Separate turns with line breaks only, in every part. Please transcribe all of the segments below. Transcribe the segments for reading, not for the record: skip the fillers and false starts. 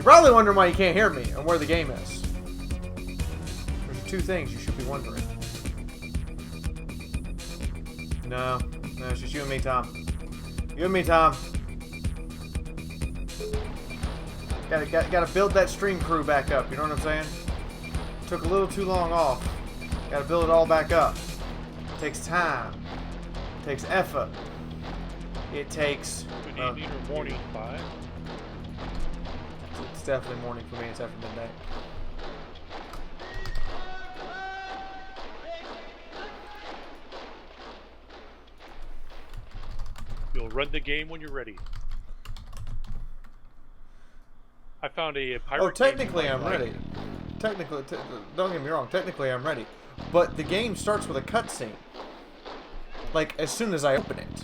You're probably wondering why you can't hear me and where the game is. There's two things you should be wondering. No, it's just you and me, Tom. You and me, Tom. Gotta build that stream crew back up. You know what I'm saying? Took a little too long off. Gotta build it all back up. It takes time. It takes effort. It takes.
Good evening or morning, 5.
It's definitely morning for me. It's after midnight.
You'll run the game when you're ready. I found a pirate.
Oh, technically I'm ready. Technically, don't get me wrong. Technically I'm ready, but the game starts with a cutscene. Like as soon as I open it,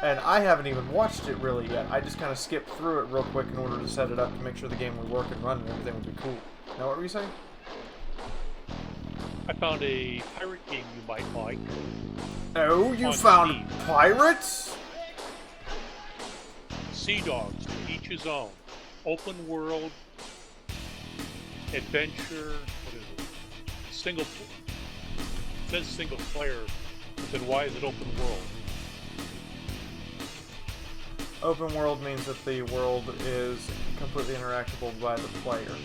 and I haven't even watched it really yet. I just kind of skipped through it real quick in order to set it up to make sure the game would work and run and everything would be cool. Now, what were you saying?
I found a pirate game you might like.
Oh, you
On
found
Steam.
pirates?
Sea Dogs, to each his own. Open world, adventure, what is it? It says single player, but then why is it open world?
Open world means that the world is completely interactable by the player.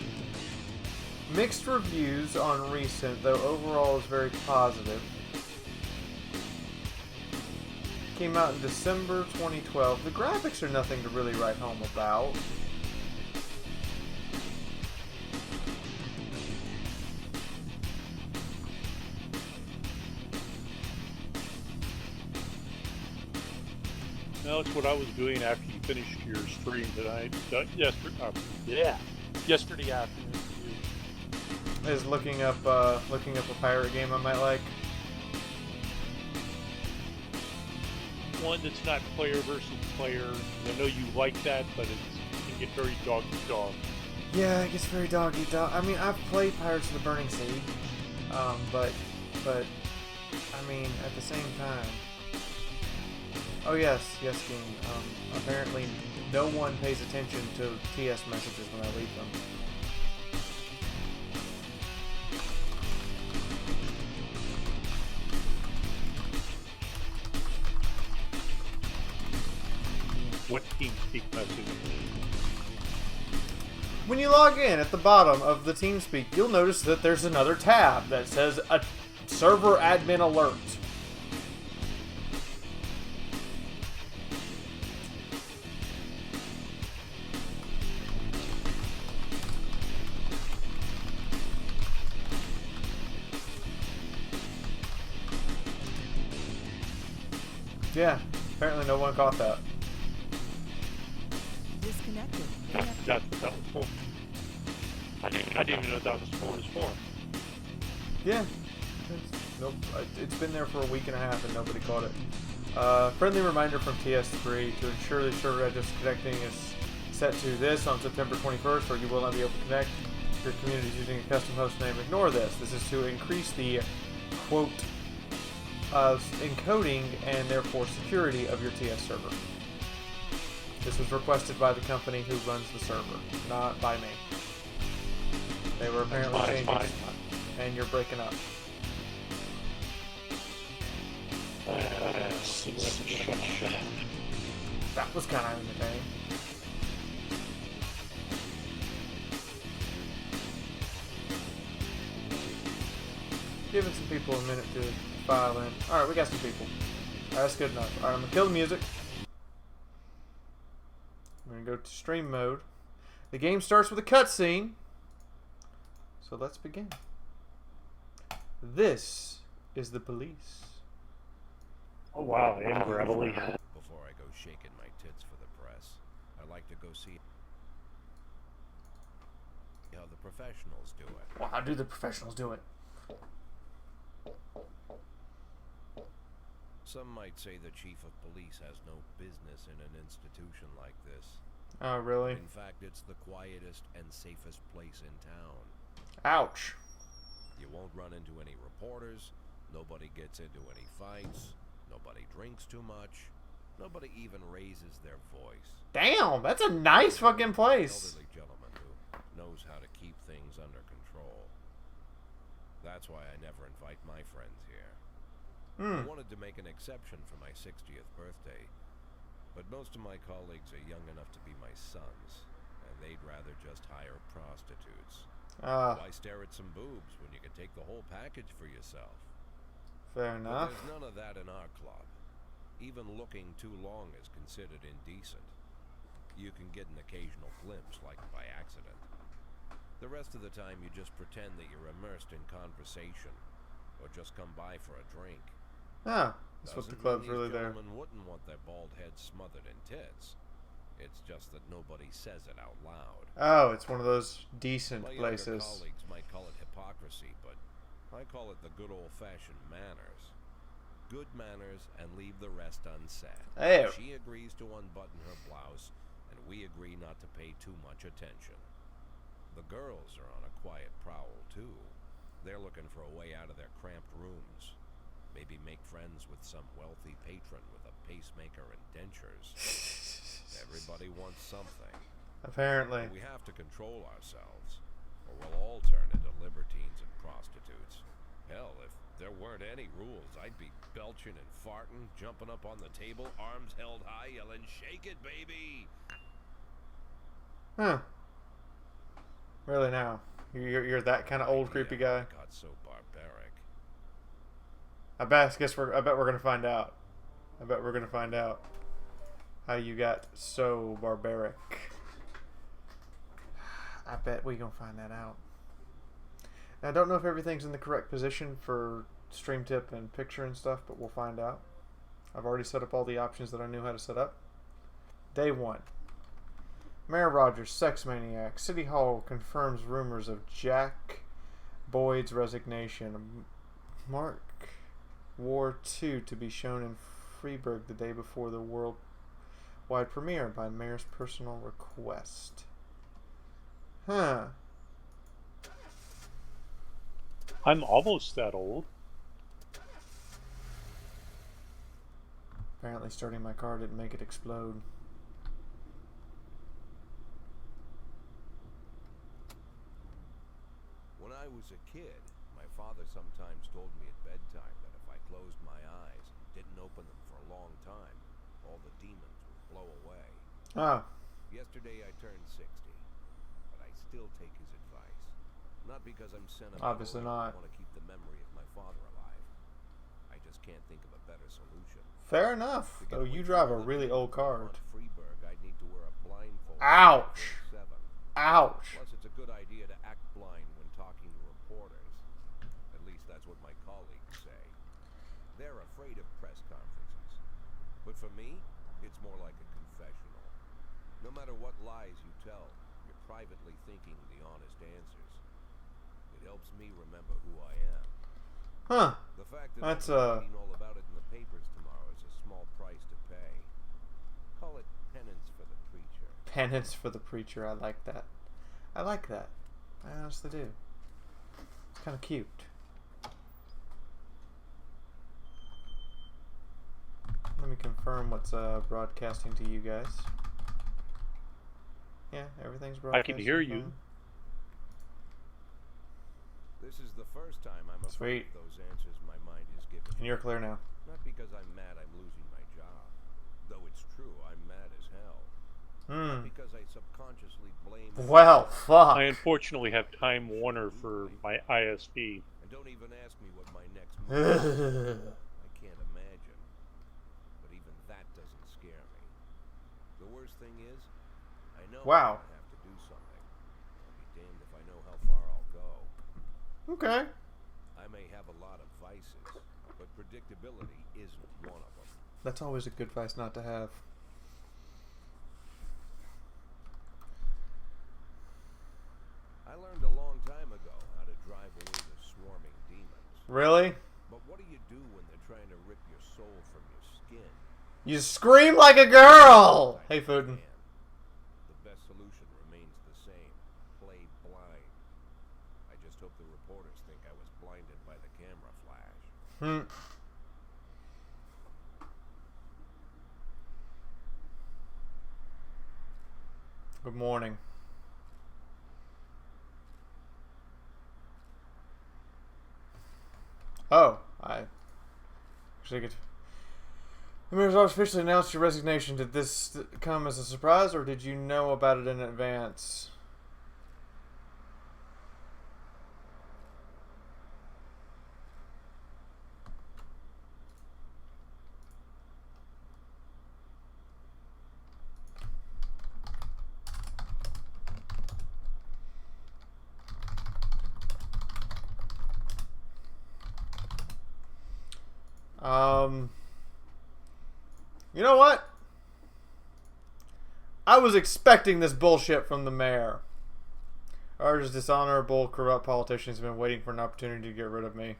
Mixed reviews on recent, though overall is very positive. Came out in December 2012. The graphics are nothing to really write home about.
No, it's what I was doing after you finished your stream tonight. Yesterday afternoon.
Is looking up a pirate game I might like.
One that's not player versus player. I know you like that, but it can get very dog eat dog.
Yeah, it gets very dog eat dog. I mean, I've played Pirates of the Burning Sea, but I mean, at the same time. Oh yes, game. Apparently, no one pays attention to TS messages when I leave them.
What TeamSpeak message?
When you log in at the bottom of the TeamSpeak, you'll notice that there's another tab that says a server admin alert. Yeah, apparently no one caught that.
Disconnected.
That's what that was for. I didn't even know that was what it was for.
Yeah. Nope. It's been there for a week and a half and nobody caught it. Friendly reminder from TS3 to ensure the server address connecting is set to this on September 21st, or you will not be able to connect. If your community is using a custom host name, ignore this. This is to increase the, quote, encoding and therefore security of your TS server. This was requested by the company who runs the server, not by me. They were apparently changing, and you're breaking up. That was kind of entertaining. Giving some people a minute to file in. Alright, we got some people. Alright, that's good enough. Alright, I'm gonna kill the music. I'm gonna go to stream mode. The game starts with a cutscene. So let's begin. This is the police.
Oh wow, and gravelly.
Before I go shaking my tits for the press, I like to go see how the professionals do it.
Well, how do the professionals do it?
Some might say the chief of police has no business in an institution like this.
Oh, really?
In fact, it's the quietest and safest place in town.
Ouch.
You won't run into any reporters, nobody gets into any fights, nobody drinks too much, Nobody even raises their voice.
Damn, that's a nice fucking place.
Elderly gentleman who knows how to keep things under control. That's why I never invite my friends here. I wanted to make an exception for my 60th birthday, but most of my colleagues are young enough to be my sons, and they'd rather just hire prostitutes. Why stare at some boobs when you can take the whole package for yourself?
Fair
But
enough.
there's none of that in our club. Even looking too long is considered indecent. You can get an occasional glimpse, like by accident. The rest of the time you just pretend that you're immersed in conversation, or just come by for a drink.
That's what the club's really there.
Gentlemen wouldn't want their bald heads smothered in tits. It's just that nobody says it out loud.
Oh, it's one of those decent
My
places.
younger colleagues might call it hypocrisy, but I call it the good old-fashioned manners. Good manners and leave the rest unsaid.
Ew.
She agrees to unbutton her blouse, and we agree not to pay too much attention. The girls are on a quiet prowl, too. They're looking for a way out of their cramped rooms. Maybe make friends with some wealthy patron with a pacemaker and dentures. Everybody wants something.
Apparently.
We have to control ourselves, or we'll all turn into libertines and prostitutes. Hell, if there weren't any rules, I'd be belching and farting, jumping up on the table, arms held high, yelling, "Shake it, baby!"
Really now? You're that kind of old creepy guy?
Got so barbaric.
I bet we're gonna find out. I bet we're gonna find out how you got so barbaric. I bet we gonna find that out. Now, I don't know if everything's in the correct position for stream tip and picture and stuff, but we'll find out. I've already set up all the options that I knew how to set up. Day 1. Mayor Rogers, sex maniac. City Hall confirms rumors of Jack Boyd's resignation. Mark War 2 to be shown in Freiburg the day before the worldwide premiere by Mayor's personal request.
I'm almost that old.
Apparently starting my car didn't make it explode.
When I was a kid, my father sometimes told me at bedtime that if I closed my eyes and didn't open them for a long time, all the demons would blow away. Yesterday I turned 60, but I still take his advice. Not because I'm sentimental.
Obviously not.
I want to keep the memory of my father alive. I just can't think of a better solution.
Fair enough. Though you drive a really old car.
Freiburg, I'd need to wear a blindfold.
Ouch!
7.
Ouch!
Plus, it's a good idea to act blind when talking to reporters. At least that's what my colleagues say. They're afraid of press conferences. But for me, it's more like a confessional. No matter what lies you tell, you're privately thinking the honest answers. It helps me remember who I am. The fact that
That's
I'm reading all about it in the papers tomorrow is a small price to pay. Call it penance for the preacher.
Penance for the preacher. I like that. I like that. I honestly do. It's kind of cute. Let me confirm what's broadcasting to you guys. Yeah, everything's
I
broadcasting.
can hear you.
fine.
This is the first time I'm
Sweet.
afraid of those answers my mind is giving.
And you're clear now.
Not because I'm mad I'm losing my job. Though it's true, I'm mad as hell. Not because I subconsciously blame...
Well, fuck.
I unfortunately have Time Warner for my ISP.
And don't even ask me what my next move is. I can't imagine. But even that doesn't scare me. The worst thing is, I know
Wow.
I have to do something. I'll be damned if I know how far I'll go.
Okay.
I may have a lot of vices, but predictability isn't one of them.
That's always a good vice not to have.
I learned a long time ago how to drive away the swarming demons.
Really?
But what do you do when they're trying to rip your soul from your skin?
You scream like a girl! Hey, Foodin.
The best solution remains the same. Play blind. I just hope the reporters think I was blinded by the camera flash.
Good morning. Oh, I actually get. The mayor's office officially announced your resignation. Did this come as a surprise, or did you know about it in advance? You know what? I was expecting this bullshit from the mayor. Our dishonorable, corrupt politicians have been waiting for an opportunity to get rid of me.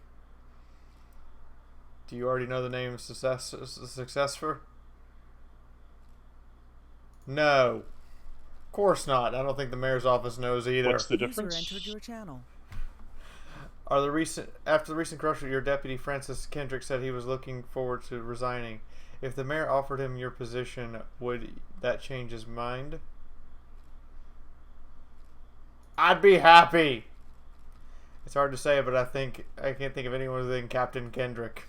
Do you already know the name of successor? No. Of course not. I don't think the mayor's office knows either.
What's the difference?
User entered your channel.
After the recent corruption, your deputy Francis Kendrick said he was looking forward to resigning. If the mayor offered him your position, would that change his mind? I'd be happy. It's hard to say, but I can't think of anyone other than Captain Kendrick.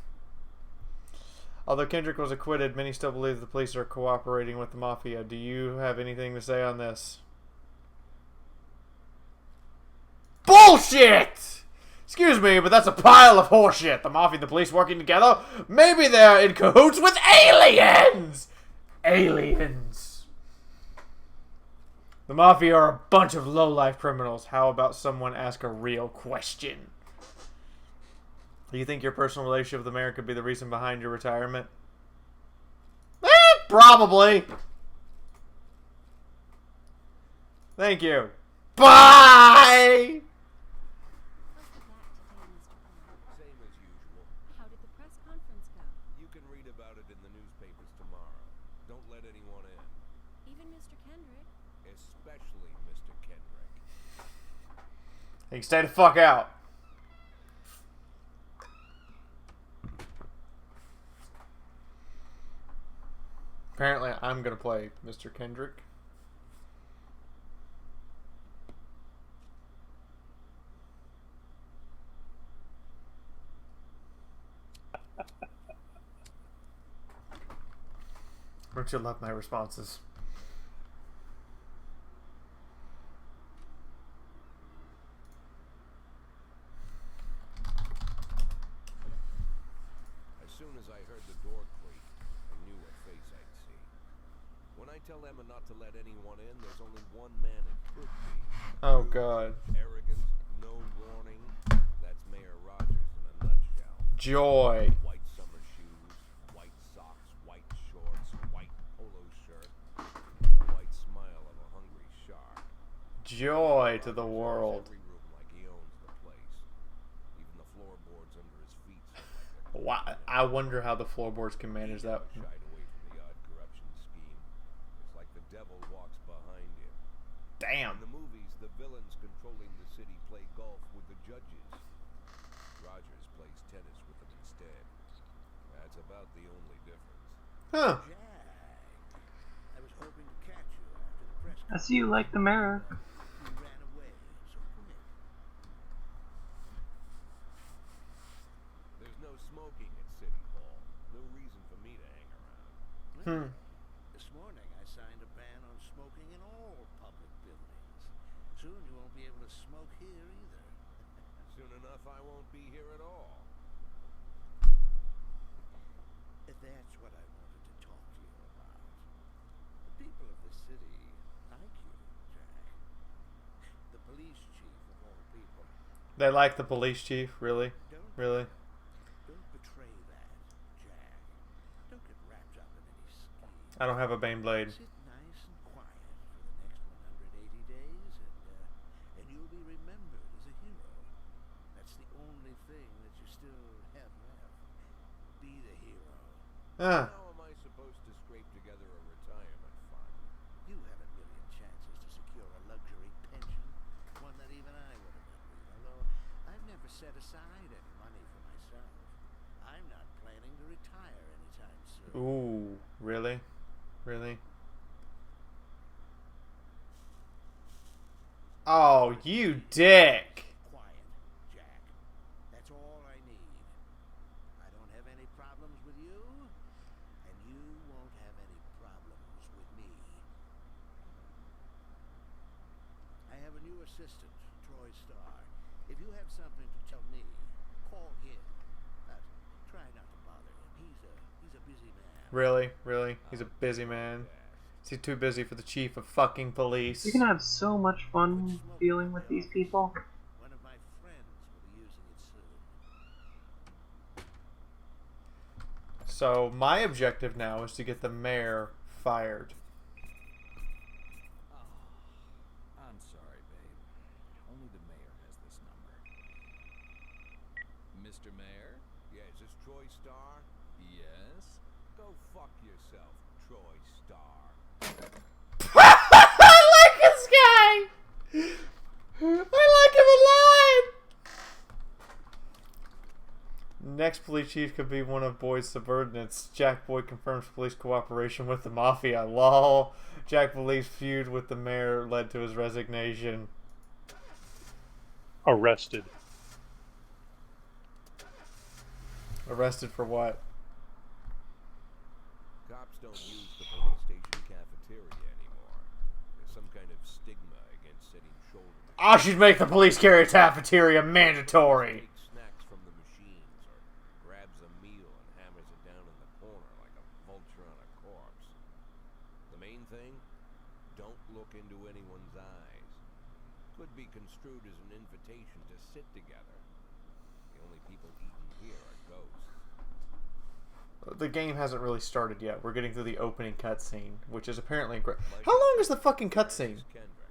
Although Kendrick was acquitted, many still believe the police are cooperating with the mafia. Do you have anything to say on this? Bullshit! Excuse me, but that's a pile of horseshit. The mafia and the police working together? Maybe they're in cahoots with aliens! Aliens. The mafia are a bunch of low-life criminals. How about someone ask a real question? Do you think your personal relationship with the mayor could be the reason behind your retirement? Probably. Thank you. Bye!
Same as usual.
How did the press conference go?
You can read about it in the newspapers tomorrow. Don't let anyone in.
Even Mr. Kendrick?
Especially Mr. Kendrick.
Hey, stay the fuck out. Apparently, I'm gonna play Mr. Kendrick. Don't you love my responses?
As soon as I heard the door creak, I knew what face I'd see. When I tell Emma not to let anyone in, there's only one man it could be.
Oh God.
Arrogance, no warning. That's Mayor Rogers in a nutshell.
Joy.
White summer shoes, white socks, white shorts, white polo shirt, the white smile of a hungry shark.
Joy to the
Rogers
world.
owns every room like he owns the place. Even the floorboards under his feet seem like they're
I wonder how the floorboards can manage that.
shied away from the odd corruption scheme. It's like the devil walks behind him.
Damn.
In the movies, the villains controlling the city play golf with the judges. Rogers plays tennis with them instead. That's about the only difference.
Huh.
Jack, I was hoping to catch you after the press
I see you like the mirror.
You ran away so quick.
There's no smoking at City Hall. No reason for me to hang around.
This morning I signed a ban on smoking in all public buildings. Soon you won't be able to smoke here either.
Soon enough, I won't be here at all.
That's what I wanted to talk to you about. The people of the city like you, Jack. The police chief of all people.
They like the police chief, really? Really?
Don't betray that, Jack. Don't get wrapped up in any scheme.
I don't have a Bane blade.
Sit nice and quiet for the next 180 days, and you'll be remembered as a hero. That's the only thing that you still have left. Be the hero.
Ah.
How am I supposed to scrape together a retirement fund?
You have a million chances to secure a luxury pension, one that even I would have envied, although I've never set aside any money for myself. I'm not planning to retire anytime soon.
Ooh. Really? Really? Oh, you dick.
Quiet, Jack. That's all I need. I don't have any problems with you, and you won't have any problems with me. I have a new assistant, Troy Starr. If you have something to tell me, call him. Try not to bother him. He's a busy man.
Really? Really? He's a busy man. Is he too busy for the chief of fucking police?
You're gonna have so much fun dealing with these people.
One of my friends will be using it soon.
So my objective now is to get the mayor fired.
I'm sorry, babe. Only the mayor has this number. Mr. Mayor? Yeah, is this Troy Starr? Yes. Go fuck yourself, Troy Starr.
I like this guy! I like him a lot! Next police chief could be one of Boyd's subordinates. Jack Boyd confirms police cooperation with the mafia. Lol. Jack believes feud with the mayor led to his resignation.
Arrested.
Arrested for what?
Cops don't use the police station cafeteria anymore. There's some kind of stigma against sitting shoulder to
I should make the police carry cafeteria mandatory.
takes snacks from the machines or grabs a meal and hammers it down in the corner like a vulture on a corpse. The main thing, don't look into anyone's eyes. Could be construed as an invitation to sit together. The only people eating here are ghosts.
The game hasn't really started yet. We're getting through the opening cutscene, which is apparently great. How long is the fucking cutscene?
Kendrick.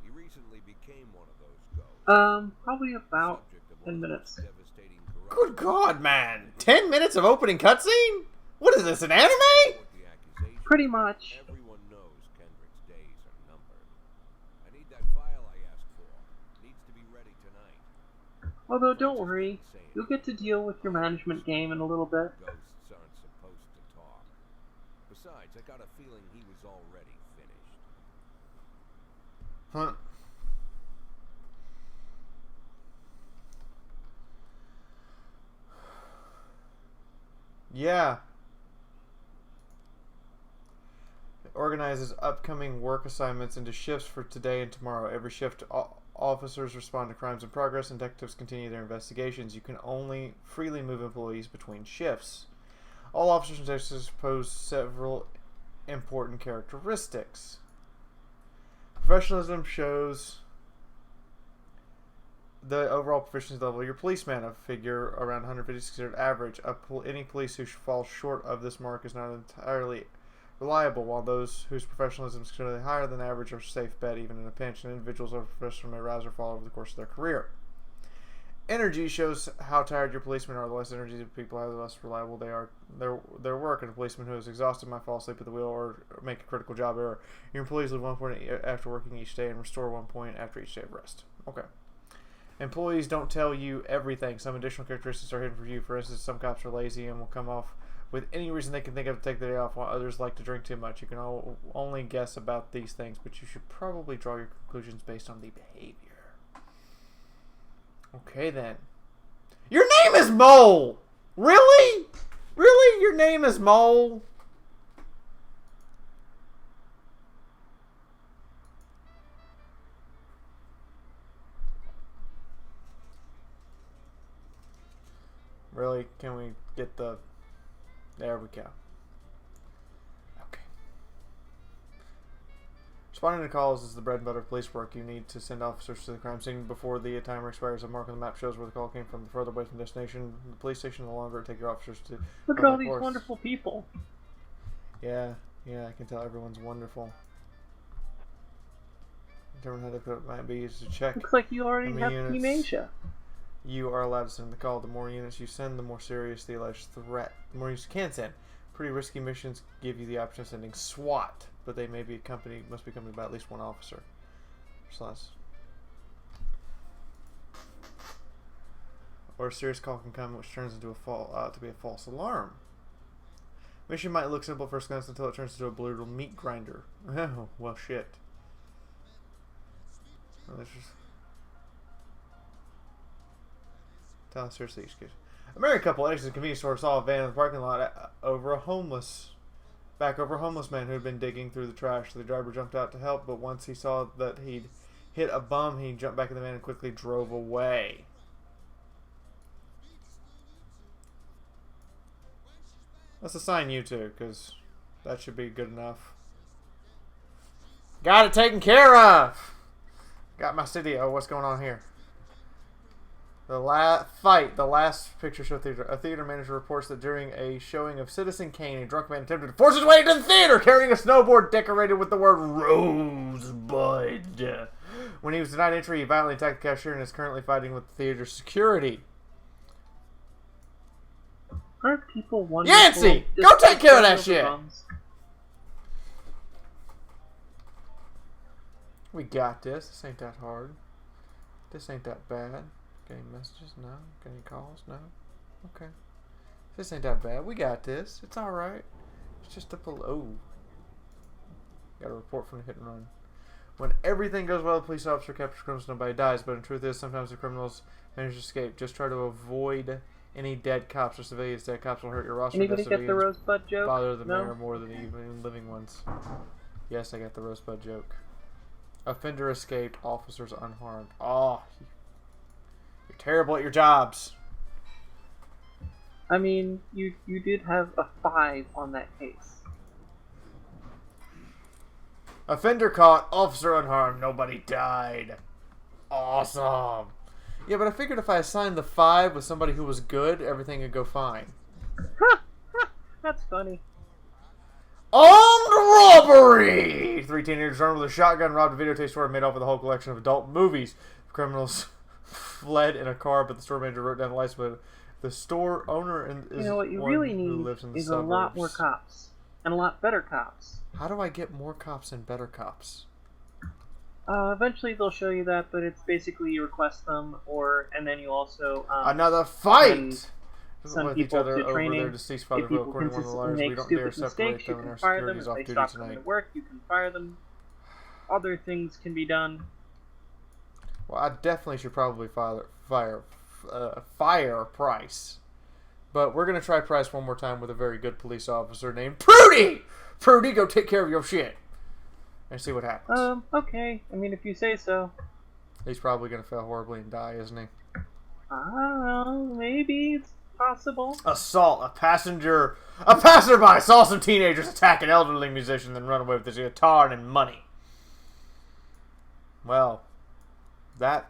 He recently became one of those ghosts.
Probably about
Subject of
10
one of
minutes.
those devastating corruption.
Good God, man! 10 minutes of opening cutscene? What is this, an anime?
With the accusation,
Pretty much.
everyone knows Kendrick's days are numbered. I need that file I asked for. Needs to be ready tonight.
Although, don't worry. You'll get to deal with your management game in a little bit.
Ghosts aren't supposed to talk. Besides, I got a feeling he was already finished.
Huh? Yeah. It organizes upcoming work assignments into shifts for today and tomorrow. Every shift, officers respond to crimes in progress and detectives continue their investigations. You can only freely move employees between shifts. All officers and detectives pose several important characteristics. Professionalism shows the overall proficiency level of your policeman. A figure around 150 is considered average. Any police who falls short of this mark is not entirely reliable, while those whose professionalism is considerably higher than average are safe bet even in a pinch, and individuals of professional may rise or fall over the course of their career. Energy shows how tired your policemen are. The less energy the people have, the less reliable they are their work. And a policeman who is exhausted might fall asleep at the wheel or make a critical job error. Your employees lose 1 point after working each day and restore 1 point after each day of rest. Okay. Employees don't tell you everything. Some additional characteristics are hidden for you. For instance, some cops are lazy and will come off with any reason they can think of to take the day off, while others like to drink too much. You can only guess about these things, but you should probably draw your conclusions based on the behavior. Okay, then. Your name is Mole! Really? Really? Your name is Mole? Really? Can we get the... There we go. Okay. Responding to calls is the bread and butter of police work. You need to send officers to the crime scene before the timer expires. A mark on the map shows where the call came from. The further away from the destination, the police station, the longer it takes your officers to...
Look at all these wonderful people.
Yeah, I can tell everyone's wonderful. Determine how difficult it might be is to check.
Looks like you already
How
have
many
Team
units?
Asia.
You are allowed to send the call. The more units you send, the more serious the alleged threat. The more you can send. Pretty risky missions give you the option of sending SWAT, but they may be accompanied, must be accompanied by at least one officer. Or a serious call can come, which turns into to be a false alarm. Mission might look simple at first glance until it turns into a brutal meat grinder. Oh, well, shit. Let's just tell us seriously excuse. A married couple exits a convenience store, saw a van in the parking lot over a homeless man who had been digging through the trash. The driver jumped out to help, but once he saw that he'd hit a bum, he jumped back in the van and quickly drove away. Let's assign you two, because that should be good enough. Got it taken care of! Got my city. Oh, what's going on here? The last picture show theater. A theater manager reports that during a showing of Citizen Kane, a drunk man attempted to force his way into the theater carrying a snowboard decorated with the word Rosebud. When he was denied entry, he violently attacked the cashier and is currently fighting with the theater's security.
Aren't people wonderful?
Yancey! Go take care of that shit! We got this. This ain't that hard. This ain't that bad. Getting messages? No. Getting calls? No. Okay. This ain't that bad. We got this. It's alright. It's just a oh. Got a report from the hit and run. When everything goes well, the police officer captures criminals, nobody dies. But the truth is, sometimes the criminals manage to escape. Just try to avoid any dead cops or civilians. Dead cops will hurt your roster.
Anybody get the Rosebud joke?
Bother the
No?
mayor more than even living ones. Yes, I got the Rosebud joke. Offender escaped. Officers unharmed. Oh, you're terrible at your jobs.
I mean, you did have a 5 on that case.
Offender caught. Officer unharmed. Nobody died. Awesome. Yeah, but I figured if I assigned the 5 with somebody who was good, everything would go fine.
That's funny.
Armed robbery! 3 teenagers armed with a shotgun robbed a videotape store and made off with a whole collection of adult movies. The criminals fled in a car, but the store manager wrote down the license plate. The store owner is
You know what you
one
really
who
need
lives in the
is
suburbs.
a lot more cops. And a lot better cops.
How do I get more cops and better cops?
Eventually they'll show you that, but it's basically you request them, and then you also...
Another fight!
Send
With each
people
other
to
over
training.
their deceased father,
If
who,
people
according to one of the
consistently
lawyers, we
make
don't dare
stupid
separate
mistakes, you
them and our
can fire them.
security is
If
off
they
duty
stop coming
tonight.
to work, you can fire them. Other things can be done.
Well, I definitely should probably fire Price. But we're going to try Price one more time with a very good police officer named Prudy! Prudy, go take care of your shit. And see what happens.
Okay. I mean, if you say so.
He's probably going to fail horribly and die, isn't he?
I don't know. Maybe it's possible.
Assault. A passerby saw some teenagers attack an elderly musician, then run away with his guitar and money. Well, that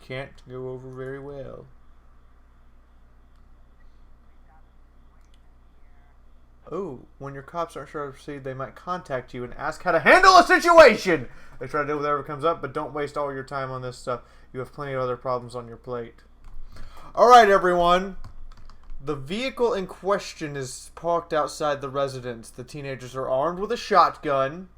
can't go over very well. Oh, when your cops aren't sure how to proceed, they might contact you and ask how to handle a situation. They try to deal with whatever comes up, but don't waste all your time on this stuff. You have plenty of other problems on your plate. Alright, everyone. The vehicle in question is parked outside the residence. The teenagers are armed with a shotgun.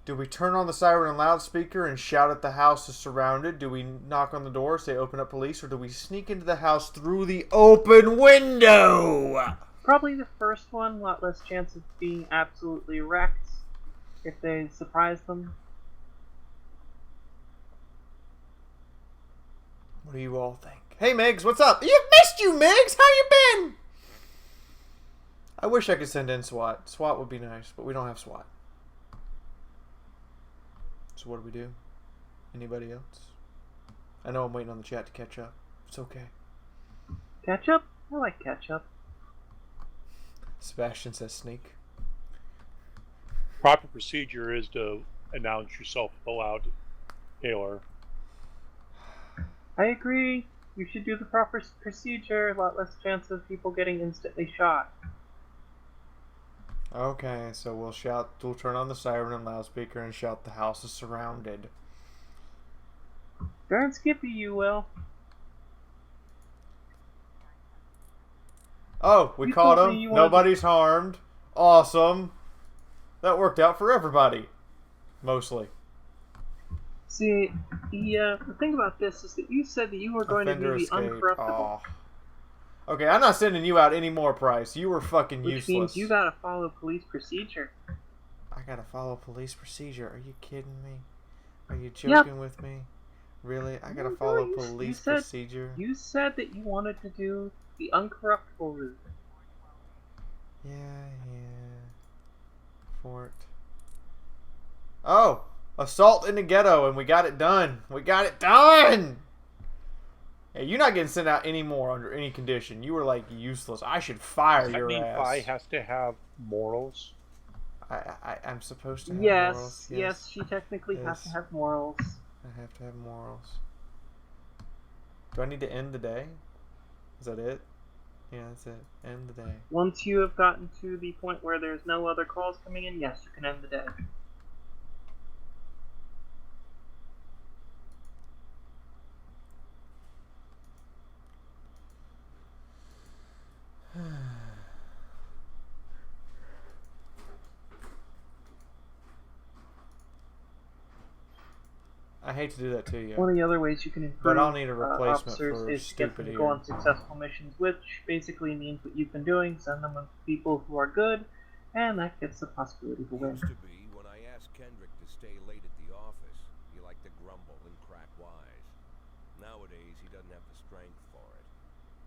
Do we turn on the siren and loudspeaker and shout at the house is surrounded? Do we knock on the door, say open up police, or do we sneak into the house through the open window?
Probably the first one. A lot less chance of being absolutely wrecked if they surprise them.
What do you all think? Hey, Megs, what's up? Missed you, Megs! How you been? I wish I could send in SWAT. SWAT would be nice, but we don't have SWAT. So what do we do? Anybody else? I know I'm waiting on the chat to catch up. It's okay.
Ketchup? I like ketchup.
Sebastian says sneak.
Proper procedure is to announce yourself aloud, Taylor.
I agree. You should do the proper procedure. A lot less chance of people getting instantly shot.
Okay, so we'll turn on the siren and loudspeaker and shout the house is surrounded.
Darn Skippy, you will.
Oh, we caught
told me
him.
you wanted
Nobody's harmed. Awesome. That worked out for everybody. Mostly.
See, the thing about this is that you said that you were going
Offender
to do the
escaped.
uncorruptible.
Oh. Okay, I'm not sending you out anymore, Price. You were fucking
Which
useless.
means you gotta follow police procedure.
I gotta follow police procedure. Are you kidding me? Are you joking with me? Really? I gotta
No,
follow
you
police
said
procedure?
you said that you wanted to do the uncorruptible route.
Yeah. Fort. Oh! Assault in the ghetto, and we got it done! We got it done! Hey, you're not getting sent out anymore under any condition. You were, like, useless. I should fire
Does that
your
mean
ass.
Fi has to have morals?
I'm supposed to have morals.
Yes, she technically has to have morals.
I have to have morals. Do I need to end the day? Is that it? Yeah, that's it. End the day.
Once you have gotten to the point where there's no other calls coming in, yes, you can end the day.
I hate to do that to you.
One of the other ways you can improve
But I'll need a replacement
officers
for
is to get them to
stupid
go
ear.
on successful missions, which basically means what you've been doing, send them with people who are good, and that gets the possibility of a win.
Used to be, when I asked Kendrick to stay late at the office, he liked to grumble and crack wise. Nowadays, he doesn't have the strength for it.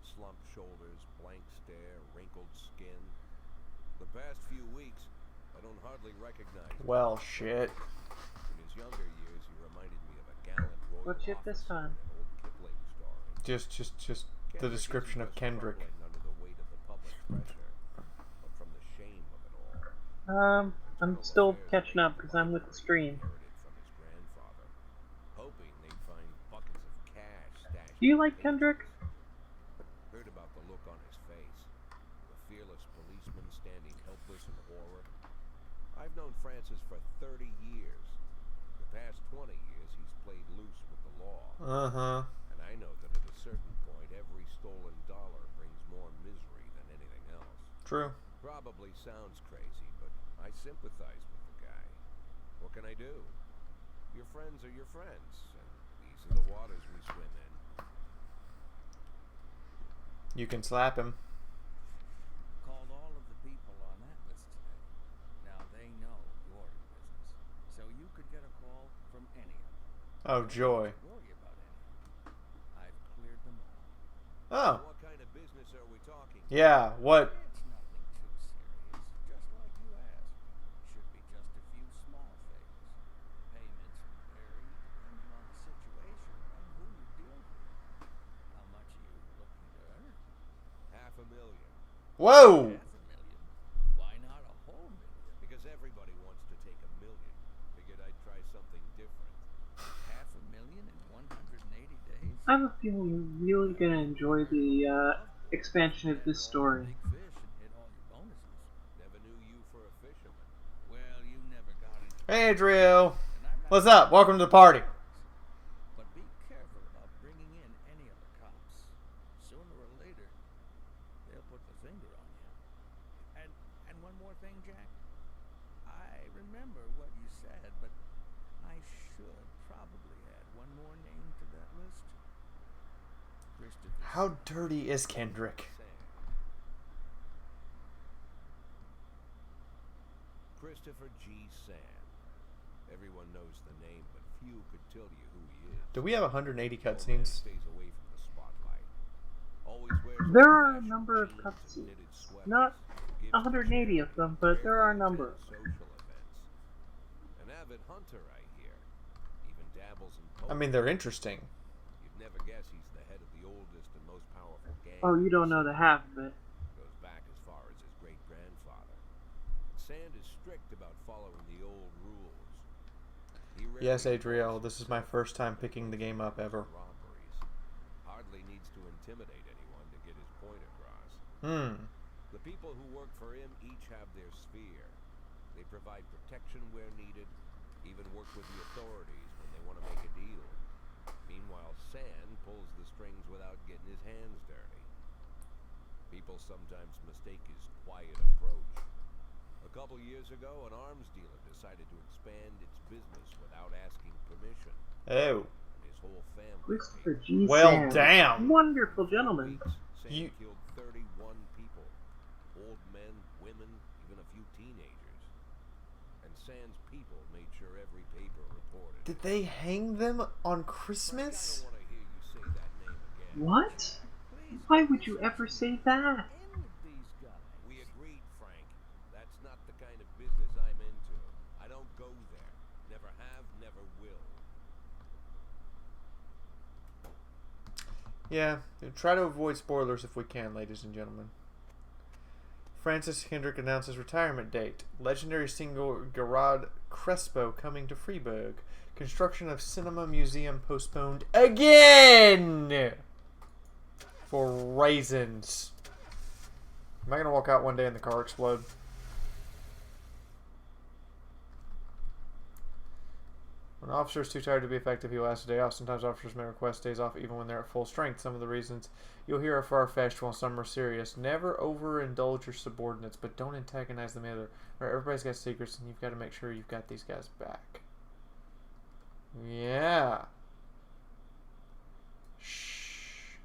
Slumped shoulders, blank stare, wrinkled skin. The past few weeks, I don't hardly recognize him.
Well, shit.
In his younger years, he reminded me of a gallant royal
What ship this
officer
time?
in an old Kipling story.
Just the description of Kendrick.
Crumbling under the weight of the public pressure, but from the shame of it all.
I'm still catching up because I'm with the stream.
Inherited from his grandfather, hoping they'd find buckets of cash stashed.
Do you
in
like
the
Kendrick?
Heard about the look on his face, the fearless policeman standing helpless in horror. I've known Francis for 30 years. The past 20 years, he's played loose with the law.
Uh-huh.
And I know that at a certain point, every stolen dollar brings more misery than anything else.
True.
Probably sounds crazy, but I sympathize with the guy. What can I do? Your friends are your friends, and these are the waters we swim in.
You can slap him.
Called all of the people on that list today. Now they know you're in business, so you could get a call from any of them.
Oh, joy.
Don't worry about any of them. I've cleared them all.
Oh.
What kind of business are we talking?
Yeah, what?
It's nothing too serious, just like you asked. Should be just a few small favors. Payments vary depending on the situation and who you deal with. How much are you looking to earn?
$500,000.
Whoa!
$500,000. Why not a whole million?
Because everybody wants to take $1 million. Figured I'd try something different.
$500,000 in 180 days?
I have a feeling you're really gonna enjoy the expansion of this story.
Big fish and hit all your bonuses.
Never knew you for a fisherman.
Well, you never got into
Hey, Adriel.
and I'm not
What's up? Welcome to the party.
But be careful about bringing in any of the cops. Sooner or later, they'll put the finger on you. And one more thing, Jack. I remember what you said, but I should probably add one more name to that list. Christopher.
How dirty is Kendrick?
Christopher G. Sand. Everyone knows the name, but few could tell you who he is.
Do we have 180
Old man
cutscenes?
stays away from the spotlight. Always wears
There are a
old-fashioned
number of
jeans and
cutscenes.
knitted sweaters,
Not
gives
180 of them, but there are a number.
social events. An avid hunter, I hear. Even dabbles in
I mean, they're interesting.
You'd never guess he's the head of the oldest and most powerful gang.
Oh, you don't know the half of it.
Goes back as far as his great-grandfather. Sand is strict about following the old rules. He
Yes,
rarely
Adriel,
falls
this is
for
my first time picking the game up ever.
robberies. Hardly needs to intimidate anyone to get his point across. The people who work for him each have their sphere. They provide protection where needed, even work with the authorities when they want to make a deal. Meanwhile, Sand pulls the strings without getting his hands dirty. People sometimes mistake his quiet approach. A couple years ago, an arms dealer decided to expand its business without asking permission.
Oh.
And his whole family
Christopher
paid.
G.
Well,
Sand.
damn.
Wonderful gentleman.
Sand
You-
killed 31 people. Old men, women, even a few teenagers. And Sand's people made sure every paper reported.
Did they hang them on
Frank, I
Christmas?
don't want to hear you say that name again.
What?
Please,
Why would you ever say that?
In with these guys.
we agreed, Frank. That's not the kind of business I'm into. I don't go there. Never have, never will.
Yeah, try to avoid spoilers if we can, ladies and gentlemen. Francis Hendrick announces retirement date. Legendary single Gerard Crespo coming to Freiburg. Construction of cinema museum postponed again! For raisins. Am I going to walk out one day and the car explode? When an officer is too tired to be effective, he will ask a day off. Sometimes officers may request days off even when they're at full strength. Some of the reasons you'll hear are far-fetched while some are serious. Never overindulge your subordinates, but don't antagonize them either. Right, everybody's got secrets, and you've got to make sure you've got these guys back. Yeah. Shh.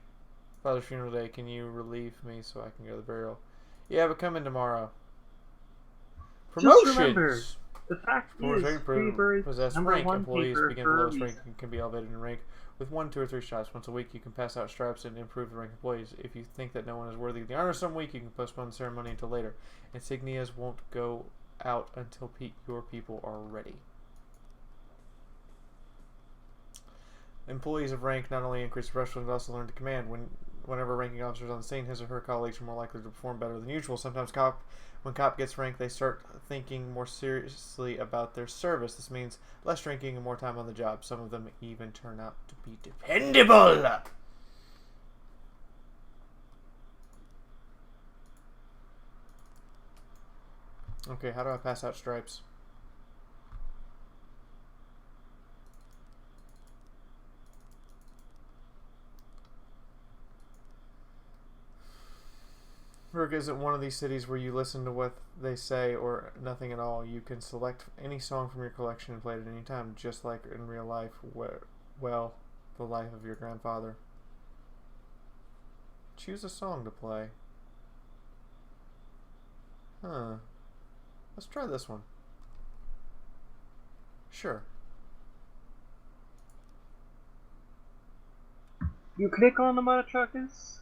Father's funeral day, can you relieve me so I can go to the burial? Yeah, but come in tomorrow. Promotions!
Just remember, the fact is, Freiburg
Possess
number
rank.
one
Employees
paper
begin
for a
lowest rank
reason.
and can be elevated in rank with 1, 2, or 3 shots. Once a week, you can pass out stripes and improve the rank of employees. If you think that no one is worthy of the honor some week, you can postpone the ceremony until later. Insignias won't go out until your people are ready. Employees of rank not only increase professionalism but also learn to command. Whenever a ranking officer is on the scene, his or her colleagues are more likely to perform better than usual. Sometimes when cop gets rank, they start thinking more seriously about their service. This means less drinking and more time on the job. Some of them even turn out to be dependable. Okay, how do I pass out stripes? Freiburg isn't one of these cities where you listen to what they say or nothing at all. You can select any song from your collection and play it at any time, just like in real life, well, the life of your grandfather. Choose a song to play. Huh. Let's try this one. Sure.
You click on the mother truckers,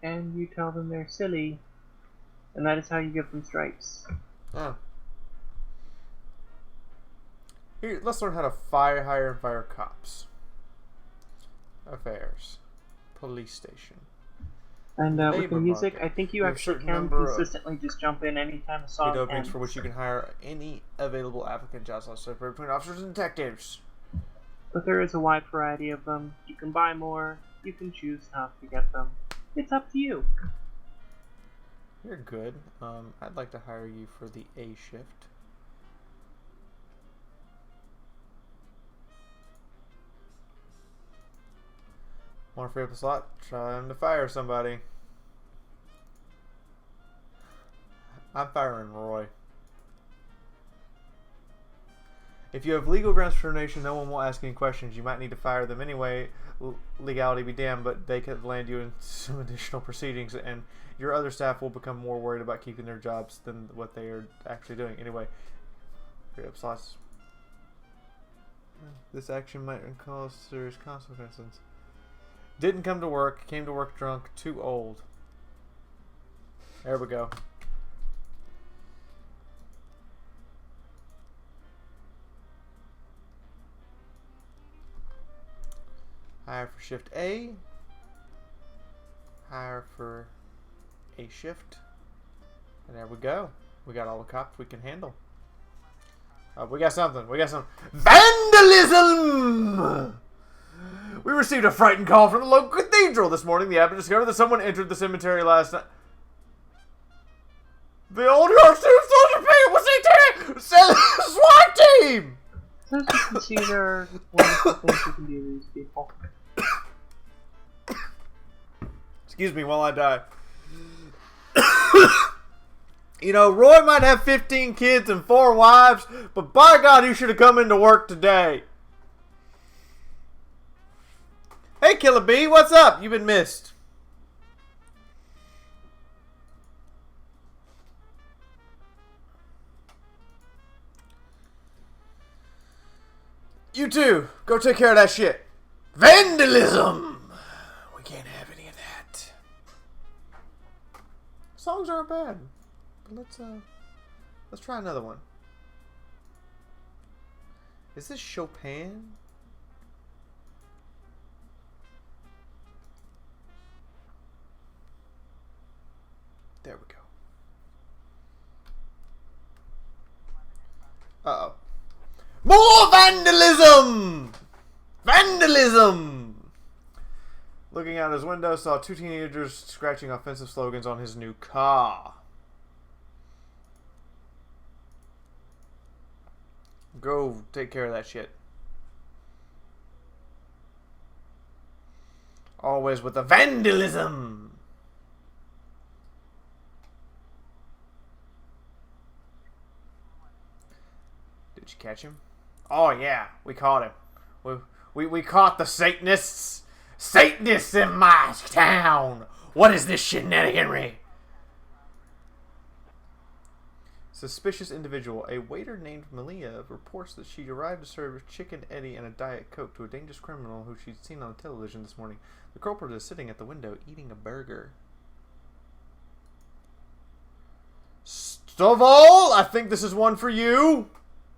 and you tell them they're silly, and that is how you give them stripes.
Oh. Here, let's learn how to hire and fire cops. Affairs. Police station.
And with
Labor
the music,
market.
I think
We
you
have a
actually
certain
can
number of
consistently just jump in anytime a
paid
song
openings
ends.
for which you can hire any available applicant. Jobs are separate between officers and detectives.
But there is a wide variety of them. You can buy more, you can choose not to get them. It's up to you.
You're good. I'd like to hire you for the A shift. Want to free up a slot? Trying to fire somebody. I'm firing Roy. If you have legal grounds for termination, no one will ask any questions. You might need to fire them anyway. Legality be damned, but they could land you in some additional proceedings, and your other staff will become more worried about keeping their jobs than what they are actually doing. Anyway, free up slots. This action might cause serious consequences. Didn't come to work. Came to work drunk. Too old. There we go. Hire for shift A. Hire for A shift. And there we go. We got all the cops we can handle. We got something. We got some vandalism! We received a frightened call from the local cathedral this morning. The admin discovered that someone entered the cemetery last night. The old York City Soldier Pay was SWAT team!
So as you can see, there are wonderful things you can do to these people.
Excuse me while I die. You know, Roy might have 15 kids and 4 wives, but by God, he should have come into work today. Hey, Killer B, what's up? You've been missed. You too. Go take care of that shit. Vandalism! We can't have any of that. Songs aren't bad. But let's try another one. Is this Chopin? There we go. Uh-oh. More vandalism! Vandalism! Looking out his window, saw two teenagers scratching offensive slogans on his new car. Go take care of that shit. Always with the vandalism! Did you catch him? Oh yeah, we caught him. We caught the Satanists. Satanists in my town. What is this shenaniganry? Suspicious individual. A waiter named Malia reports that she arrived to serve Chicken Eddie and a Diet Coke to a dangerous criminal who she'd seen on the television this morning. The culprit is sitting at the window eating a burger. Stovall, I think this is one for you.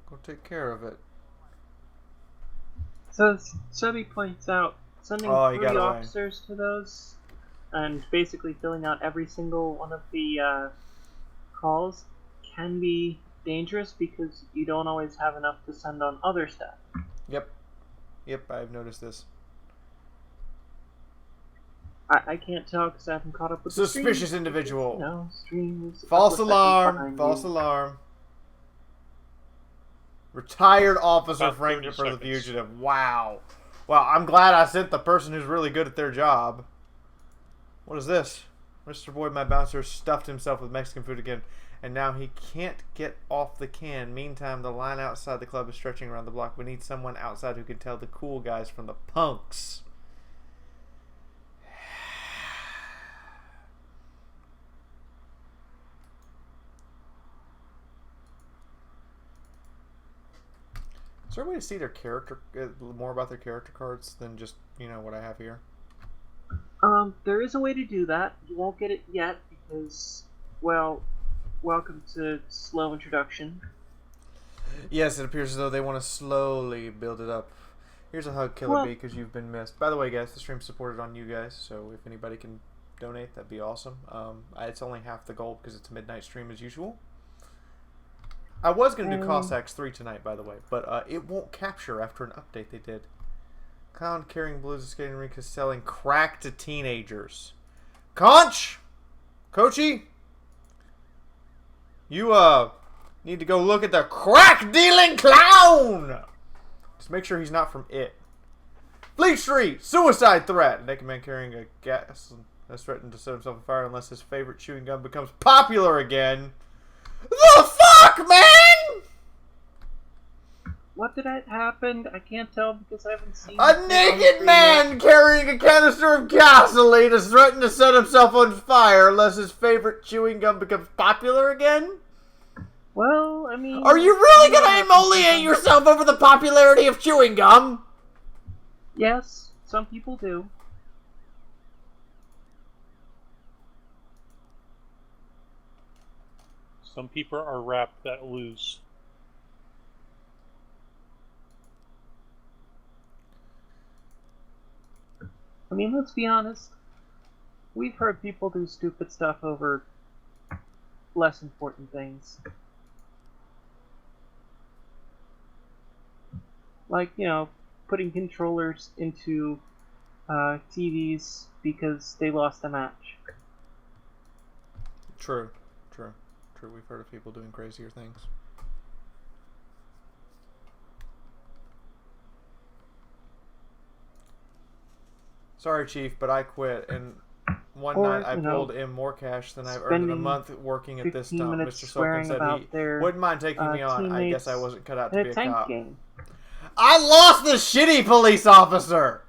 Go take care of it.
So Chubby points out sending
Oh,
3 officers to those and basically filling out every single one of the calls can be dangerous because you don't always have enough to send on other stuff.
Yep, I've noticed this.
I can't tell because I haven't caught up with the
Suspicious
stream.
individual.
No, stream is
False alarm. False alarm. Retired officer
About
framed
30
for the
seconds.
fugitive. Wow. Well, I'm glad I sent the person who's really good at their job. What is this? Mr. Boyd, my bouncer, stuffed himself with Mexican food again, and now he can't get off the can. Meantime, the line outside the club is stretching around the block. We need someone outside who can tell the cool guys from the punks. Is there a way to see their character, more about their character cards than just, you know, what I have here?
There is a way to do that. You won't get it yet because, well, welcome to slow introduction.
Yes, it appears as though they want to slowly build it up. Here's a hug, Killer B, because you've been missed. By the way, guys, the stream's supported on you guys, so if anybody can donate, that'd be awesome. It's only half the goal because it's a midnight stream as usual. I was going to do Cossacks 3 tonight, by the way, but it won't capture after an update they did. Clown carrying blues and skating rink is selling crack to teenagers. Conch! Coachy? You, need to go look at the crack-dealing clown! Just make sure he's not from It. Fleet Street! Suicide threat! Naked man carrying a gas has threatened to set himself on fire unless his favorite chewing gum becomes popular again. The fuck, man?
What did that happen? I can't tell because I haven't seen
A naked man carrying a canister of gasoline has threatened to set himself on fire unless his favorite chewing gum becomes popular again?
Well, I mean...
Are you really gonna emoliate yourself over the popularity of chewing gum?
Yes, some people do.
Some people are wrapped that loose.
I mean, let's be honest. We've heard people do stupid stuff over less important things. Like, you know, putting controllers into TVs because they lost a match.
True. We've heard of people doing crazier things. Sorry, Chief, but I quit, and one night I pulled in more cash than I've earned in a month working at this dump. Mr. Sulkin said he wouldn't mind taking me on. I guess I wasn't cut out to be a cop.
Game.
I lost the shitty police officer!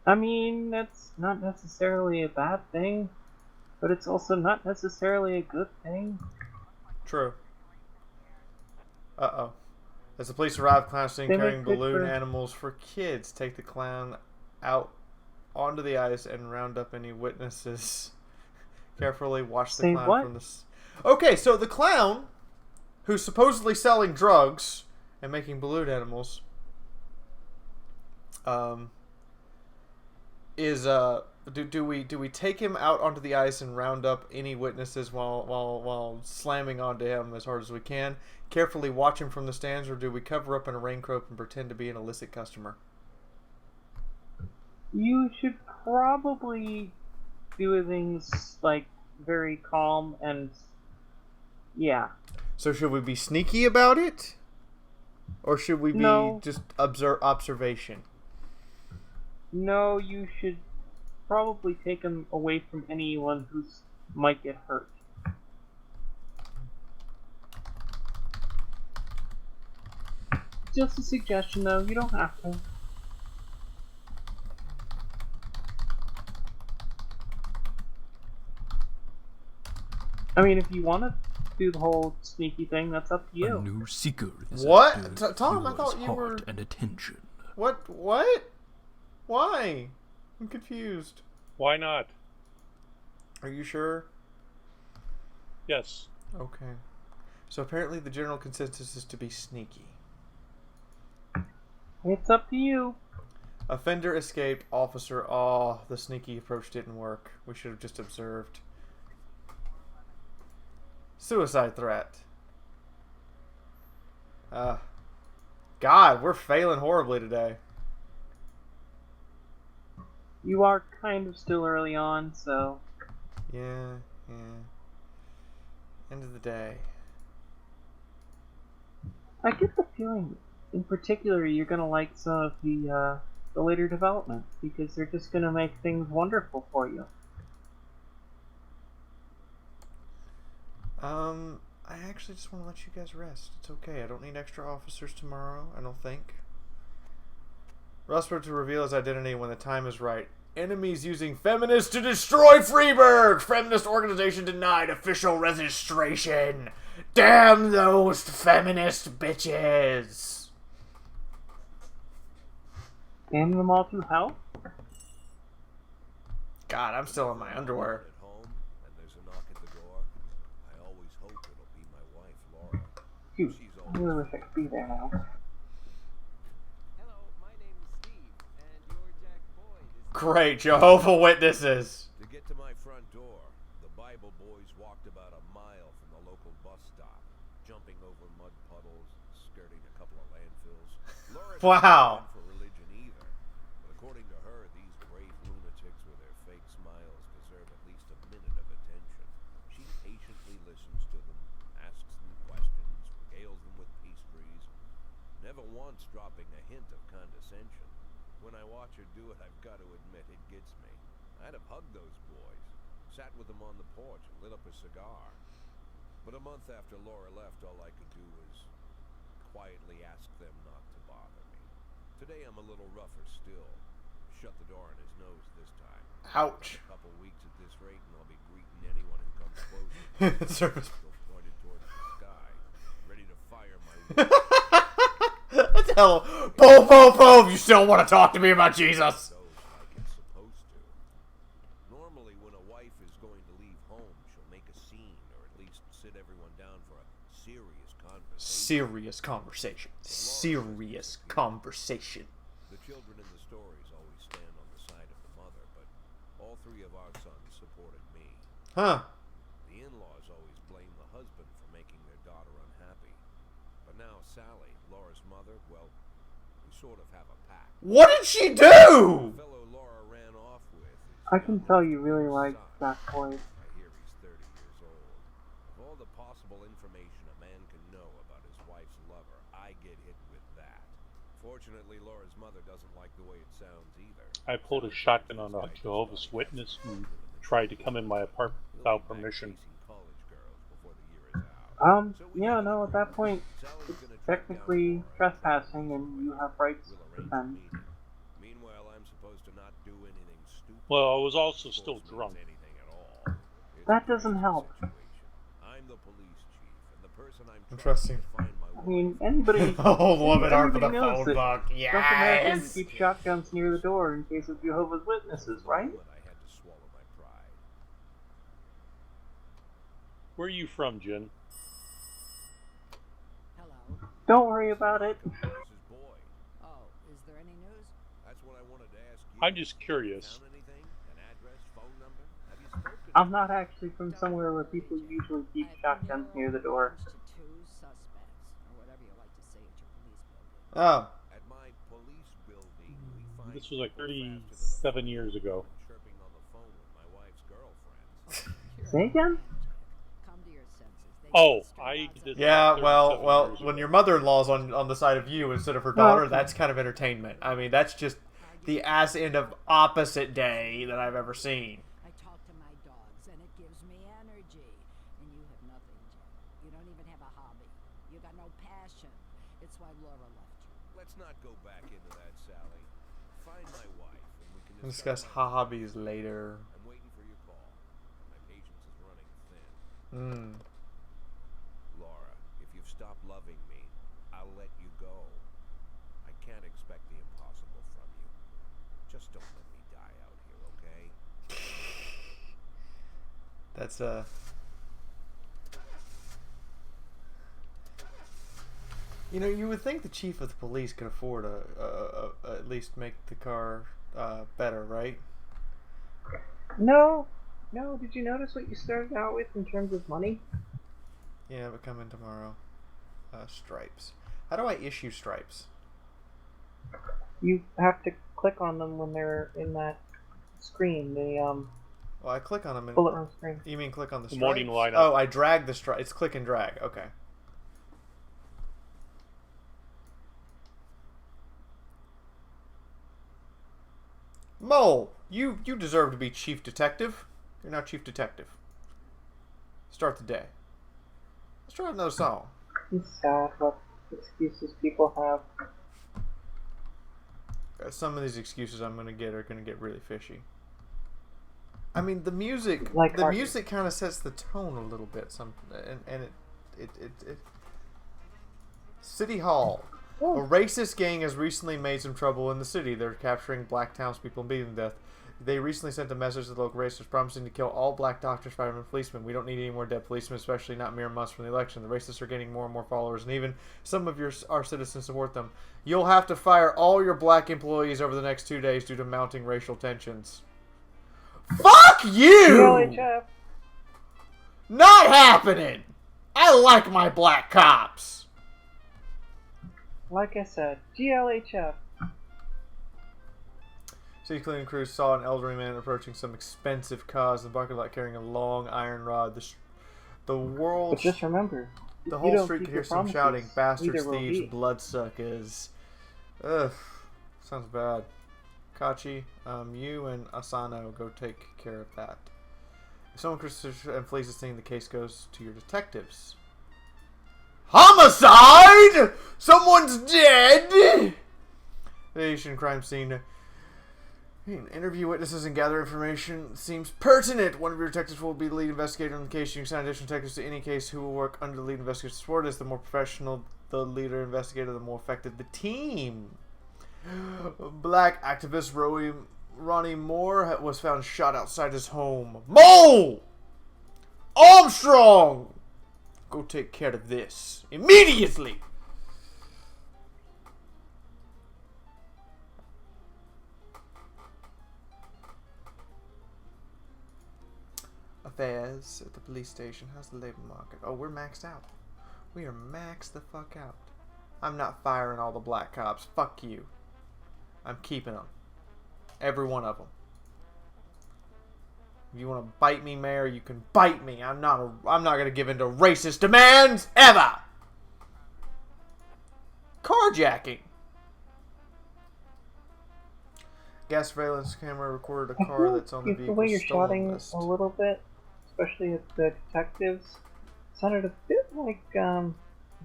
I mean, that's not necessarily a bad thing, but it's also not necessarily a good thing.
True. Uh-oh. As the police arrive, clown seen
They
carrying
make good
balloon
for-
animals for kids. Take the clown out onto the ice and round up any witnesses. Carefully watch the
Say
clown
what?
from the... Okay, so the clown, who's supposedly selling drugs and making balloon animals, is do we take him out onto the ice and round up any witnesses while slamming onto him as hard as we can? Carefully watch him from the stands, or do we cover up in a raincoat and pretend to be an illicit customer?
You should probably do things like very calm and yeah.
So should we be sneaky about it, or should we be
No.
just observation?
No, you should probably take him away from anyone who might get hurt. Just a suggestion, though. You don't have to. I mean, if you want to do the whole sneaky thing, that's up to
A
you.
new seeker is
What?
after
Tom, I
Fiora's
thought you
heart
were-
and attention.
What? What? Why? I'm confused.
Why not?
Are you sure?
Yes.
Okay. So apparently the general consensus is to be sneaky.
It's up to you.
Offender escaped. Officer. Oh, the sneaky approach didn't work. We should have just observed. Suicide threat. God, we're failing horribly today.
You are kind of still early on, so
Yeah. End of the day.
I get the feeling, in particular, you're gonna like some of the later developments because they're just gonna make things wonderful for you.
I actually just want to let you guys rest. It's okay. I don't need extra officers tomorrow, I don't think. Rustler to reveal his identity when the time is right. Enemies using feminists to destroy Freeburg! Feminist organization denied official registration! Damn those feminist bitches!
Damn them all to hell?
God, I'm still in my underwear.
At home, and there's a knock at the door. I always hope it'll be my wife, Laura.
Dude,
She's
I really wish I could be there now.
Hello, my name is Steve, and you're Jack Boyd.
Great, Jehovah Witnesses!
To get to my front door, the Bible boys walked about a mile from the local bus stop, jumping over mud puddles, skirting a couple of landfills. Laura's
Wow.
not for religion either, but according to her, these brave lunatics with their fake smiles deserve at least a minute of attention. She patiently listens to them, asks them questions, regales them with pastries, never once dropping a hint of condescension. When I watch her do it, I've got to admit, it gets me. I'd have hugged those boys, sat with them on the porch and lit up a cigar. But a month after Laura left, all I could do was quietly ask them not to bother me. Today I'm a little rougher still. Shut the door on his nose this time.
Ouch.
A couple weeks at this rate and I'll be greeting anyone who comes close.
Service.
Still pointed towards the sky, ready to fire my
Tell him, Boom, you still want to talk to me about Jesus?
goes like it's supposed to. Normally, when a wife is going to leave home, she'll make a scene, or at least sit everyone down for a serious conversation.
Serious conversation. Serious conversation.
The children in the stories always stand on the side of the mother, but all three of our sons supported me.
Huh.
The in-laws always blame the husband for making their daughter unhappy. But now Sally, Laura's mother, well, we sort of have a pact.
What did she do?
The fellow Laura ran off with is
I can tell you really like
son.
Jack Boyd.
I hear he's 30 years old. Of all the possible information a man can know about his wife's lover, I get hit with that. Fortunately, Laura's mother doesn't like the way it sounds either.
I pulled a shotgun on a Jehovah's Witness who tried to come in my apartment without permission.
Yeah, no, at that point, it's technically trespassing and you have rights to defend.
Meanwhile, I'm supposed to not do anything stupid.
Well, I was also still drunk.
Anything at all.
That doesn't help.
I'm the police chief, and the person I'm
Interesting.
trying to find my
I mean, anybody.
Oh, love it, art for the
everybody knows
phone
that
book.
Drunken Americans
Yes!
keep shotguns near the door in case of Jehovah's Witnesses, right?
Moment I had to swallow my pride.
Where are you from, Jen?
Hello.
Don't worry about it.
This is Boy.
Oh, is there any news?
That's what I wanted to ask you.
I'm just curious.
Found anything? An address, phone number? Have you spoken?
I'm not actually from somewhere where people usually keep shotguns near the door.
To two suspects, or whatever you like to say at your police building.
Oh.
At my police building, we find
This was like
people faster than a
37 years ago.
chirping on the phone with my wife's girlfriends.
Say again?
Come to your senses. They
Oh,
just
I
lots of
did-
Yeah,
37
well,
years
when
ago.
your mother-in-law's on the side of you instead of her daughter,
okay.
that's kind of entertainment. I mean, that's just the ass end of opposite day that I've ever seen.
I talk to my dogs, and it gives me energy. And you have nothing, Jen. You don't even have a hobby. You got no passion. It's why Laura left you.
Let's not go back into that, Sally. Find my wife, and we can
We'll discuss
my
hobbies later.
I'm waiting for your call. My patience is running thin.
Hmm.
Laura, if you've stopped loving me, I'll let you go. I can't expect the impossible from you. Just don't let me die out here, okay?
That's You know, you would think the chief of the police could afford at least make the car better, right?
No. No, did you notice what you started out with in terms of money?
Yeah, but come in tomorrow. Stripes. How do I issue stripes?
You have to click on them when they're in that screen, the
Well, I click on them and...
bullet room screen.
You mean click on the
The
stripes?
morning lineup.
Oh, I drag the stripe. It's click and drag. Okay. Mole, you deserve to be chief detective. You're now chief detective. Start the day. Let's try another song.
It's sad what excuses people have.
Some of these excuses I'm gonna get are gonna get really fishy. I mean, the music,
Like
the
Harvey.
music kind of sets the tone a little bit. And it City Hall.
Oh.
A racist gang has recently made some trouble in the city. They're capturing black townspeople and beating them to death. They recently sent a message to the local racists promising to kill all black doctors, firemen, and policemen. We don't need any more dead policemen, especially not mere months from the election. The racists are gaining more and more followers, and even some of our citizens support them. You'll have to fire all your black employees over the next 2 days due to mounting racial tensions. Fuck you!
GLHF.
Not happening! I like my black cops.
Like I said, GLHF.
City cleaning crews saw an elderly man approaching some expensive cars in the parking lot carrying a long iron rod. The world,
But just remember,
the
if you
whole
don't
street
keep
could
your
hear some
promises,
shouting, bastards,
neither will
thieves,
we.
bloodsuckers. Ugh, sounds bad. Kachi, you and Asano go take care of that. If someone and flees the scene, the case goes to your detectives. Homicide! Someone's dead! The Asian crime scene. Interview witnesses and gather information. Seems pertinent. One of your detectives will be the lead investigator on the case. You can assign additional detectives to any case who will work under the lead investigator's support. As the more professional the leader investigator, the more effective the team. Black activist Ronnie Moore was found shot outside his home. Mole! Armstrong! Go take care of this. Immediately! Affairs at the police station. How's the labor market? Oh, we're maxed out. We are maxed the fuck out. I'm not firing all the black cops. Fuck you. I'm keeping them. Every one of them. If you want to bite me, Mayor, you can bite me. I'm not going to give in to racist demands ever. Carjacking. Gas surveillance camera recorded a
I
car
feel
that's on the
like the
vehicle
way you're
stolen
shouting
list.
a little bit, especially at the detectives, sounded a bit like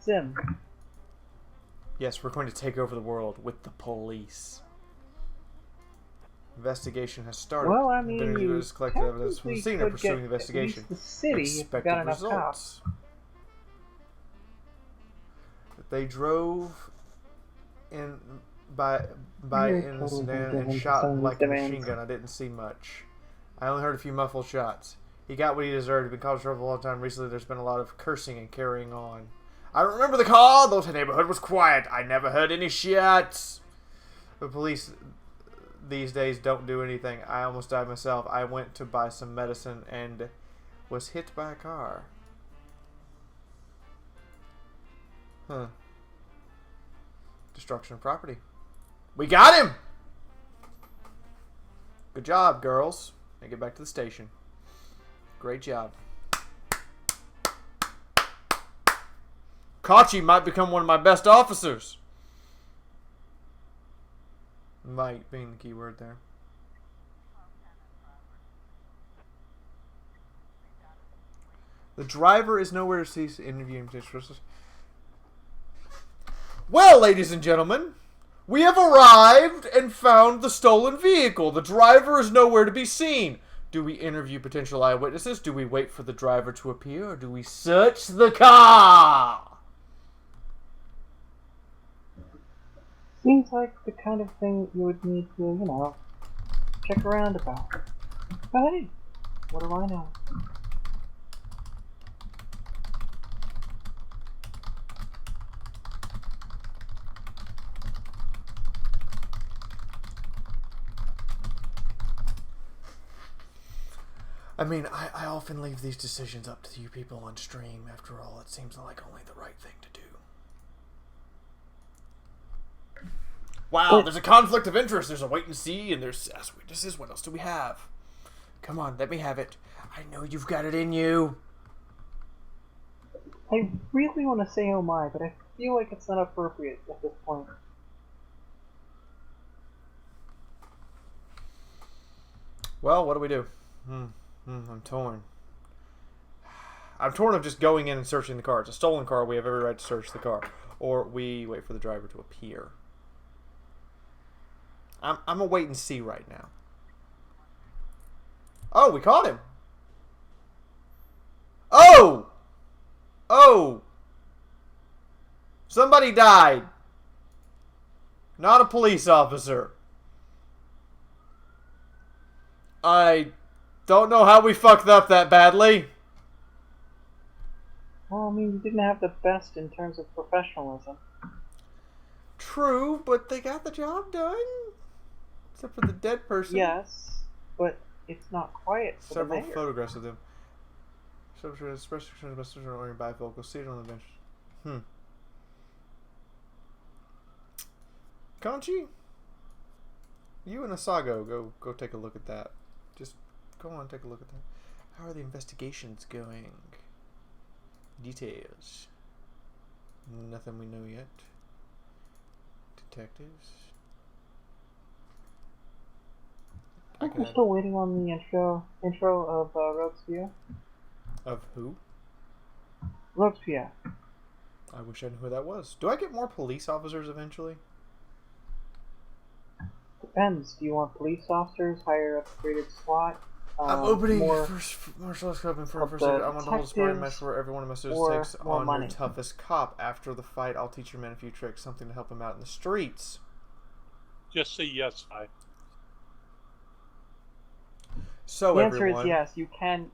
Zim.
Yes, we're going to take over the world with the police. Investigation has started.
Well, I mean,
Identity
you
has collected evidence from the scene and
could
pursuing
get
the investigation.
at least the city if you
Expected
got enough cops.
results. They drove in by
You're
in a
totally
sedan
gonna
and
give in to
shot
some of these
like a machine
demands.
gun. I didn't see much. I only heard a few muffled shots. He got what he deserved. He's been caught in trouble a long time. Recently, there's been a lot of cursing and carrying on. I don't remember the call. The neighborhood was quiet. I never heard any shots. The police these days don't do anything. I almost died myself. I went to buy some medicine and was hit by a car. Huh. Destruction of property. We got him! Good job, girls. Now get back to the station. Great job. Kachi might become one of my best officers. Might being the key word there. The driver is nowhere to see interviewing. Well, ladies and gentlemen, we have arrived and found the stolen vehicle. The driver is nowhere to be seen. Do we interview potential eyewitnesses? Do we wait for the driver to appear? Or do we search the car?
Seems like the kind of thing you would need to, you know, check around about. But hey, what do I know?
I mean, I often leave these decisions up to you people on stream. After all, it seems like only the right thing to do. Wow, there's a conflict of interest. There's a wait and see, and there's witnesses. What else do we have? Come on, let me have it. I know you've got it in you.
I really want to say oh my, but I feel like it's not appropriate at this point.
Well, what do we do? I'm torn. I'm torn of just going in and searching the car. It's a stolen car. We have every right to search the car. Or we wait for the driver to appear. I'm a wait and see right now. Oh, we caught him. Oh! Oh! Somebody died. Not a police officer. I don't know how we fucked up that badly.
Well, I mean, you didn't have the best in terms of professionalism.
True, but they got the job done. Except for the dead person.
Yes, but it's not quiet for
Several
the mayor.
photographs of them. Expression of message or bifocal. See it on the bench. Conchi? You and Asago, go take a look at that. Just go on, take a look at that. How are the investigations going? Details. Nothing we know yet. Detectives.
I think we're still waiting on the intro of Robespierre.
Of who?
Robespierre.
I wish I knew who that was. Do I get more police officers eventually?
Depends. Do you want police officers, higher upgraded SWAT?
I'm opening
more
first martial arts club and for
of
first
the
aid. I want to hold a sparring match
detectives
where every one of my students
or
takes
more
on
money?
your toughest cop. After the fight, I'll teach your men a few tricks, something to help them out in the streets.
Just say yes, I.
So
the answer
everyone,
is yes. You can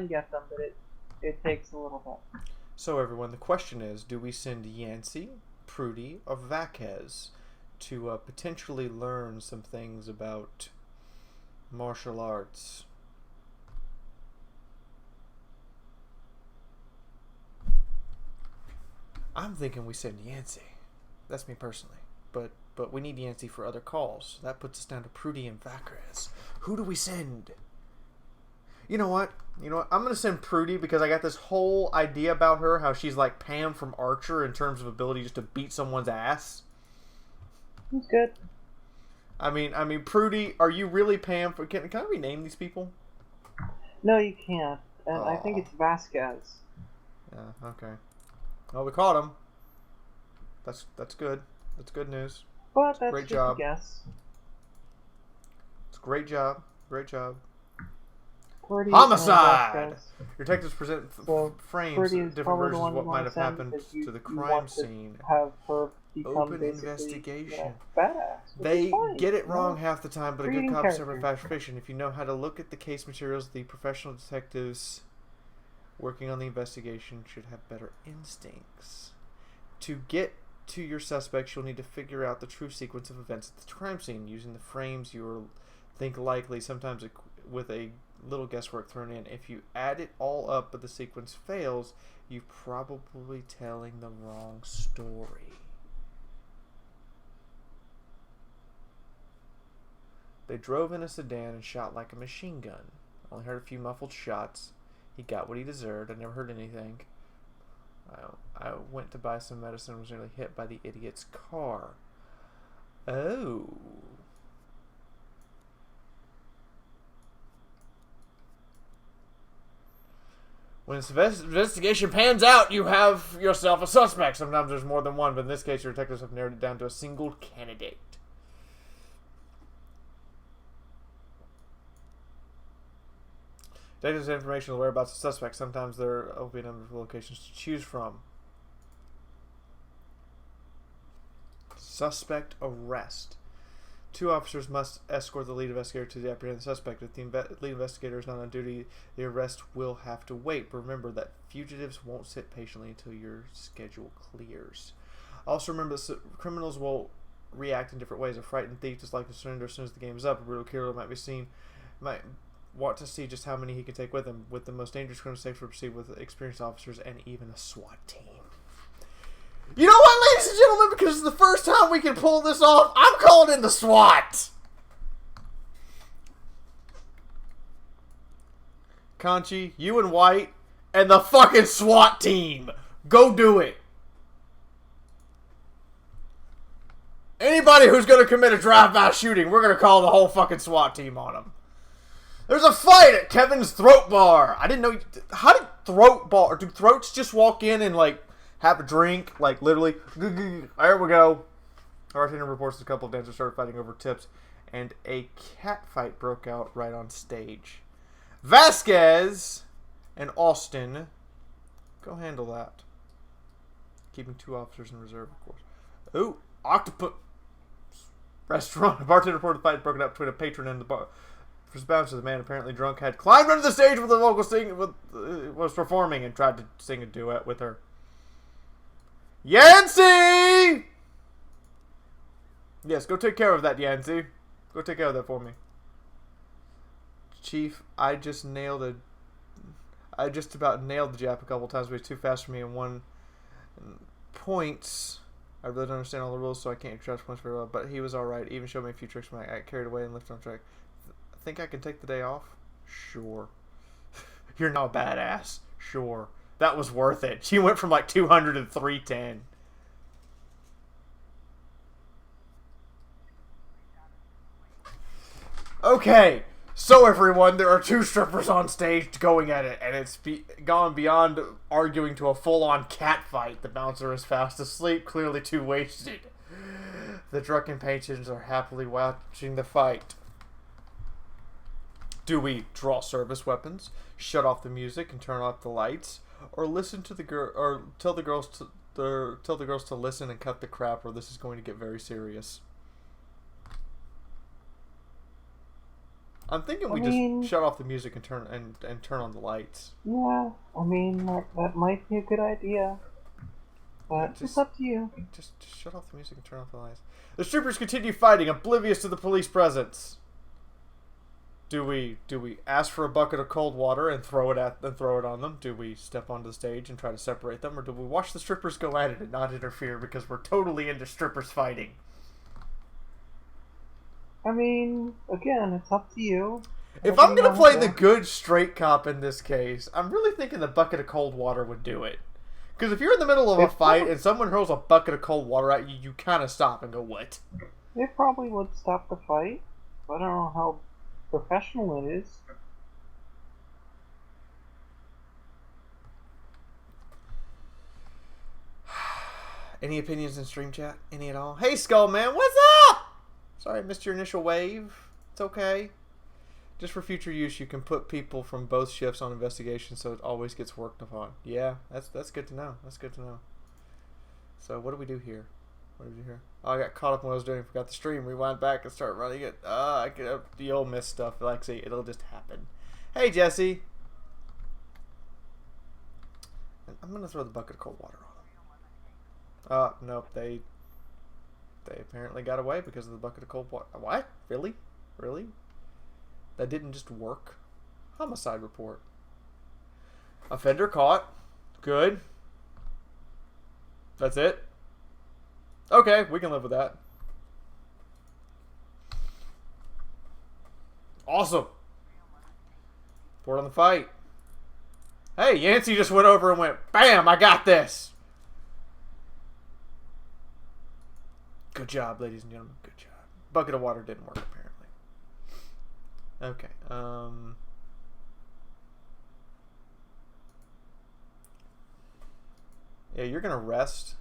get them, but it takes a little bit.
So everyone, the question is: do we send Yancey, Prudy, or Vaquez to potentially learn some things about martial arts? I'm thinking we send Yancey. That's me personally. But we need Yancey for other calls. So that puts us down to Prudy and Vaquez. Who do we send? You know what? I'm going to send Prudy because I got this whole idea about her, how she's like Pam from Archer in terms of ability just to beat someone's ass.
That's good.
I mean, Prudy, are you really Pam? Can I rename these people?
No, you can't. And I think
Aw.
it's Vasquez.
Yeah, okay. Well, we caught him. That's good. That's good news.
But that's
Great
just
job.
a guess.
It's a great job. Great job.
Purdy
Homicide!
and Vasquez.
Your detectives present
So
frames,
Purdy is
different
probably the
versions
one
of
you
what
want
might have
send
happened
because
to the
you
crime
want to
scene.
have her become
Open
basically,
investigation.
badass. Which
They
is fine,
get it
you know?
wrong half the time, but a good
Creating
cop is never
character.
fast fiction. If you know how to look at the case materials, the professional detectives working on the investigation should have better instincts. To get to your suspects, you'll need to figure out the true sequence of events at the crime scene using the frames you think likely, sometimes with a little guesswork thrown in. If you add it all up but the sequence fails, you're probably telling the wrong story. They drove in a sedan and shot like a machine gun. Only heard a few muffled shots. He got what he deserved. I never heard anything. I went to buy some medicine and was nearly hit by the idiot's car. Oh. When this investigation pans out, you have yourself a suspect. Sometimes there's more than one, but in this case, your detectives have narrowed it down to a single candidate. Detectives have information on the whereabouts of suspects. Sometimes there will be a number of locations to choose from. Suspect arrest. 2 officers must escort the lead investigator to the apprehended suspect. If the lead investigator is not on duty, the arrest will have to wait. But remember that fugitives won't sit patiently until your schedule clears. Also remember that criminals will react in different ways. A frightened thief is likely to surrender as soon as the game is up. A brutal killer might want to see just how many he can take with him. With the most dangerous criminals, safe to proceed with experienced officers and even a SWAT team. You know what, ladies and gentlemen? Because it's the first time we can pull this off, I'm calling in the SWAT. Conchi, you and White, and the fucking SWAT team. Go do it. Anybody who's going to commit a drive-by shooting, we're going to call the whole fucking SWAT team on them. There's a fight at Kevin's Throat Bar. I didn't know. How did Throat Bar? Do throats just walk in and, like, have a drink? Like, literally. There we go. Bartender reports a couple of dancers started fighting over tips, and a cat fight broke out right on stage. Vasquez and Austin, go handle that. Keeping 2 officers in reserve, of course. Ooh, Octopus restaurant. A bartender reported the fight broken up between a patron and the bar. For bounce, the man apparently drunk had climbed onto the stage with the vocal was performing and tried to sing a duet with her. Yancy! Yes, go take care of that, Yancy. Go take care of that for me. Chief, I just about nailed the Jap a couple times, but he's too fast for me in 1 points. I really don't understand all the rules, so I can't trust points very well, but he was alright. Even showed me a few tricks when I got carried away and left on track. Think I can take the day off? Sure. You're not a badass. Sure. That was worth it. She went from like 200 to 310. Okay. So everyone, there are 2 strippers on stage going at it, and it's gone beyond arguing to a full-on cat fight. The bouncer is fast asleep, clearly too wasted. The drunken patrons are happily watching the fight. Do we draw service weapons, shut off the music and turn off the lights, or listen to the girl, or tell the girls to listen and cut the crap, or this is going to get very serious? I'm thinking we just shut off the music and turn on the lights.
Yeah, I mean that might be a good idea, but it's up to you.
Just shut off the music and turn off the lights. The strippers continue fighting, oblivious to the police presence. Do we ask for a bucket of cold water and throw it on them? Do we step onto the stage and try to separate them, or do we watch the strippers go at it and not interfere because we're totally into strippers fighting?
I mean, again, it's up to you.
If I'm gonna play the good straight cop in this case, I'm really thinking the bucket of cold water would do it. Because if you're in the middle of a fight and someone hurls a bucket of cold water at you, you kind of stop and go, "What?"
It probably would stop the fight, but I don't know how professional it is.
Any opinions in stream chat? Any at all? Hey, Skull Man, what's up? Sorry I missed your initial wave. It's okay. Just for future use, you can put people from both shifts on investigation, so it always gets worked upon. Yeah, that's good to know. That's good to know. So what do we do here? What do we do here? Oh, I got caught up in what I was doing. Forgot the stream. Rewind back and start running it. I get you'll miss stuff. Like say, it'll just happen. Hey Jesse. I'm gonna throw the bucket of cold water on them. Nope. They apparently got away because of the bucket of cold water. What? Really? Really? That didn't just work? Homicide report. Offender caught. Good. That's it? Okay, we can live with that. Awesome. Report on the fight. Hey, Yancey just went over and went, bam, I got this. Good job, ladies and gentlemen. Good job. Bucket of water didn't work, apparently. Okay. Yeah, you're gonna rest.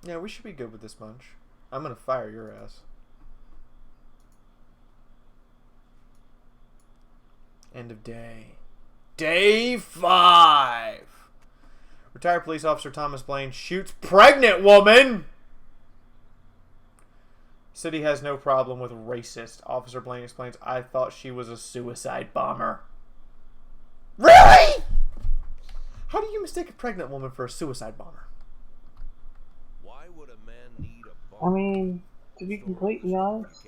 Yeah, we should be good with this bunch. I'm gonna fire your ass. End of day. Day 5. Retired police officer Thomas Blaine shoots pregnant woman. City has no problem with racist. Officer Blaine explains, I thought she was a suicide bomber. Really? How do you mistake a pregnant woman for a suicide bomber?
Why would a man need a
I
bomb?
mean, to be completely honest,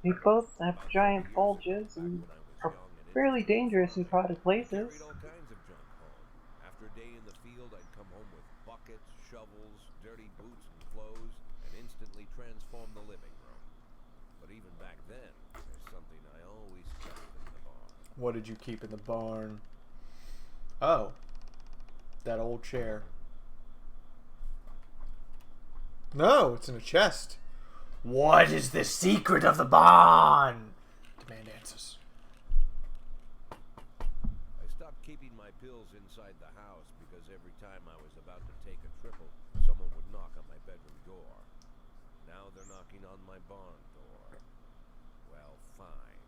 they both have giant bulges and are fairly dangerous in crowded places.
Carried all kinds of junk home. After a day in the field, I'd come home with buckets, shovels, dirty boots and clothes, and instantly transform the living room. But even back then, there's something I always kept in the barn.
What did you keep in the barn? Oh. That old chair. No, it's in a chest. What is the secret of the barn? Demand answers.
I stopped keeping my pills inside the house because every time I was about to take a triple, someone would knock on my bedroom door. Now they're knocking on my barn door. Well, fine.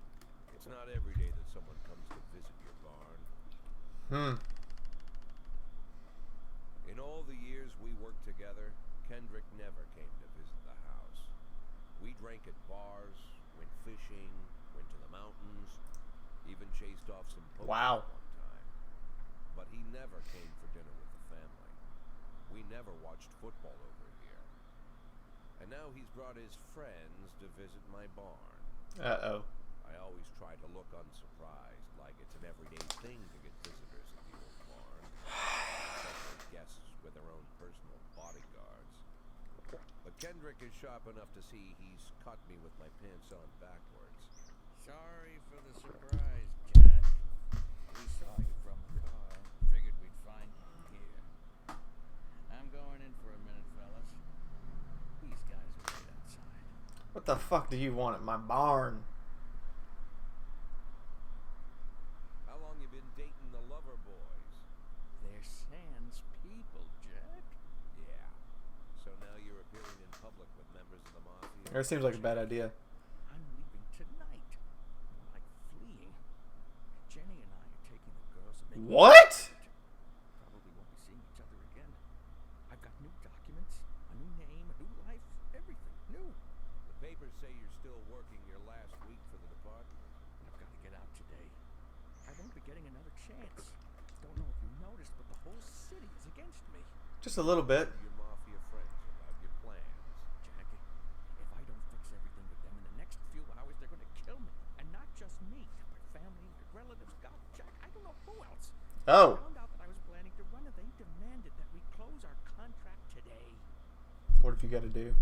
It's not every day that someone comes to visit your barn. In all the years we worked together, Kendrick never came to visit the house. We drank at bars, went fishing, went to the mountains, even chased off some poachers
Wow.
one time. But he never came for dinner with the family. We never watched football over here. And now he's brought his friends to visit my barn.
Uh-oh.
I always try to look unsurprised, like it's an everyday thing to get visitors at the old barn. Especially guests with their own personal bodyguards. But Kendrick is sharp enough to see he's caught me with my pants on backwards.
Sorry for the surprise, Jack. We saw you from the car. Figured we'd find you here. I'm going in for a minute, fellas. These guys are right outside.
What the fuck do you want at my barn?
How long you been dating the lover boys?
They're Sans people, Jack.
Yeah. So now you're appearing in public with members of the mafia?
It seems like a bad idea.
I'm leaving tonight. More like fleeing. Jenny and I are taking the girls and making
What?
Probably won't be seeing each other again. I've got new documents, a new name, a new life, everything new.
The papers say you're still working your last week for the department.
I've got to get out today. I won't be getting another chance. Don't know if you noticed, but the whole city is against me.
Just a little bit.
Your mafia friends about your plans.
Jackie, if I don't fix everything with them in the next few hours, they're going to kill me. And not just me. My family, my relatives, God, Jack, I don't know who else.
Oh.
Found out that I was planning to run and they demanded that we close our contract today.
What have you got to do?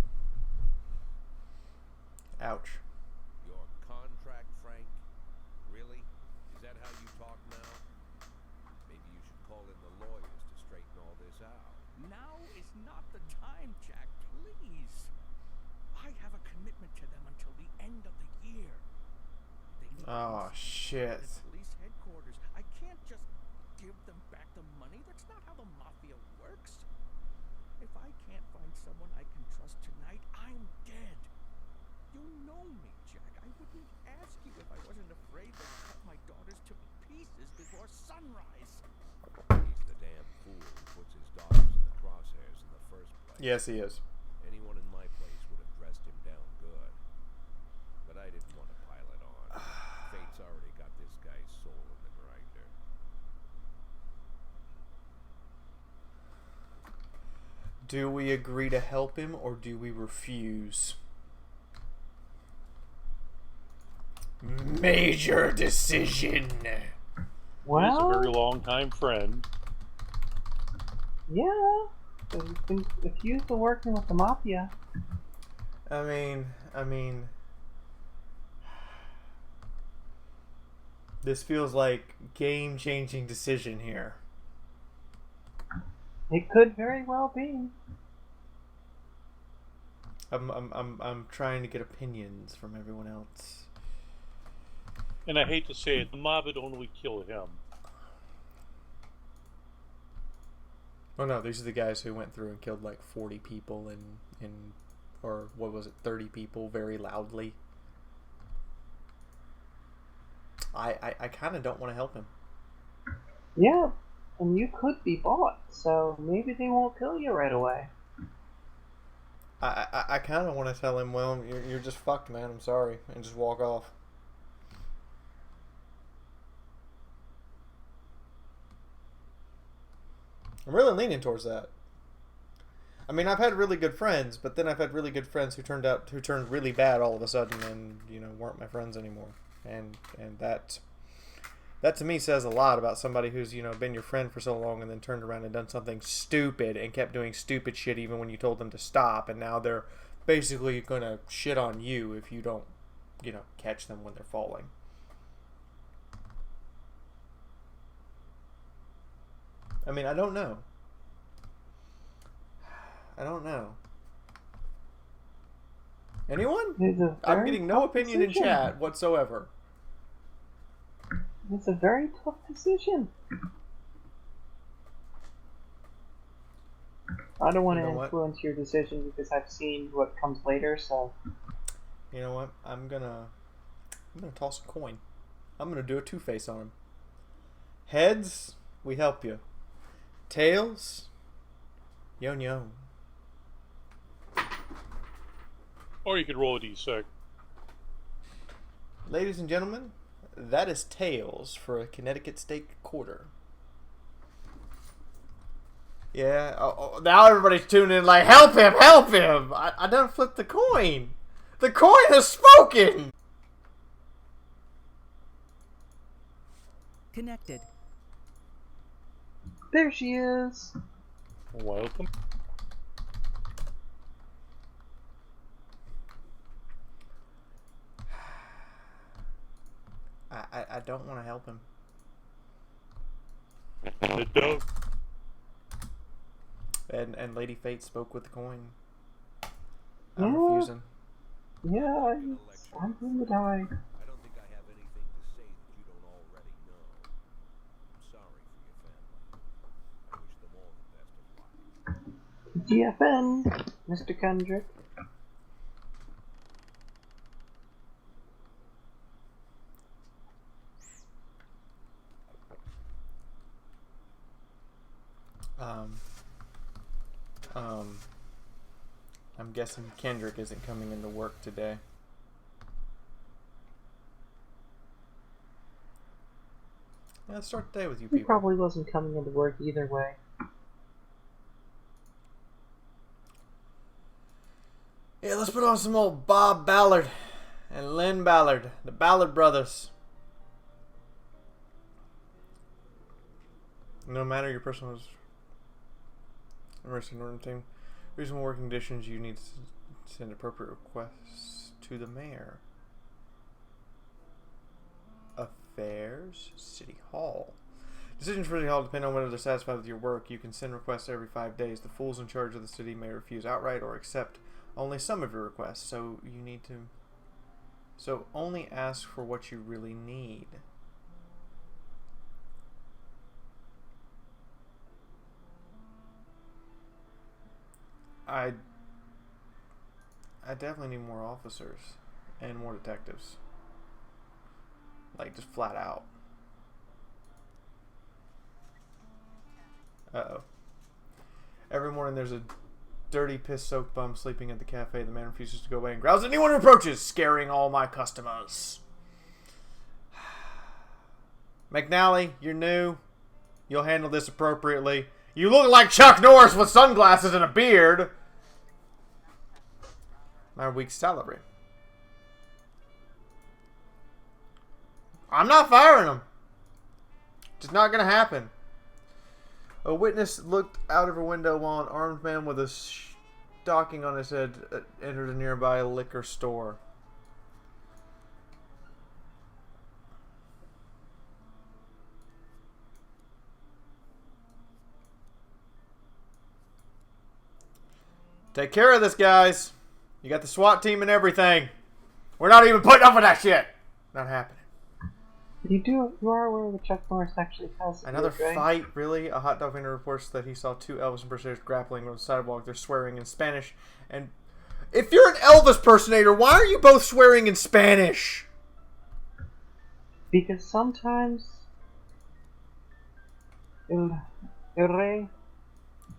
Ouch.
Your contract, Frank? Really? Is that how you talk now? Maybe you should call in the lawyers to straighten all this out.
Now is not the time, Jack, please. I have a commitment to them until the end of the year. They need
Oh,
to
shit.
at police headquarters. I can't just give them back the money. That's not how the mafia works. If I can't find someone us tonight, I'm dead. You know me, Jack. I wouldn't ask you if I wasn't afraid they'd cut my daughters to pieces before sunrise.
He's the damn fool who puts his daughters in the crosshairs in the first place.
Yes, he is.
Anyone in my place would have dressed him down good. But I didn't want to pile it on. Fate's already got this guy's soul in the grinder.
Do we agree to help him or do we refuse? Major decision.
Well,
He's a very long time friend.
yeah. He's been accused of working with the mafia.
I mean, this feels like game-changing decision here.
It could very well be.
I'm trying to get opinions from everyone else.
And I hate to say it, the mob would only kill him.
Oh no, these are the guys who went through and killed like 40 people or what was it, 30 people very loudly. I kind of don't want to help him.
Yeah, and you could be bought, so maybe they won't kill you right away.
I kind of want to tell him, well, you're just fucked, man, I'm sorry, and just walk off. I'm really leaning towards that. I mean, I've had really good friends, but then I've had really good friends who turned really bad all of a sudden, and weren't my friends anymore. And that to me says a lot about somebody who's been your friend for so long and then turned around and done something stupid and kept doing stupid shit even when you told them to stop, and now they're basically gonna shit on you if you don't catch them when they're falling. I mean, I don't know. Anyone? I'm getting no opinion in chat whatsoever.
It's a very tough decision. I don't want to influence your decision because I've seen what comes later, so...
You know what? I'm gonna toss a coin. I'm gonna do a two-face on him. Heads, we help you. Tails, yo.
Or you could roll a d6.
Ladies and gentlemen, that is tails for a Connecticut steak quarter. Yeah, now everybody's tuning in like, help him! I done flipped the coin. The coin has spoken!
Connected.
There she is.
Welcome.
I don't want to help him.
The dog.
And Lady Fate spoke with the coin.
Yeah.
I'm refusing.
Yeah, I'm going to die.
I don't think I have anything to say that you don't already know. I'm sorry for your family. I wish them all the best of luck.
GFN, Mr. Kendrick.
I'm guessing Kendrick isn't coming into work today. Yeah, let's start the day with you
He
people.
probably wasn't coming into work either way.
Yeah, let's put on some old Bob Ballard and Lynn Ballard, the Ballard brothers. No matter your personal reasonable working conditions, you need to send appropriate requests to the mayor. Affairs, City Hall. Decisions for City Hall depend on whether they're satisfied with your work. You can send requests every 5 days. The fools in charge of the city may refuse outright or accept only some of your requests. So only ask for what you really need. I definitely need more officers and more detectives. Like, just flat out. Uh-oh. Every morning there's a dirty, piss-soaked bum sleeping at the cafe. The man refuses to go away and growls at anyone who approaches, scaring all my customers. McNally, you're new. You'll handle this appropriately. You look like Chuck Norris with sunglasses and a beard. My week's salary. I'm not firing him. Just not going to happen. A witness looked out of a window while an armed man with a stocking on his head entered a nearby liquor store. Take care of this, guys. You got the SWAT team and everything. We're not even putting up with that shit. Not happening.
You are aware that Chuck Norris actually has
Another
right?
fight? Really? A hot dog vendor reports that he saw two Elvis impersonators grappling on the sidewalk. They're swearing in Spanish. And if you're an Elvis impersonator, why are you both swearing in Spanish?
Because sometimes el rey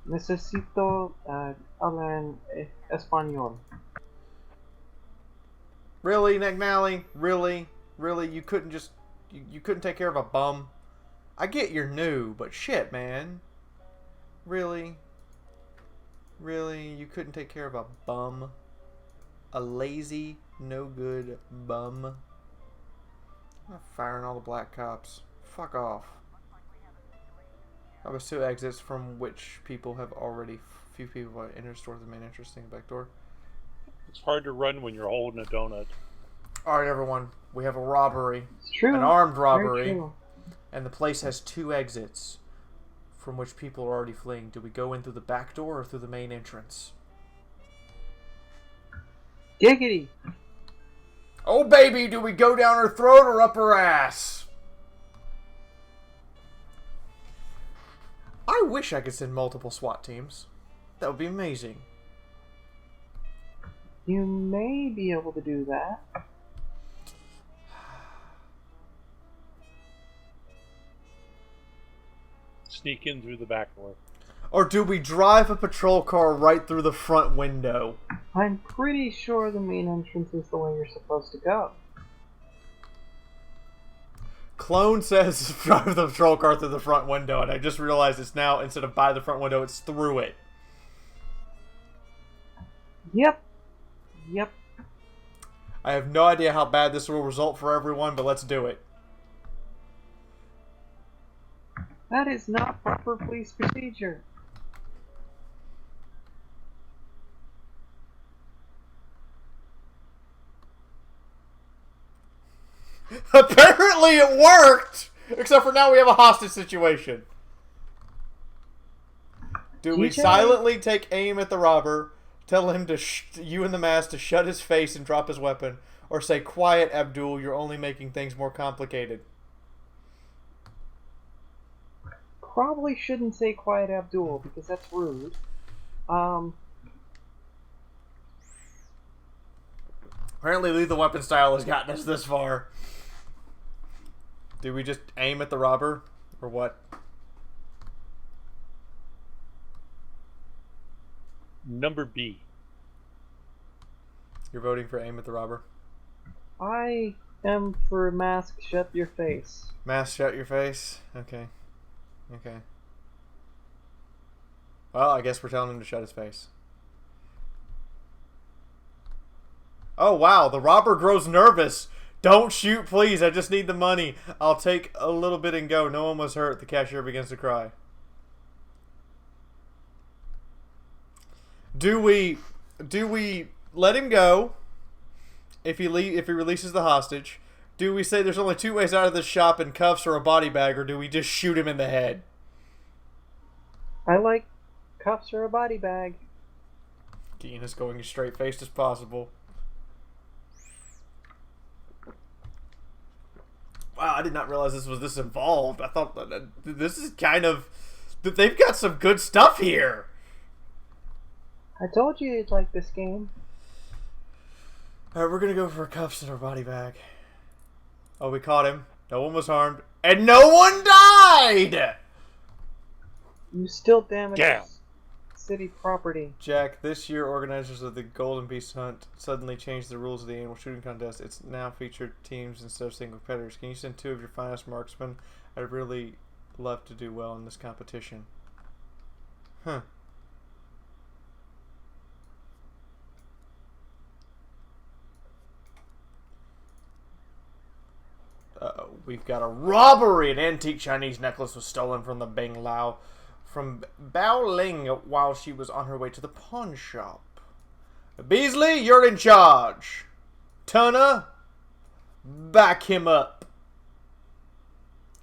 necesito hablar en español.
Really, McNally? Really? Really? You couldn't just... You couldn't take care of a bum? I get you're new, but shit, man. Really? Really? You couldn't take care of a bum? A lazy, no good bum? I'm not firing all the black cops. Fuck off. I was 2 exits from which people have already... Few people have entered stores the main interesting back door.
It's hard to run when you're holding a donut.
Alright, everyone. We have a robbery.
It's true.
An armed
Very
robbery.
true.
And the place has 2 exits from which people are already fleeing. Do we go in through the back door or through the main entrance?
Giggity!
Oh, baby, do we go down her throat or up her ass? I wish I could send multiple SWAT teams. That would be amazing.
You may be able to do that.
Sneak in through the back door.
Or do we drive a patrol car right through the front window?
I'm pretty sure the main entrance is the way you're supposed to go.
Clone says drive the patrol car through the front window, and I just realized it's now, instead of by the front window, it's through it.
Yep. Yep.
I have no idea how bad this will result for everyone, but let's do it.
That is not proper police procedure.
Apparently it worked! Except for now we have a hostage situation. Do we
TJ?
silently take aim at the robber, tell him to you in the mask to shut his face and drop his weapon, or say, "Quiet, Abdul, you're only making things more complicated"?
Probably shouldn't say quiet Abdul because that's rude.
Apparently lethal weapon style has gotten us this far. Do we just aim at the robber? Or what?
Number B.
You're voting for aim at the robber?
I am for mask shut your face.
Mask shut your face? Okay. Okay. Well, I guess we're telling him to shut his face. Oh, wow. The robber grows nervous. Don't shoot, please. I just need the money. I'll take a little bit and go. No one was hurt. The cashier begins to cry. Do we let him go if he releases the hostage? Do we say there's only 2 ways out of this shop, in cuffs or a body bag, or do we just shoot him in the head?
I like cuffs or a body bag.
Dean is going as straight-faced as possible. Wow, I did not realize this was this involved. I thought that this is kind of... They've got some good stuff here.
I told you you'd like this game.
Alright, we're gonna go for cuffs and our body bag. Oh, we caught him. No one was harmed. And no one died!
You still damaged
Damn.
city property.
Jack, this year organizers of the Golden Beast Hunt suddenly changed the rules of the annual shooting contest. It's now featured teams instead of single competitors. Can you send 2 of your finest marksmen? I'd really love to do well in this competition. Huh. We've got a robbery. An antique Chinese necklace was stolen from the Bing Lao from Bao Ling while she was on her way to the pawn shop. Beasley, you're in charge. Turner, back him up.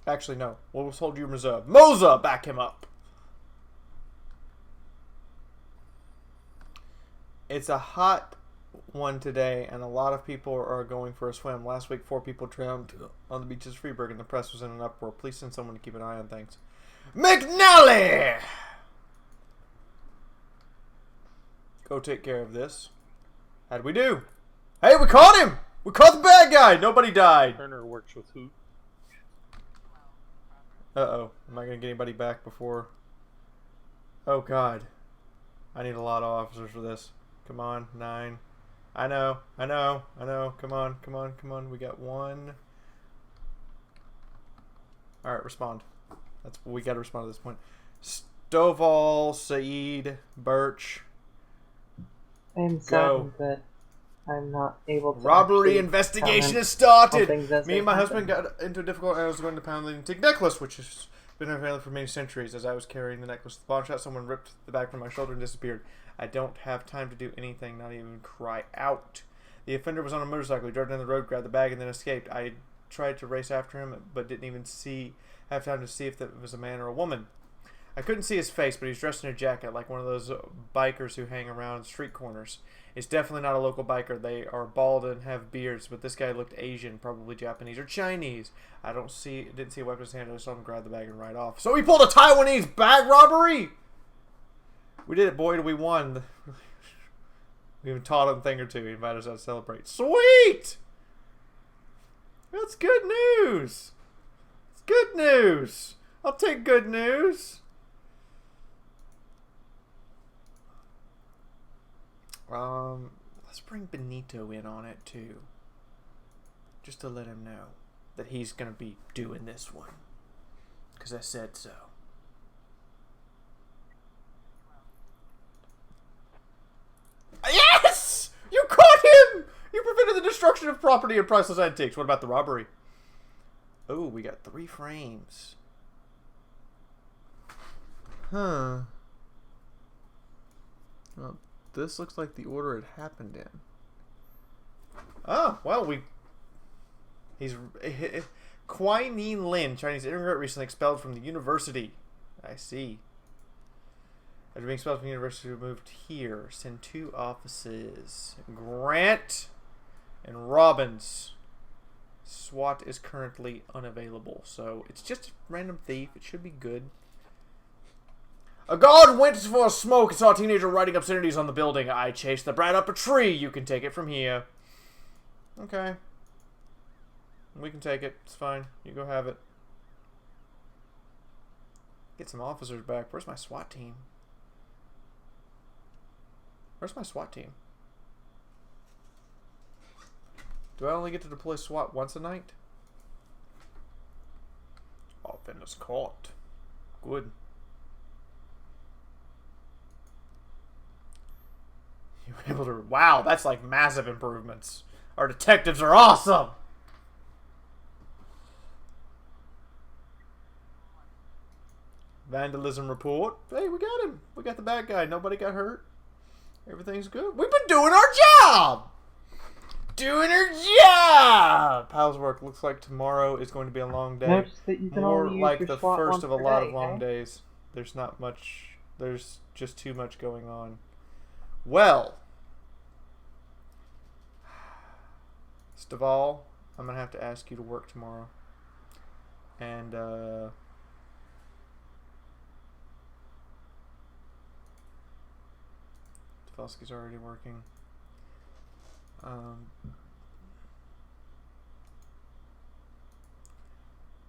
Actually, no. We'll hold you in reserve. Moser, back him up. It's a hot one today, and a lot of people are going for a swim. Last week, 4 people drowned on the beaches of Freeburg, and the press was in an uproar. Please send someone to keep an eye on things. McNally! Go take care of this. How'd we do? Hey, we caught him! We caught the bad guy! Nobody died.
Turner works with who?
Uh-oh. Am I going to get anybody back before... Oh, God. I need a lot of officers for this. Come on, 9. I know. Come on. We got 1. Alright, respond. We got to respond at this point. Stovall, Saeed, Birch.
I'm saddened that I'm not able to.
Robbery investigation has started. Me and my husband got into a difficult. I was going to pound the antique necklace, which has been available for many centuries. As I was carrying the necklace to the pawn shop, someone ripped the bag from my shoulder and disappeared. I don't have time to do anything, not even cry out. The offender was on a motorcycle. He drove down the road, grabbed the bag, and then escaped. I tried to race after him, but didn't even have time to see if it was a man or a woman. I couldn't see his face, but he's dressed in a jacket like one of those bikers who hang around street corners. It's definitely not a local biker. They are bald and have beards, but this guy looked Asian, probably Japanese or Chinese. Didn't see a weapon in his hand. I saw him grab the bag and ride off. So he pulled a Taiwanese bag robbery? We did it, Boyd. We won. We even taught him a thing or two. He invited us out to celebrate. Sweet! That's good news. It's good news. I'll take good news. Let's bring Benito in on it too. Just to let him know that he's gonna be doing this one. 'Cause I said so. Yes! You caught him! You prevented the destruction of property and priceless antiques. What about the robbery? Oh, we got 3 frames. Huh. Well, this looks like the order it happened in. Oh, well, he's... Quai-Nin Lin, Chinese immigrant, recently expelled from the university. I see. After being expelled from the university, we moved here. Send 2 offices. Grant and Robbins. SWAT is currently unavailable, so it's just a random thief. It should be good. A guard went for a smoke and saw a teenager writing obscenities on the building. I chased the brat up a tree. You can take it from here. Okay. We can take it. It's fine. You go have it. Get some officers back. Where's my SWAT team? Where's my SWAT team? Do I only get to deploy SWAT once a night? Offenders caught. Good. You were able to... Wow, that's like massive improvements. Our detectives are awesome! Vandalism report. Hey, we got him. We got the bad guy. Nobody got hurt. Everything's good. We've been doing our job! Doing our job! How's work? Looks like tomorrow is going to be a long day.
Notice that you can
More
only use
like
your
the
SWAT
first
once
of a
per
lot
day,
of long
eh?
days. There's not much. There's just too much going on. Well, Staval, I'm going to have to ask you to work tomorrow. And, Stavalski's already working.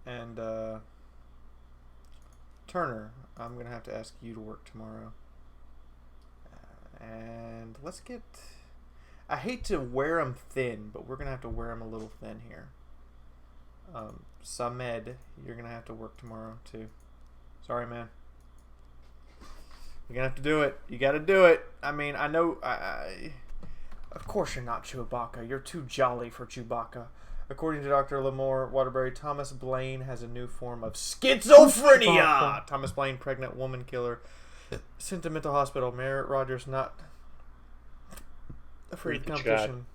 And Turner, I'm gonna have to ask you to work tomorrow. And let's get. I hate to wear them thin, but we're gonna have to wear them a little thin here. Samed, you're gonna have to work tomorrow too. Sorry, man. You're gonna have to do it. You gotta do it. I mean, I know. Of course you're not Chewbacca. You're too jolly for Chewbacca. According to Dr. Lamore Waterbury, Thomas Blaine has a new form of schizophrenia. Thomas Blaine, pregnant woman killer, sent to mental hospital. Merritt Rogers not afraid of competition.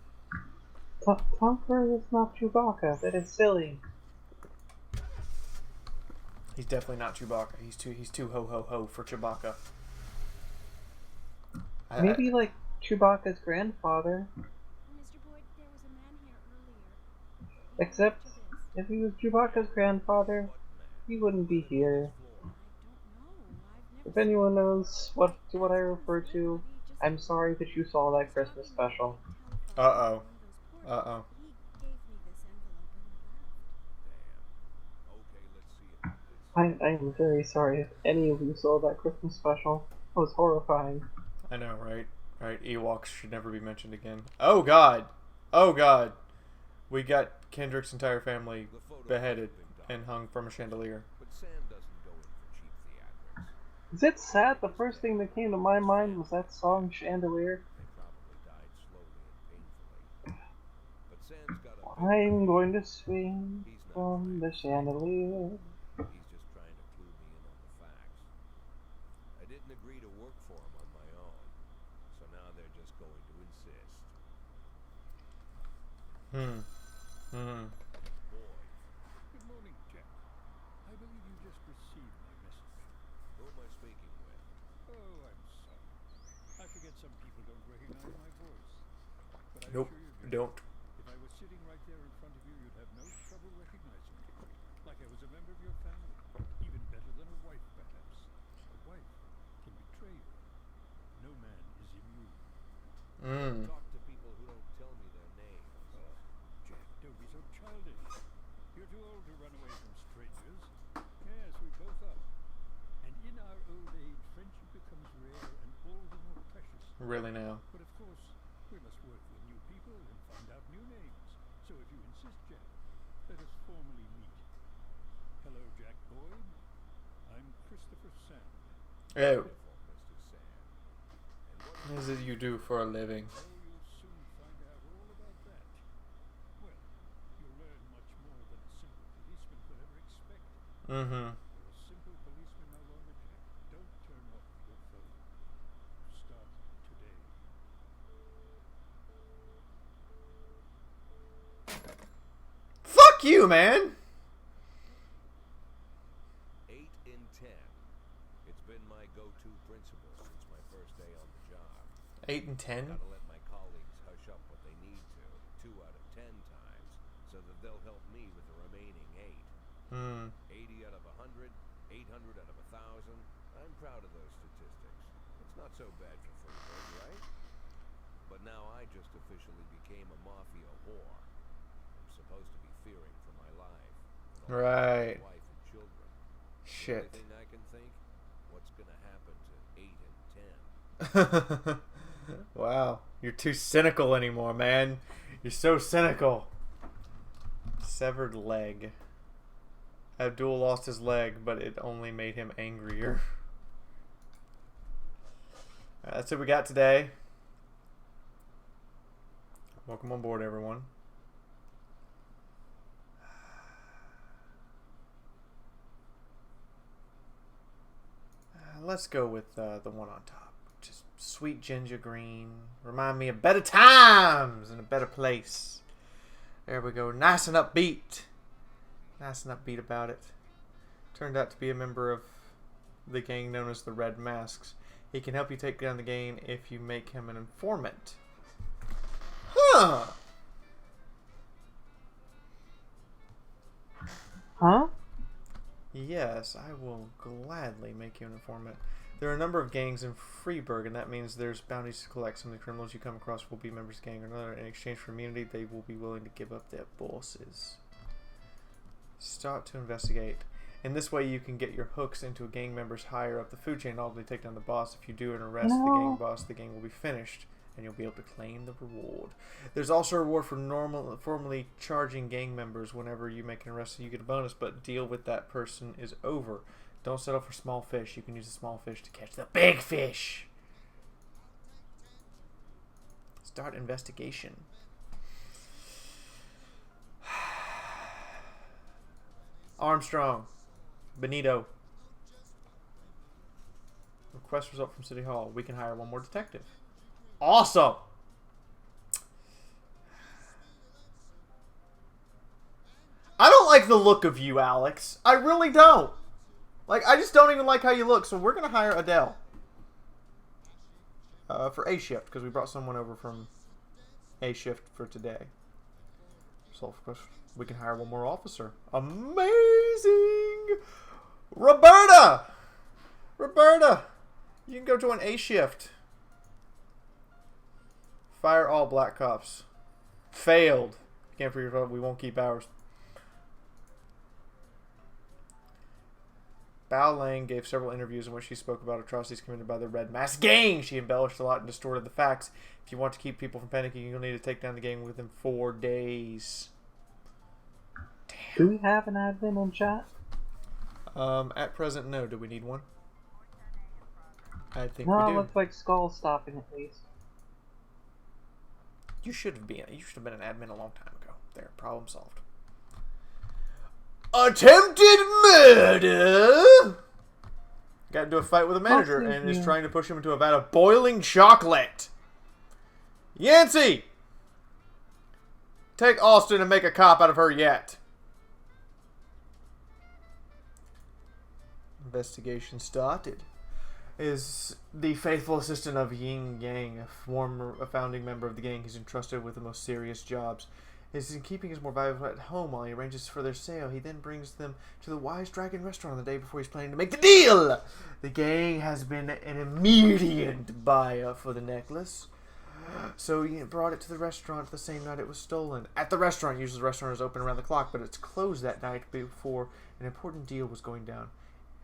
Tom Cruise is not Chewbacca. That is silly.
He's definitely not Chewbacca. He's too ho ho ho for Chewbacca.
Maybe like Chewbacca's grandfather.
Mr. Boyd, there was a man here earlier.
Except if he was Chewbacca's grandfather, he wouldn't be here. If anyone knows what I refer to, I'm sorry that you saw that Christmas special.
Uh-oh.
I'm very sorry if any of you saw that Christmas special. It was horrifying.
I know, right? Right, Ewoks should never be mentioned again. Oh God! Oh God! We got Kendrick's entire family beheaded and hung from a chandelier.
But Sam doesn't go in for cheap theatrics.
Is it sad? The first thing that came to my mind was that song Chandelier.
They probably died slowly and painfully. But Sam's got a
I'm going to swing from the chandelier.
He's just trying to clue me in on the facts. I didn't agree to work for him on my own, so now they're just going to insist.
Boy. Good morning, Jack. I believe you just received my message.
Who am I speaking with?
Oh, I'm sorry. I forget some people don't recognize my voice. But I'm
Nope,
sure you
don't.
If I was sitting right there in front of you, you'd have no trouble recognizing me. Like I was a member of your family. Even better than a wife, perhaps. A wife can betray you. No man is immune.
Talk to people who don't tell me their names.
Jack, don't be so childish. You're too old to run away from strangers. Yes, we both are. And in our old age, friendship becomes rare and all the more precious.
Really now?
But of course, we must work with new people and find out new names. So if you insist, Jack, let us formally meet. Hello, Jack Boyd. I'm Christopher Sand.
Oh.
Mr. Sam. And
What is it you do for a living?
Oh, you'll soon find out all about that. Well, you'll learn much more than a simple policeman could ever expect.
Mm-hmm.
You're a simple policeman no longer, Jack. Don't turn off your phone. Start today.
Fuck you, man!
8 in 10. It's been my go-to principle since my first day on the job.
8 and 10?
Gotta let my colleagues hush up what they need to 2 out of 10 times, so that they'll help me with the remaining 8. 80 out of 100, 800 out of 1,000. I'm proud of those statistics. It's not so bad for Freeburg, right? But now I just officially became a mafia whore. I'm supposed to be fearing for my life. And all
Right.
my wife and children.
Shit.
The only thing I can think, what's gonna happen to 8 and 10?
Wow. You're too cynical anymore, man. You're so cynical. Severed leg. Abdul lost his leg, but it only made him angrier. Alright, that's what we got today. Welcome on board, everyone. Let's go with the one on top. Just sweet ginger green. Remind me of better times and a better place. There we go. Nice and upbeat. Nice and upbeat about it. Turned out to be a member of the gang known as the Red Masks. He can help you take down the gang if you make him an informant. Huh.
Huh?
Yes, I will gladly make you an informant. There are a number of gangs in Freeburg, and that means there's bounties to collect. Some of the criminals you come across will be members of a gang or another. In exchange for immunity, they will be willing to give up their bosses. Start to investigate. In this way, you can get your hooks into a gang member's higher up the food chain and ultimately take down the boss. If you do and arrest the gang boss, the gang will be finished, and you'll be able to claim the reward. There's also a reward for formally charging gang members. Whenever you make an arrest, you get a bonus, but deal with that person is over. Don't settle for small fish. You can use the small fish to catch the big fish. Start investigation. Armstrong. Benito. Request result from City Hall. We can hire one more detective. Awesome! I don't like the look of you, Alex. I really don't. Like, I just don't even like how you look. So we're going to hire Adele. For A shift, because we brought someone over from A shift for today. So, of course, we can hire one more officer. Amazing! Roberta! Roberta! You can go to an A shift. Fire all black cops. Failed. Can't forget about we won't keep ours. Bao Lang gave several interviews in which she spoke about atrocities committed by the Red Mask Gang. She embellished a lot and distorted the facts. If you want to keep people from panicking, you'll need to take down the gang within 4 days. Damn.
Do we have an admin in chat?
At present, no. Do we need one? I think
No,
we
it
do.
looks like Skull's stopping at least.
You should have been an admin a long time ago. There, problem solved. Attempted murder! Got into a fight with a manager and is trying to push him into a vat of boiling chocolate. Yancey! Take Austin and make a cop out of her yet. Investigation started. Is the faithful assistant of Yin Yang, a founding member of the gang. He's entrusted with the most serious jobs. Is in keeping his more valuable at home while he arranges for their sale. He then brings them to the Wise Dragon restaurant on the day before he's planning to make the deal. The gang has been an immediate buyer for the necklace, so he brought it to the restaurant the same night it was stolen. At the restaurant, usually the restaurant is open around the clock, but it's closed that night before an important deal was going down.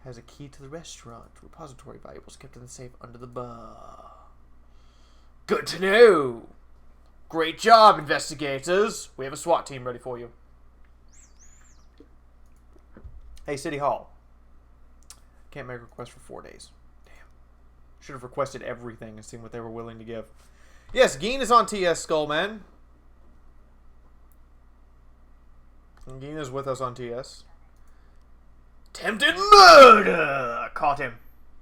Has a key to the restaurant. Repository valuables kept in the safe under the bar. Good to know. Great job, investigators. We have a SWAT team ready for you. Hey, City Hall. Can't make a request for 4 days. Damn. Should have requested everything and seen what they were willing to give. Yes, Geen is on TS, Skullman. Geen is with us on TS. Attempted murder! Caught him.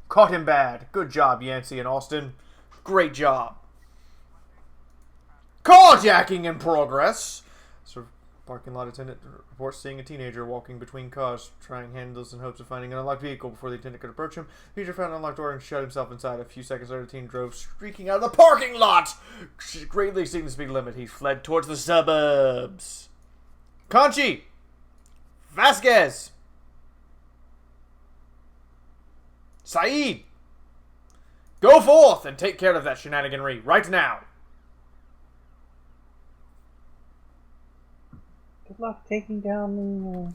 Caught him bad. Good job, Yancey and Austin. Great job. Carjacking in progress. So, parking lot attendant reports seeing a teenager walking between cars, trying handles in hopes of finding an unlocked vehicle before the attendant could approach him. The teenager found an unlocked door and shut himself inside. A few seconds later, the teen drove streaking out of the parking lot, greatly exceeding the speed limit. He fled towards the suburbs. Conchi! Vasquez! Saeed! Go forth and take care of that shenaniganry right now.
Good luck taking down the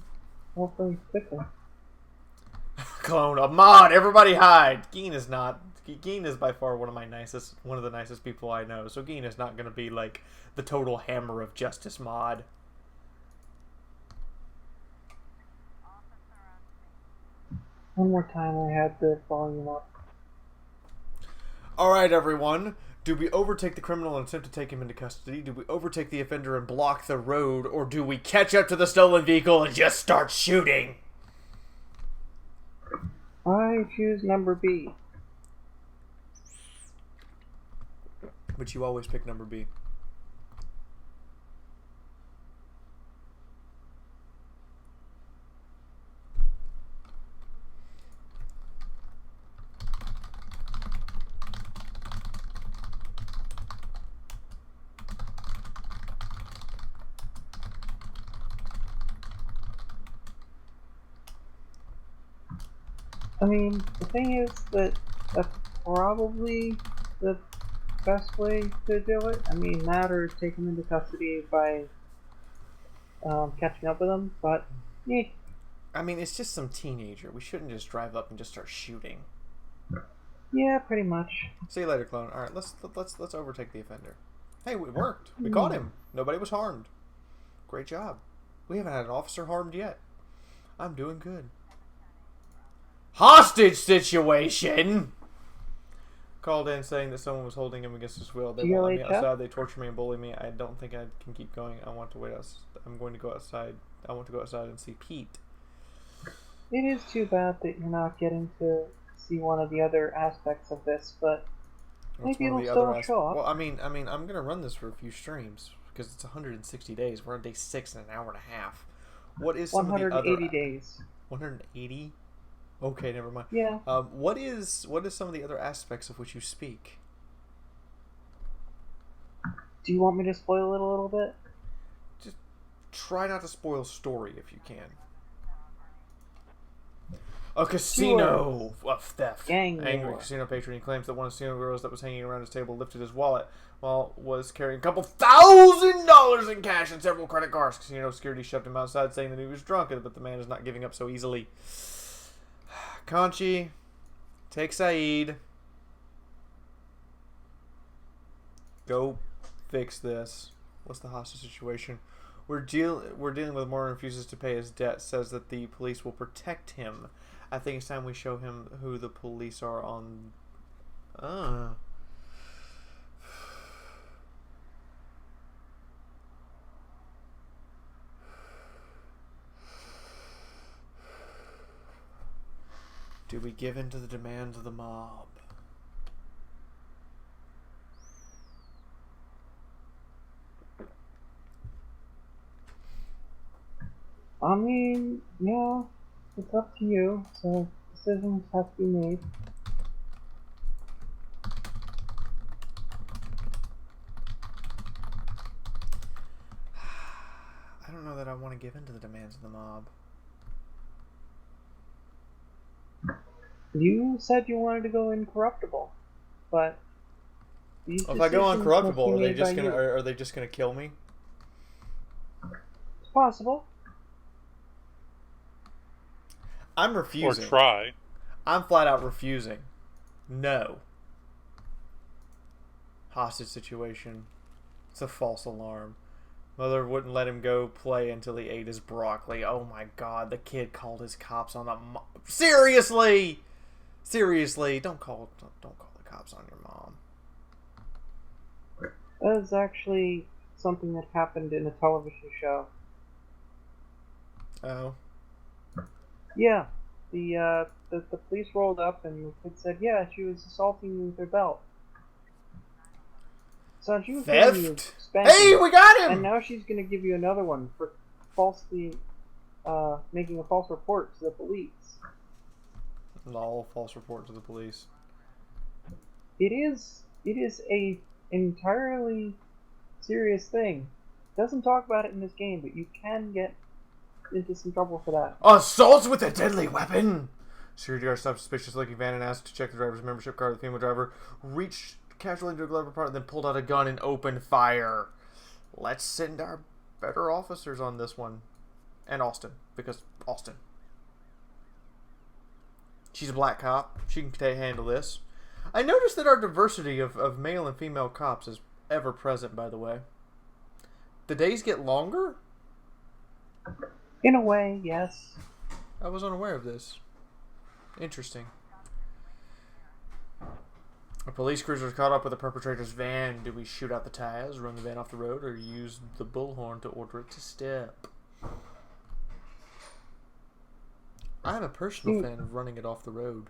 hopefully quickly.
Clone Ahmad, everybody hide. Geen is not. Geen is by far one of the nicest people I know. So Geen is not going to be like the total hammer of justice mod.
One more time, I had the volume up.
All right, everyone. Do we overtake the criminal and attempt to take him into custody? Do we overtake the offender and block the road? Or do we catch up to the stolen vehicle and just start shooting?
I choose number B.
But you always pick number B.
I mean, the thing is that That's probably the best way to do it. I mean, that or take him into custody by catching up with him. But
I mean, it's just some teenager. We shouldn't just drive up and just start shooting.
yeah, pretty much.
See you later, clone. All right, let's overtake the offender. Hey, it worked. We caught him. Nobody was harmed. Great job. We haven't had an officer harmed yet. I'm doing good. Hostage situation! Called in saying that someone was holding him against his will. They won't let me outside. They torture me and bully me. I don't think I can keep going. I want to wait outside. I'm going to go outside. I want to go outside and see Pete.
It is too bad that you're not getting to see one of the other aspects of this, but maybe it'll still show up.
Well, I mean, I'm gonna run this for a few streams because it's 160 days. We're on day 6 in an hour and a half. What is some
180
of the other
days.
180? Okay, never mind.
Yeah.
What is some of the other aspects of which you speak?
Do you want me to spoil it a little bit?
Just try not to spoil story if you can. A casino of theft. Angry casino patron. He claims that one of the casino girls that was hanging around his table lifted his wallet while was carrying a couple $1,000 in cash and several credit cards. Casino security shoved him outside, saying that he was drunk, but the man is not giving up so easily. Conchi, take Saeed. Go fix this. What's the hostage situation? We're dealing with Moore refuses to pay his debt. Says that the police will protect him. I think it's time we show him who the police are on. Do we give in to the demands of the mob?
I mean, yeah, it's up to you, so decisions have to be made.
I don't know that I want to give in to the demands of the mob.
You said you wanted to go incorruptible, but
if I go incorruptible, are they just gonna kill me?
It's possible.
I'm refusing.
Or try.
I'm flat out refusing. No. Hostage situation. It's a false alarm. Mother wouldn't let him go play until he ate his broccoli. Oh my god, the kid called his cops on the Seriously! Seriously, don't call the cops on your mom.
That is actually something that happened in a television show.
Oh.
Yeah, the police rolled up and the kid said, yeah, she was assaulting you with her belt. So she was giving you spanking.
Hey, we got him!
And now she's going to give you another one for falsely making a false report to the police.
Lol, false report to the police.
It is a entirely serious thing. Doesn't talk about it in this game, but you can get into some trouble for that.
Assault with a deadly weapon! Security guard stopped a suspicious-looking van and asked to check the driver's membership card. The female driver reached casually into a glove compartment, then pulled out a gun and opened fire. Let's send our better officers on this one. And Austin, because Austin. She's a black cop. She can handle this. I noticed that our diversity of male and female cops is ever present, by the way. The days get longer?
In a way, yes.
I was unaware of this. Interesting. A police cruiser is caught up with the perpetrator's van. Do we shoot out the tires, run the van off the road, or use the bullhorn to order it to stop? I'm a personal fan of running it off the road.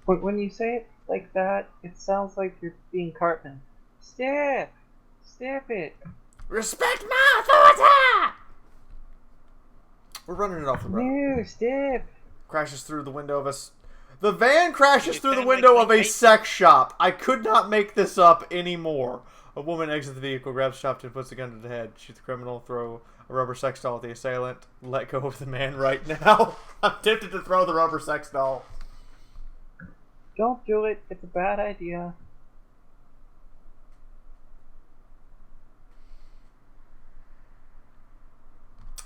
When you say it like that, it sounds like you're being Cartman. Step! Step it!
Respect my authority! We're running it off the road.
No, step!
Crashes through the window of us. The van crashes through the window of a sex shop. I could not make this up anymore. A woman exits the vehicle, grabs chopped and puts the gun to the head. Shoots the criminal, throw a rubber sex doll at the assailant. Let go of the man right now. I'm tempted to throw the rubber sex doll.
Don't do it. It's a bad idea.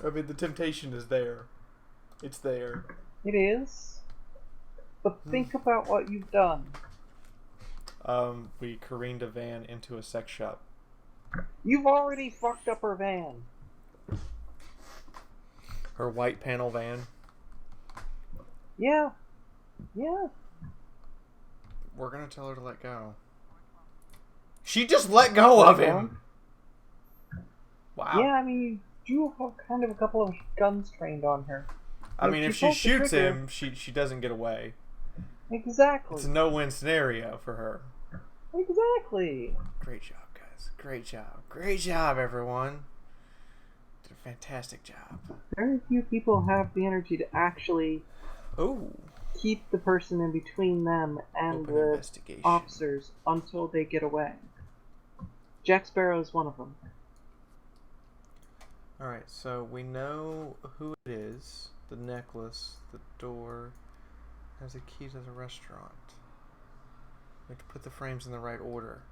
I mean, the temptation is there. It's there.
It is. But think about what you've done.
We careened a van into a sex shop.
You've already fucked up her van.
Her white panel van.
Yeah. Yeah.
We're gonna tell her to let go. She just let go of him! Wow.
Yeah, I mean, you have kind of a couple of guns trained on her.
I mean, if she shoots him, she doesn't get away.
Exactly.
It's a no-win scenario for her.
Exactly.
Great job, guys. Great job. Great job, everyone. Did a fantastic job.
Very few people have the energy to actually keep the person in between them and the officers until they get away. Jack Sparrow is one of them.
Alright, so we know who it is. The necklace, the door, has a key to the restaurant. We have to put the frames in the right order.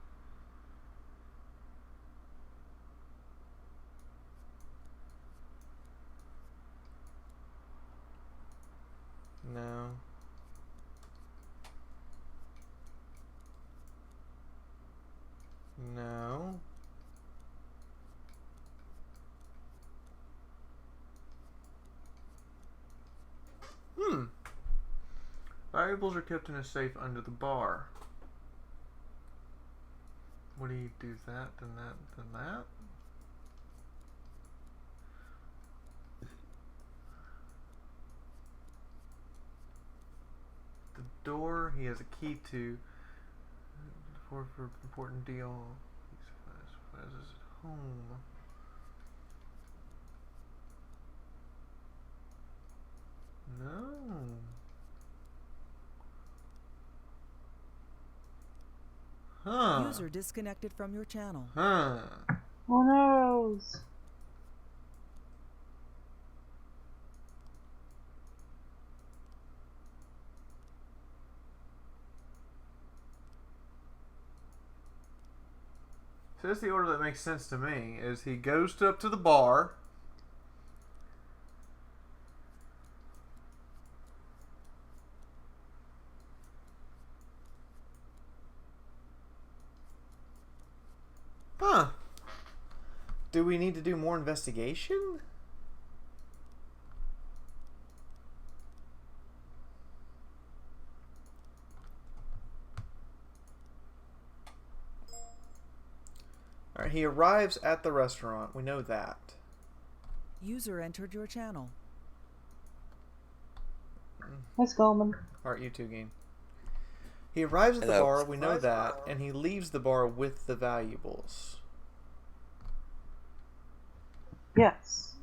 No. No. Valuables are kept in a safe under the bar. What do you do? That, then that, then that? The door he has a key to. For important deal. He's at home. No. Huh.
User disconnected from your channel.
Huh.
Who knows?
So that's the order that makes sense to me, is he goes up to the bar. Huh. Do we need to do more investigation? Alright, he arrives at the restaurant. We know that.
User entered your channel.
Let's go, man.
Alright, you too, game. He arrives at the bar, we know that, and he leaves the bar with the valuables.
Yes.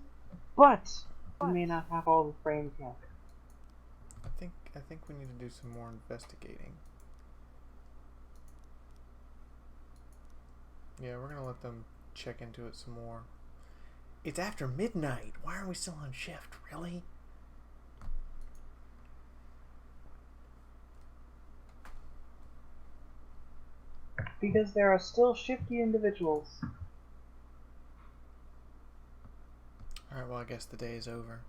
But we may not have all the frames yet.
I think we need to do some more investigating. Yeah, we're gonna let them check into it some more. It's after midnight. Why are we still on shift? Really?
Because there are still shifty individuals.
Alright, well, I guess the day is over.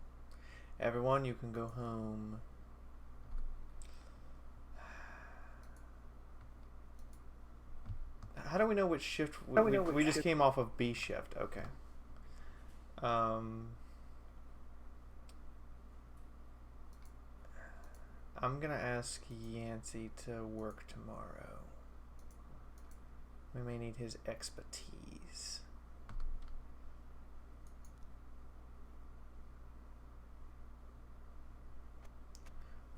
Everyone, you can go home. How do we know which shift? We just came off of B shift. Okay. I'm gonna ask Yancey to work tomorrow. We may need his expertise.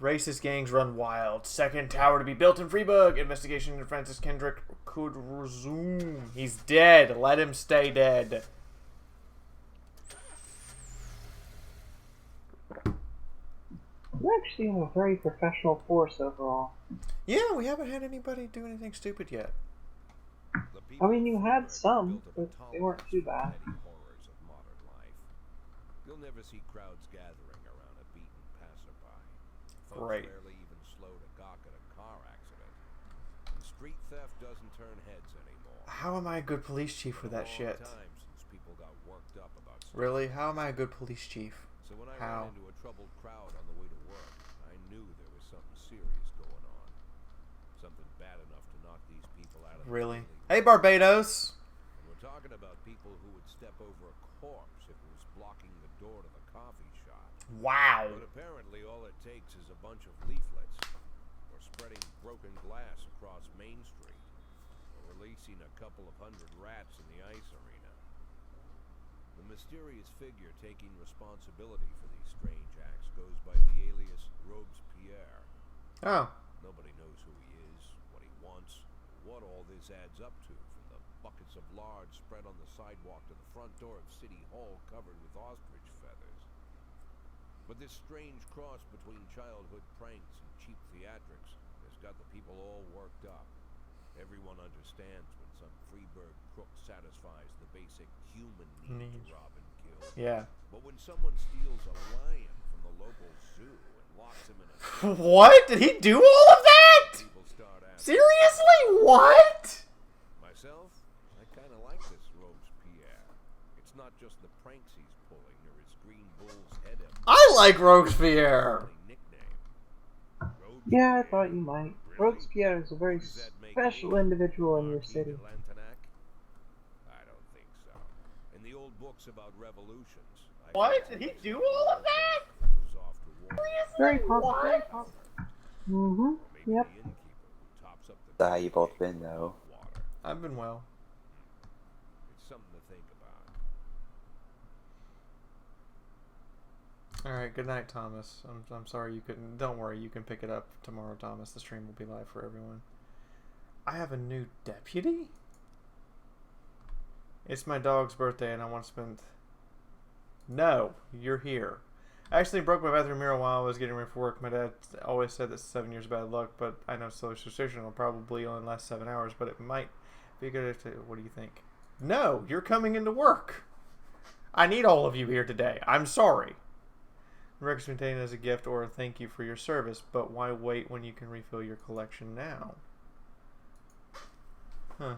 Racist gangs run wild. Second tower to be built in Freeburg. Investigation into Francis Kendrick could resume. He's dead. Let him stay dead.
We actually have a very professional force overall.
Yeah, we haven't had anybody do anything stupid yet.
I mean, you had some, but they weren't too bad.
Horrors of modern life. You'll never see crowds gathering around a beaten passerby. Folks
Great.
rarely even slow to gawk at a car accident. Street theft doesn't turn heads anymore.
How am I a good police chief for that shit?
Time since people got worked up about stuff.
Really? How am I a good police chief?
So when I
How?
ran into a troubled crowd on the way to work, I knew there was something serious going on. Something bad enough to knock these people out of
Really?
the
Hey, Barbados!
And we're talking about people who would step over a corpse if it was blocking the door to the coffee shop.
Wow.
But apparently all it takes is a bunch of leaflets, or spreading broken glass across Main Street, or releasing a couple of hundred rats in the ice arena. The mysterious figure taking responsibility for these strange acts goes by the alias Robespierre.
Oh.
Nobody knows who he is, what he wants, what all this adds up to, from the buckets of lard spread on the sidewalk to the front door of City Hall covered with ostrich feathers. But this strange cross between childhood pranks and cheap theatrics has got the people all worked up. Everyone understands when some Freeburg crook satisfies the basic human need to rob and kill.
Yeah.
But when someone steals a lion from the local zoo and locks him in a
What? Did he do all of that?
people start asking.
Seriously? What?
Myself, I kind of like this Robespierre. It's not just the pranks he's pulling or his green bull's head up.
I like Robespierre.
Nickname.
Yeah, I thought you might.
Really?
Robespierre is a very
Does that make
special
me
individual in your
Marquis
city.
de Lantenac? I don't think so. In the old books about revolutions, I
What?
think
Did he
always
do
the
all of
guy
that?
who was off to war.
Very possible.
What?
Very possible. Mm-hmm.
Or maybe
Yep.
the innkeeper who tops up the
So how you both been, though?
water.
I've been well.
It's something to think about.
Alright, good night, Thomas. I'm sorry you couldn't. Don't worry, you can pick it up tomorrow, Thomas. The stream will be live for everyone. I have a new deputy? It's my dog's birthday and I want to spend... No, you're here. I actually broke my bathroom mirror while I was getting ready for work. My dad always said that 7 years bad luck, but I know social restriction will probably only last 7 hours, but it might be good if... What do you think? No, you're coming into work. I need all of you here today. I'm sorry. Records maintained as a gift or a thank you for your service, but why wait when you can refill your collection now? Huh.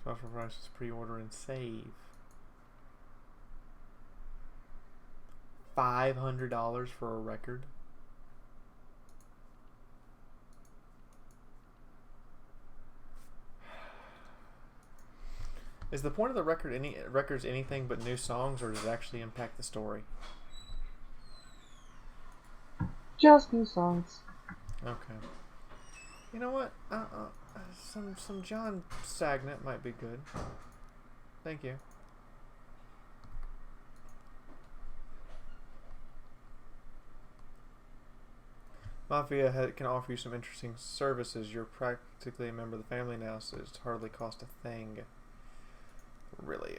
Special prices, pre-order and save. $500 for a record? Is the point of the records anything but new songs, or does it actually impact the story?
Just new songs.
Okay. You know what? Some John Stagnant might be good. Thank you. Mafia can offer you some interesting services. You're practically a member of the family now, so it's hardly cost a thing. Really,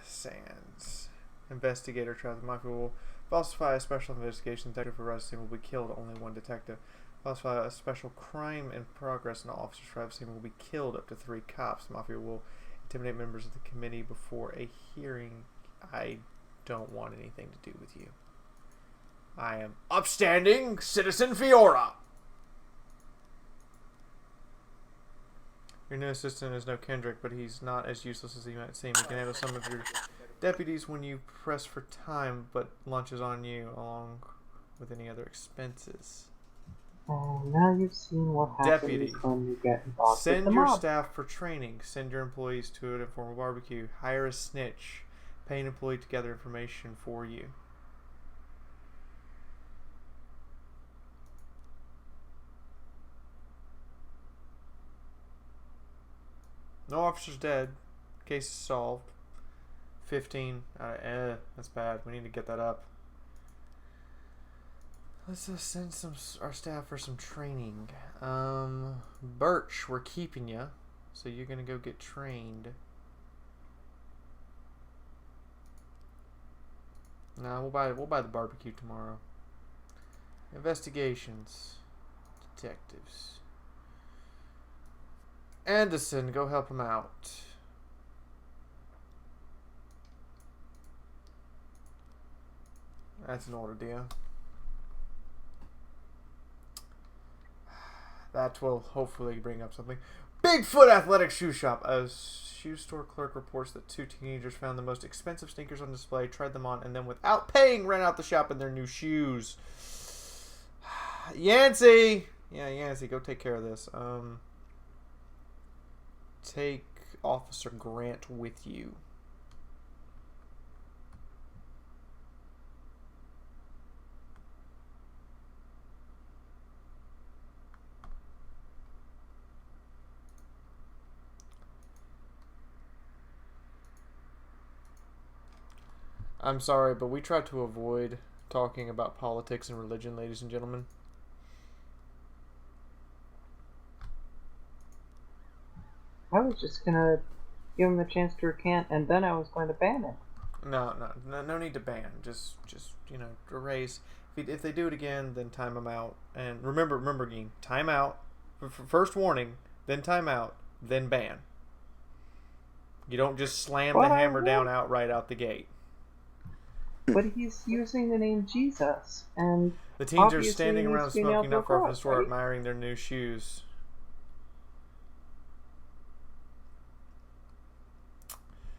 Sands. Investigator trapped the Mafia will falsify a special investigation. Detective who arrives at the scene will be killed. Only one detective. Falsify a special crime in progress, and all officers who arrive at the scene will be killed. Up to 3 cops. Mafia will intimidate members of the committee before a hearing. I don't want anything to do with you. I am upstanding citizen Fiaura. Your new assistant is no Kendrick, but he's not as useless as he might seem. He can handle some of your deputies when you press for time, but lunch is on you, along with any other expenses.
Now you've seen what happens
Deputy.
when you get involved with
Send
the
your
mob.
staff for training. Send your employees to an informal barbecue. Hire a snitch. Pay an employee to gather information for you. No officers dead. Case is solved. 15 out of that's bad. We need to get that up. Let's send our staff for some training. Birch, we're keeping you, so you're gonna go get trained. Nah, we'll buy the barbecue tomorrow. Investigations, detectives. Anderson, go help him out. That's an order, dear. That will hopefully bring up something. Bigfoot Athletic Shoe Shop. A shoe store clerk reports that 2 teenagers found the most expensive sneakers on display, tried them on, and then without paying ran out the shop in their new shoes. Yancey! Yeah, Yancey, go take care of this. Take Officer Grant with you. I'm sorry, but we try to avoid talking about politics and religion, ladies and gentlemen.
I was just gonna give him the chance to recant, and then I was going to ban it.
No need to ban. Just erase. If they do it again, then time them out. And remember, Geen, time out. First warning, then time out, then ban. You don't just slam the hammer down outright out the gate.
But he's using the name Jesus, and
the teens are standing around smoking up for the store, admiring their new shoes.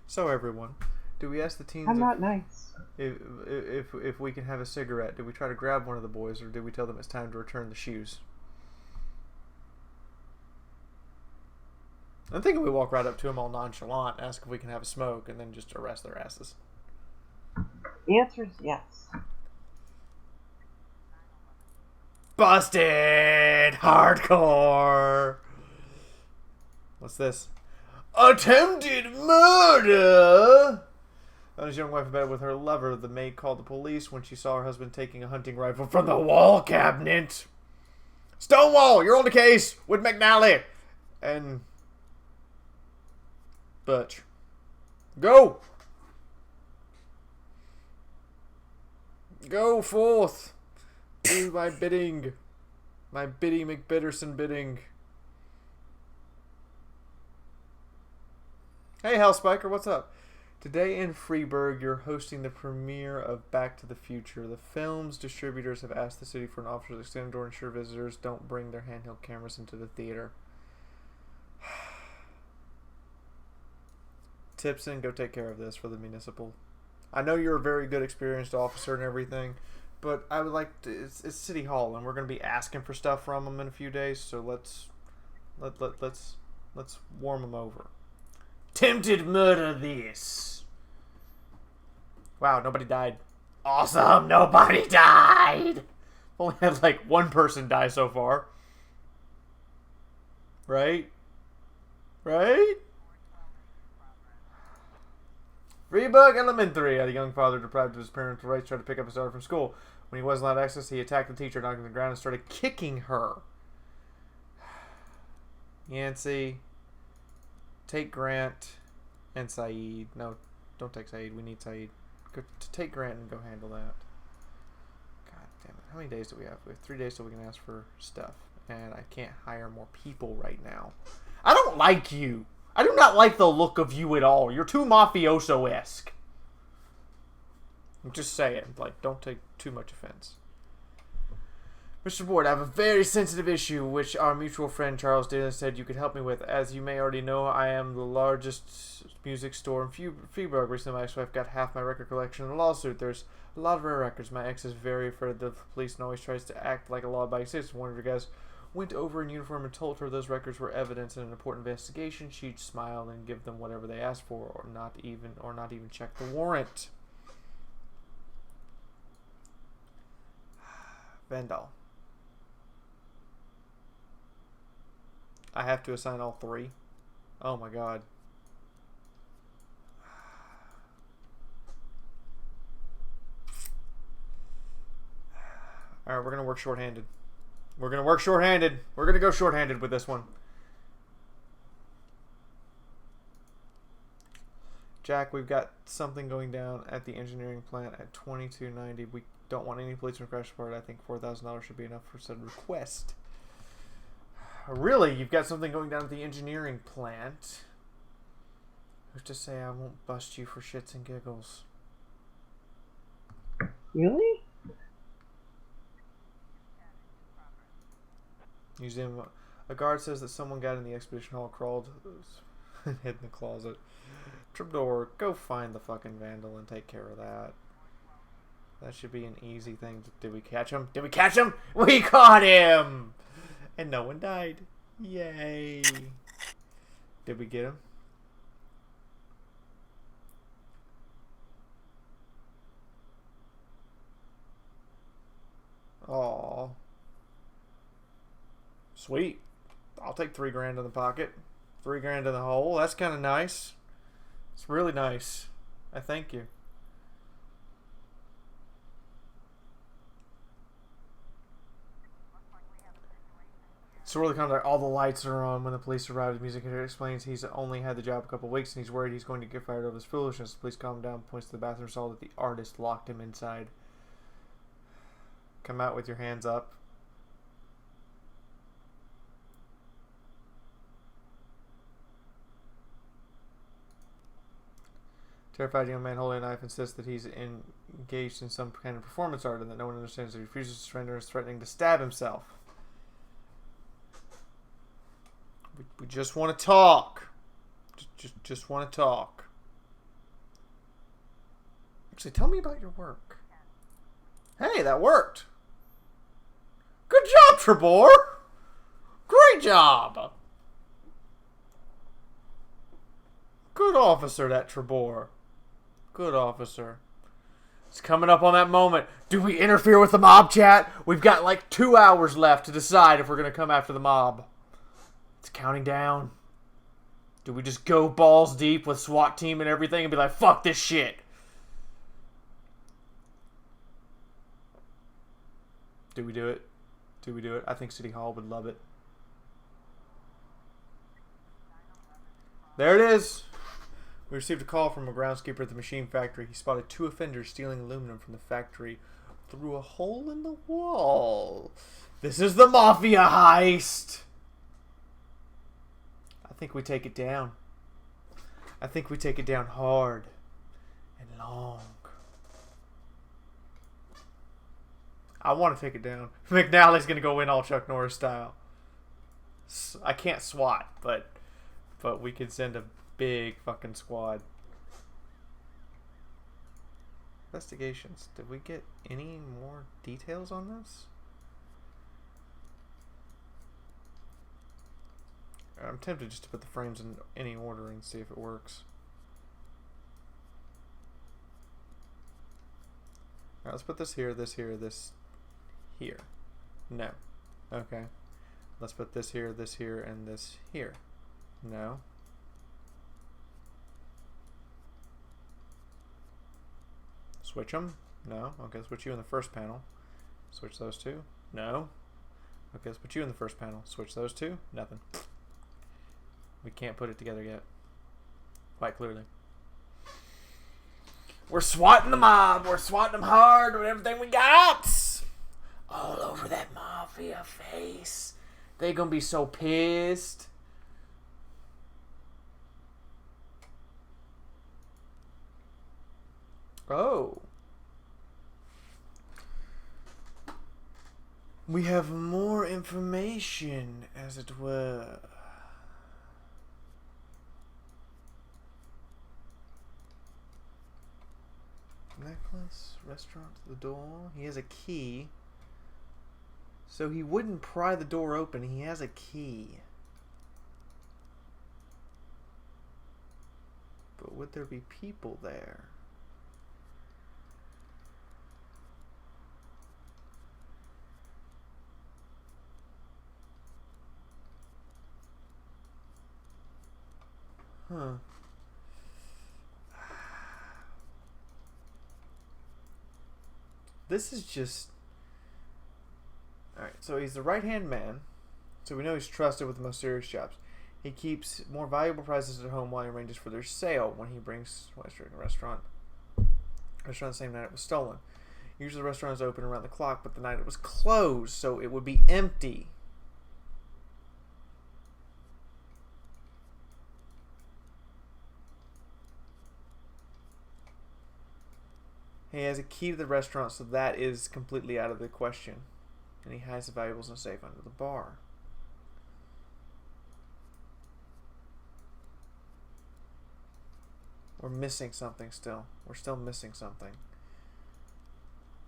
So everyone, do we ask the teens?
I'm not nice.
If we can have a cigarette, do we try to grab one of the boys, or do we tell them it's time to return the shoes? I'm thinking we walk right up to them all nonchalant, ask if we can have a smoke, and then just arrest their asses.
The answer is yes.
Busted! Hardcore! What's this? Attempted murder! Found his young wife in bed with her lover. The maid called the police when she saw her husband taking a hunting rifle from the wall cabinet. Stonewall, you're on the case with McNally and Butch. Go! Go forth! Do my bidding. My Biddy McBitterson bidding. Hey, Hellspiker, what's up? Today in Freeburg, you're hosting the premiere of Back to the Future. The film's distributors have asked the city for an officer to extend the door and ensure visitors don't bring their handheld cameras into the theater. Tipson, go take care of this for the municipal. I know you're a very good, experienced officer and everything, but I would like to. It's City Hall, and we're going to be asking for stuff from them in a few days. So let's warm them over. Attempted murder. This. Wow, nobody died. Awesome, nobody died. Only had like one person die so far. Right? Freeburg Elementary. A young father deprived of his parental rights tried to pick up his daughter from school. When he wasn't allowed access, he attacked the teacher, knocked her on the ground, and started kicking her. Yancey, take Grant and Saeed. No, don't take Saeed. We need Saeed. Go to take Grant and go handle that. God damn it. How many days do we have? We have 3 days till we can ask for stuff. And I can't hire more people right now. I don't like you. I do not like the look of you at all. You're too mafioso-esque. I'm just saying. Like, don't take too much offense. Mr. Board, I have a very sensitive issue, which our mutual friend Charles Dillon said you could help me with. As you may already know, I am the largest music store in Freeburg. Recently, my ex-wife got half my record collection in a lawsuit. There's a lot of rare records. My ex is very afraid of the police and always tries to act like a law-abiding citizen. One of your guys went over in uniform and told her those records were evidence in an important investigation. She'd smile and give them whatever they asked for, or not even check the warrant. Vandal. I have to assign all 3. Oh my god. Alright, we're gonna work shorthanded. We're going to work shorthanded. We're going to go shorthanded with this one. Jack, we've got something going down at the engineering plant at 2290. We don't want any policeman crash support. I think $4,000 should be enough for said request. Really? You've got something going down at the engineering plant? Who's to say I won't bust you for shits and giggles?
Really?
Museum. A guard says that someone got in the expedition hall, crawled, and hid in the closet. Trapdoor, go find the fucking vandal and take care of that. That should be an easy thing. Did we catch him? Did we catch him? We caught him! And no one died. Yay. Did we get him? Aww. Sweet. I'll take $3,000 in the pocket. $3,000 in the hole. That's kind of nice. It's really nice. I thank you. So really kind of like all the lights are on when the police arrive. The music editor explains he's only had the job a couple of weeks and he's worried he's going to get fired over his foolishness. The police calm him down, points to the bathroom stall that the artist locked him inside. Come out with your hands up. Terrified young man holding a knife insists that he's engaged in some kind of performance art and that no one understands that he refuses to surrender and is threatening to stab himself. We just want to talk. Just want to talk. Actually, tell me about your work. Hey, that worked. Good job, Trebor. Great job. Good officer, that Trebor. Good officer. It's coming up on that moment. Do we interfere with the mob, chat? We've got like 2 hours left to decide if we're going to come after the mob. It's counting down. Do we just go balls deep with SWAT team and everything and be like, fuck this shit? Do we do it? Do we do it? I think City Hall would love it. There it is. We received a call from a groundskeeper at the machine factory. He spotted 2 offenders stealing aluminum from the factory through a hole in the wall. This is the mafia heist. I think we take it down. I think we take it down hard and long. I want to take it down. McNally's going to go in all Chuck Norris style. I can't SWAT, but we could send a big fucking squad. Investigations. Did we get any more details on this? I'm tempted just to put the frames in any order and see if it works. Alright, let's put this here, this here, this here. No. Okay. Let's put this here, and this here. No. Switch them? No. Okay, let's put you in the first panel. Switch those two? No. Okay, let's put you in the first panel. Switch those two? Nothing. We can't put it together yet. Quite clearly. We're swatting the mob. We're swatting them hard with everything we got. All over that mafia face. They gonna be so pissed. Oh. We have more information, as it were. Necklace, restaurant, the door. He has a key. So he wouldn't pry the door open. He has a key. But would there be people there? Huh. This is just... Alright, so he's the right-hand man. So we know he's trusted with the most serious jobs. He keeps more valuable prizes at home while he arranges for their sale when he brings to a restaurant. Restaurant the same night it was stolen. Usually the restaurant is open around the clock, but the night it was closed, so it would be empty. He has a key to the restaurant, so that is completely out of the question. And he hides the valuables in a safe under the bar. We're missing something still. We're still missing something.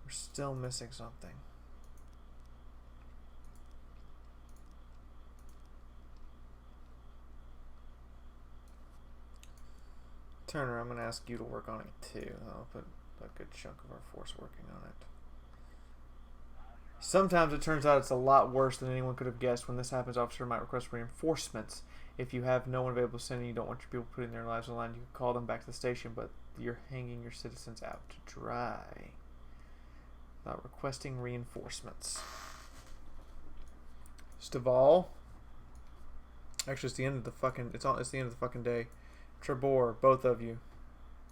We're still missing something. Turner, I'm going to ask you to work on it too. I'll put a good chunk of our force working on it. Sometimes it turns out it's a lot worse than anyone could have guessed. When this happens, officer might request reinforcements. If you have no one available to send and you don't want your people putting their lives on the line, you can call them back to the station, but you're hanging your citizens out to dry without requesting reinforcements. Staval. Actually, it's the end of the fucking. It's the end of the fucking day. Trebor, both of you,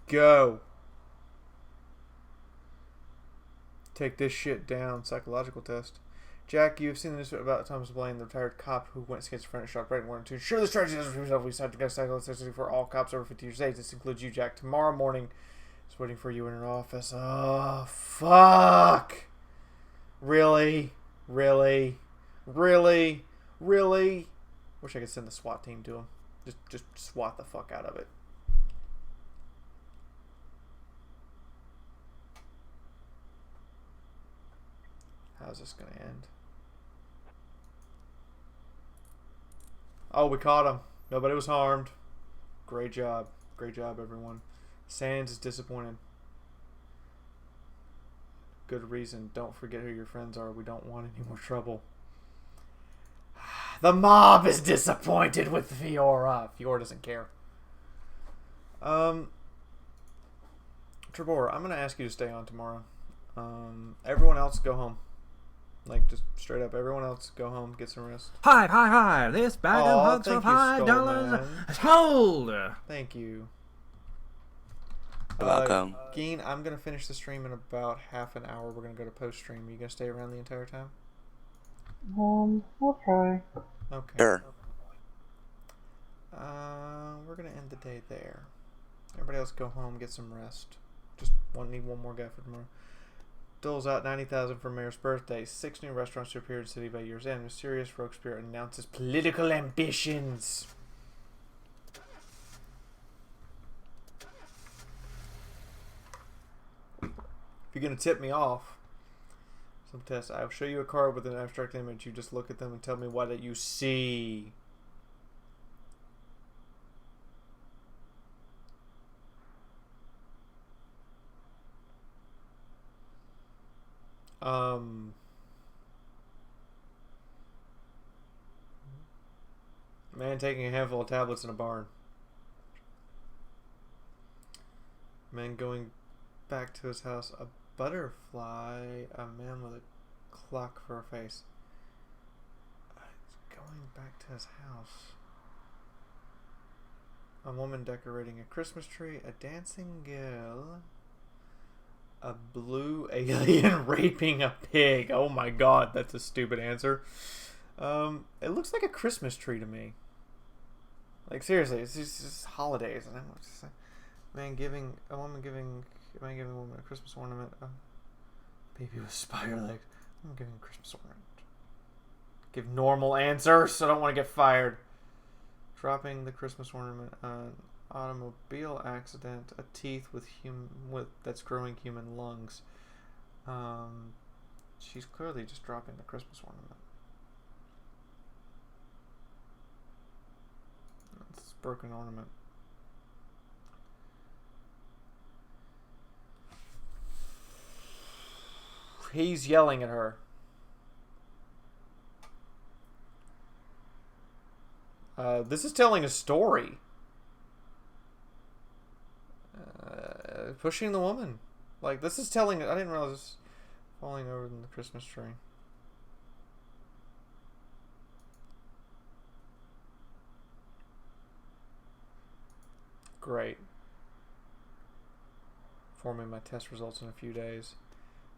go. Take this shit down. Psychological test. Jack, you've seen the news about Thomas Blaine, the retired cop who went schizophrenic, shot Brighton 1 and 2. Ensure the strategy doesn't repeat itself. We decided to get psychological test for all cops over 50 years of age. This includes you, Jack. Tomorrow morning, it's waiting for you in her office. Oh, fuck. Really? Really? Really? Really? Wish I could send the SWAT team to him. Just swat the fuck out of it. How's this gonna end? Oh, we caught him. Nobody was harmed. Great job. Great job, everyone. Sands is disappointed. Good reason. Don't forget who your friends are. We don't want any more trouble. The mob is disappointed with Fiaura. Fiaura doesn't care. Trebor, I'm going to ask you to stay on tomorrow. Everyone else go home. Like, just straight up, everyone else go home, get some rest.
Hi. This bag of hugs of $5 hold.
Thank you.
You're welcome.
Geen, I'm going to finish the stream in about half an hour. We're going to go to post-stream. Are you going to stay around the entire time?
I'll try.
Okay.
Sure.
We're going to end the day there. Everybody else go home, get some rest. Just need one more guy for tomorrow. Doles out $90,000 for Mayor's birthday. 6 new restaurants to appear in the city by year's end. Mysterious rogue spirit announces political ambitions. If you're going to tip me off, some test. I'll show you a card with an abstract image. You just look at them and tell me what you see. Man taking a handful of tablets in a barn. Man going back to his house. A butterfly. A man with a clock for a face. Going back to his house. A woman decorating a Christmas tree. A dancing girl. A blue alien raping a pig. Oh my god, that's a stupid answer. It looks like a Christmas tree to me. Like seriously, it's just holidays, and I'm just like, a man giving a woman a Christmas ornament. A baby with spider legs. I'm giving a Christmas ornament. Give normal answers. I don't want to get fired. Dropping the Christmas ornament. Automobile accident. A teeth with that's growing human lungs. She's clearly just dropping the Christmas ornament. It's a broken ornament. He's yelling at her. This is telling a story. Pushing the woman. Like, this is telling... I didn't realize this falling over in the Christmas tree. Great. Forming my test results in a few days.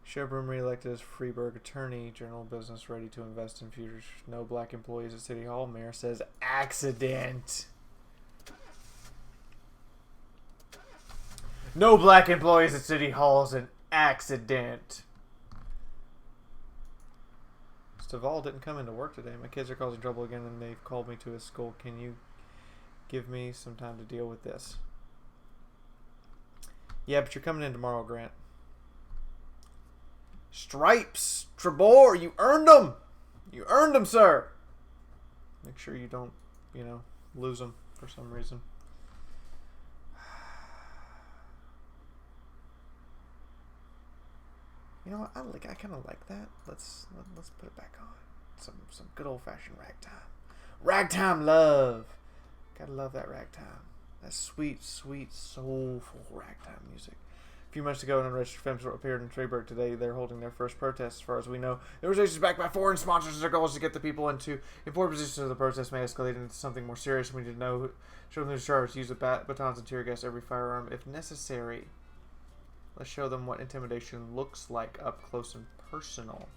Showbroom re-elected as Freeburg attorney. General business ready to invest in future. No black employees at City Hall. Mayor says accident. No black employees at City Hall is an accident. Staval didn't come into work today. My kids are causing trouble again and they've called me to his school. Can you give me some time to deal with this? Yeah, but you're coming in tomorrow, Grant. Stripes! Trebor, you earned them! You earned them, sir! Make sure you don't, you know, lose them for some reason. You know what? I kind of like that. Let's put it back on. Some good old-fashioned ragtime. Ragtime love! Gotta love that ragtime. That sweet, sweet, soulful ragtime music. A few months ago, an unregistered films appeared in Freiburg. Today, they're holding their first protest. As far as we know, the organization is backed by foreign sponsors. Their goal is to get the people into important positions of the protest may escalate into something more serious. We need to know, show them the charge, use the batons and tear gas every firearm if necessary. Let's show them what intimidation looks like up close and personal.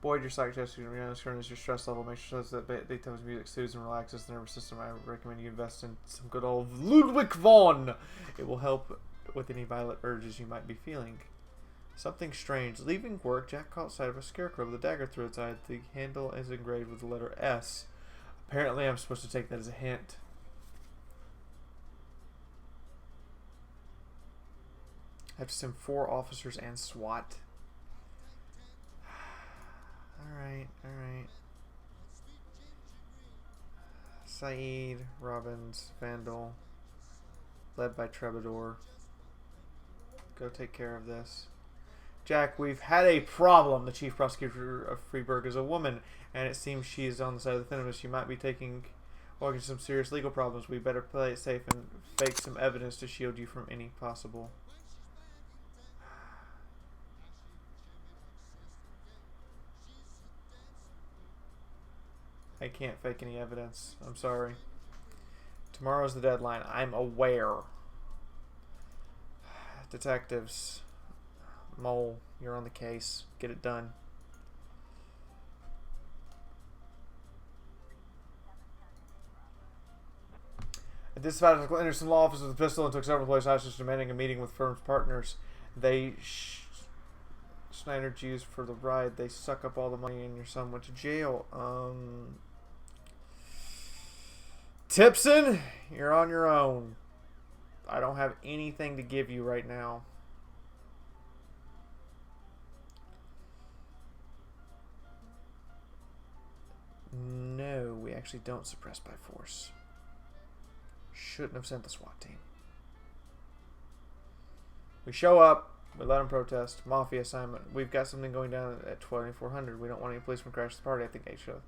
Boyd, your psych test, is your stress level. Make sure that daytime music soothes and relaxes the nervous system. I recommend you invest in some good old Ludwig von. It will help with any violent urges you might be feeling. Something strange. Leaving work, Jack caught sight of a scarecrow with a dagger through its eye. The handle is engraved with the letter S. Apparently, I'm supposed to take that as a hint. I have to send 4 officers and SWAT. Alright. Saeed, Robbins, Vandal, led by Trebador. Go take care of this. Jack, we've had a problem. The chief prosecutor of Freiburg is a woman, and it seems she is on the side of the feminists. She might be walking some serious legal problems. We better play it safe and fake some evidence to shield you from any possible... I can't fake any evidence. I'm sorry. Tomorrow's the deadline. I'm aware. Detectives. Mole, you're on the case. Get it done. A dispatcher entered some law office with a pistol and took several police hostages, demanding a meeting with firm's partners. They Schneider Jews for the ride. They suck up all the money and your son went to jail. Tipson, you're on your own. I don't have anything to give you right now. No, we actually don't suppress by force. Shouldn't have sent the SWAT team. We show up. We let them protest. Mafia assignment. We've got something going down at 2400. We don't want any policemen crash the party. I think they should.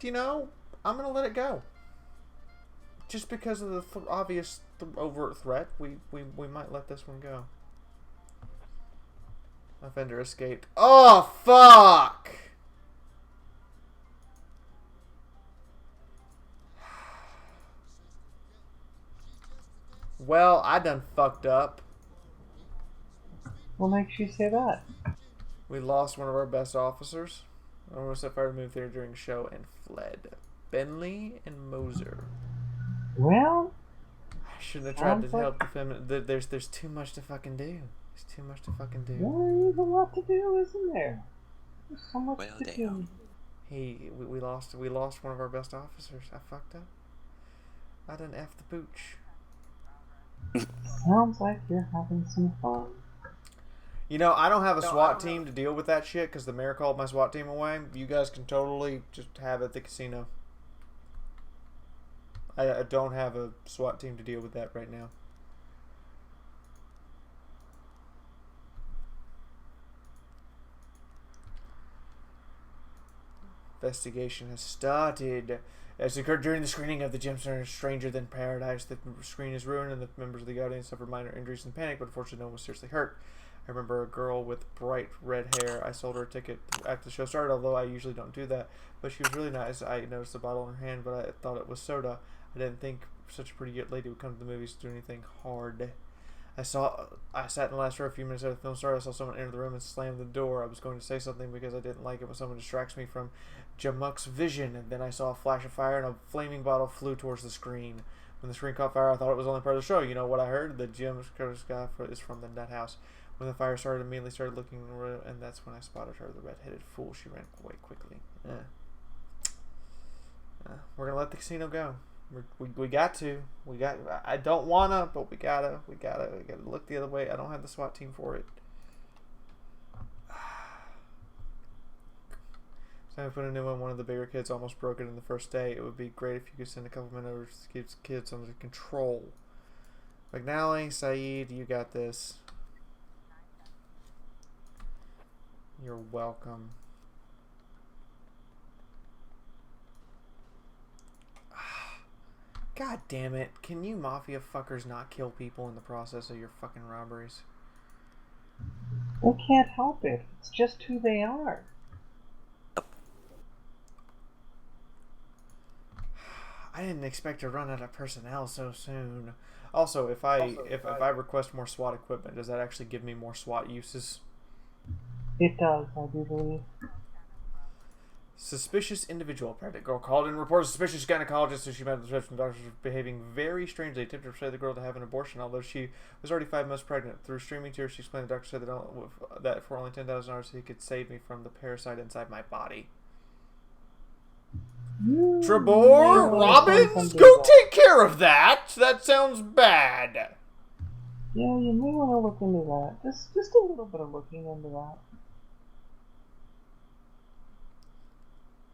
You know, I'm going to let it go. Just because of the obvious overt threat, we might let this one go. Offender escaped. Oh, fuck! Well, I done fucked up.
What makes you say that?
We lost one of our best officers. I almost set fire to the movie theater during a show and fled. Bentley and Moser.
Well,
I shouldn't have tried to help the feminine. There's too much to fucking do. There's too much to fucking do.
There is a lot to do, isn't there? There's so much to do.
We lost one of our best officers. I fucked up. I done F the pooch.
Sounds like you're having some fun.
You know, I don't have a SWAT team to deal with that shit because the mayor called my SWAT team away. You guys can totally just have it at the casino. I don't have a SWAT team to deal with that right now. Investigation has started. As occurred during the screening of the Gemstone Stranger Than Paradise, the screen is ruined and the members of the audience suffered minor injuries and panic, but unfortunately no one was seriously hurt. I remember a girl with bright red hair. I sold her a ticket after the show started, although I usually don't do that. But she was really nice. I noticed the bottle in her hand, but I thought it was soda. I didn't think such a pretty lady would come to the movies to do anything hard. I sat in the last row a few minutes after the film started. I saw someone enter the room and slam the door. I was going to say something because I didn't like it when someone distracts me from Jamuk's vision. And then I saw a flash of fire and a flaming bottle flew towards the screen. When the screen caught fire, I thought it was only part of the show. You know what I heard? The Jim guy is from the nut house. When the fire started, I immediately started looking, and that's when I spotted her, the red-headed fool. She ran away quickly. We're going to let the casino go. We got to. I don't wanna, but we gotta look the other way. I don't have the SWAT team for it. So I put a new one. One of the bigger kids almost broke it in the first day. It would be great if you could send a couple men over to keep kids under control. McNally, Saeed, you got this. You're welcome. God damn it. Can you mafia fuckers not kill people in the process of your fucking robberies?
They can't help it. It's just who they are.
I didn't expect to run out of personnel so soon. Also, if I request more SWAT equipment, does that actually give me more SWAT uses?
It does, I do believe.
Suspicious individual. Pregnant girl called in, reported suspicious gynecologist who she met at the reception. Doctors were behaving very strangely. Attempted to persuade the girl to have an abortion, although she was already 5 months pregnant. Through streaming tears, she explained the doctor said that for only $10,000 he could save me from the parasite inside my body. Trebor, Robbins, go take care of that. That sounds bad.
Yeah, you may want to look into that. Just a little bit of looking into that.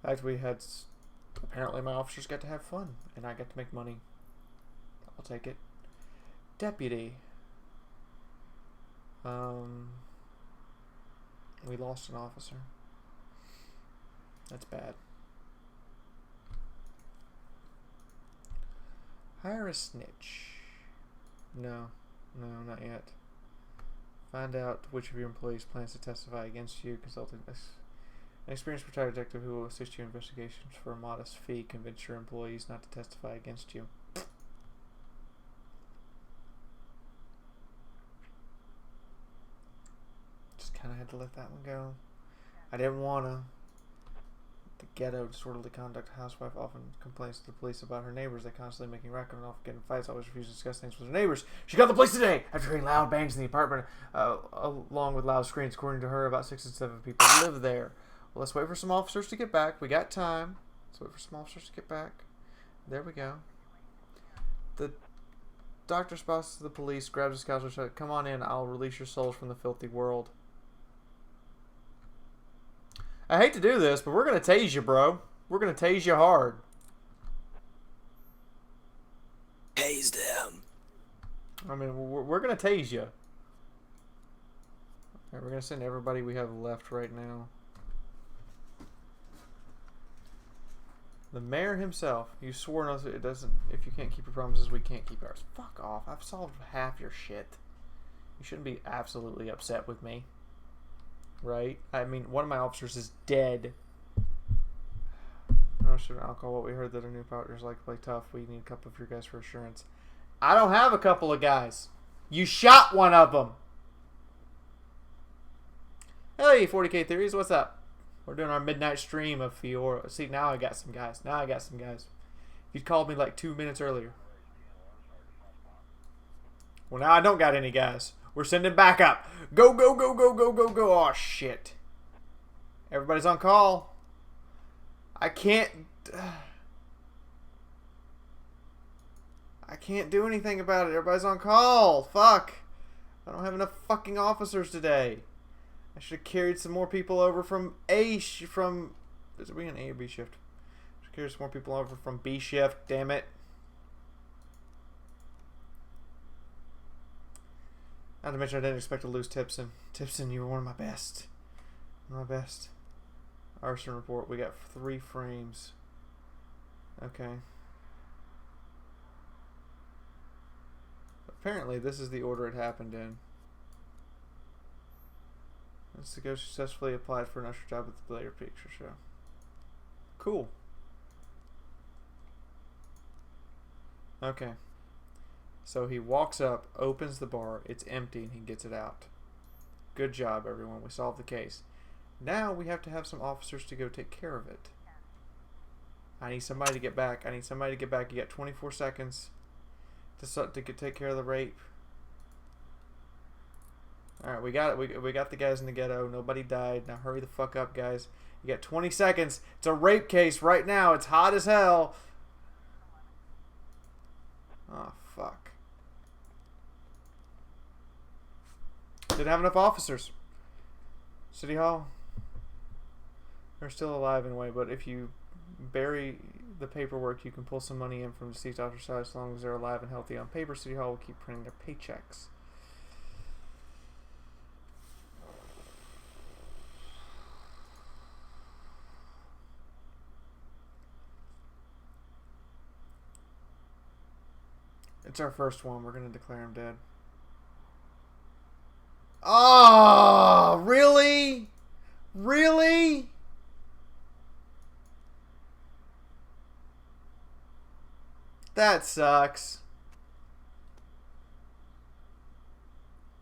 Actually, apparently my officers get to have fun, and I get to make money. I'll take it. Deputy. We lost an officer. That's bad. Hire a snitch. No, not yet. Find out which of your employees plans to testify against you. Consulting this. An experienced retired detective who will assist you in investigations for a modest fee. Convince your employees not to testify against you. Just kind of had to let that one go. I didn't want to. The ghetto, disorderly conduct. Housewife often complains to the police about her neighbors. They constantly making racket and often getting fights. Always refuse to discuss things with her neighbors. She got the police today after hearing loud bangs in the apartment, along with loud screams. According to her, about 6 and 7 people live there. Well, let's wait for some officers to get back. We got time. Let's wait for some officers to get back. There we go. The doctor spots the police, grabs his couch and says, "Come on in. I'll release your souls from the filthy world." I hate to do this, but we're going to tase you, bro. We're going to tase you hard.
Tase them.
I mean, we're going to tase you. Alright, we're going to send everybody we have left right now. The mayor himself. You swore no, it doesn't. If you can't keep your promises, we can't keep ours. Fuck off. I've solved half your shit. You shouldn't be absolutely upset with me. Right? I mean, one of my officers is dead. No, should alcohol. What we heard that our new partners like to play tough. We need a couple of your guys for assurance. I don't have a couple of guys. You shot one of them. Hey, 40K Theories, what's up? We're doing our midnight stream of Fiaura. See, now I got some guys. If you'd called me like 2 minutes earlier. Well, now I don't got any guys. We're sending backup. Go, go, go, go, go, go, go. Oh, shit. Everybody's on call. I can't do anything about it. Everybody's on call. Fuck. I don't have enough fucking officers today. I should have carried some more people over from is we an A or B shift? I should carry some more people over from B shift. Damn it. Not to mention I didn't expect to lose Tipson. Tipson, you were one of my best. Arson report. We got 3 frames. Okay. Apparently this is the order it happened in. Let's go successfully applied for an usher job at the Later Picture Show. Cool. Okay. So he walks up, opens the bar, it's empty, and he gets it out. Good job, everyone. We solved the case. Now we have to have some officers to go take care of it. I need somebody to get back. You got 24 seconds to take care of the rape. Alright, we got it. We got the guys in the ghetto. Nobody died. Now hurry the fuck up, guys. You got 20 seconds. It's a rape case right now. It's hot as hell. Oh, fuck. Didn't have enough officers. City Hall. They're still alive in a way, but if you bury the paperwork, you can pull some money in from deceased officers' side as long as they're alive and healthy on paper. City Hall will keep printing their paychecks. It's our first one. We're going to declare him dead. Oh, really? Really? That sucks.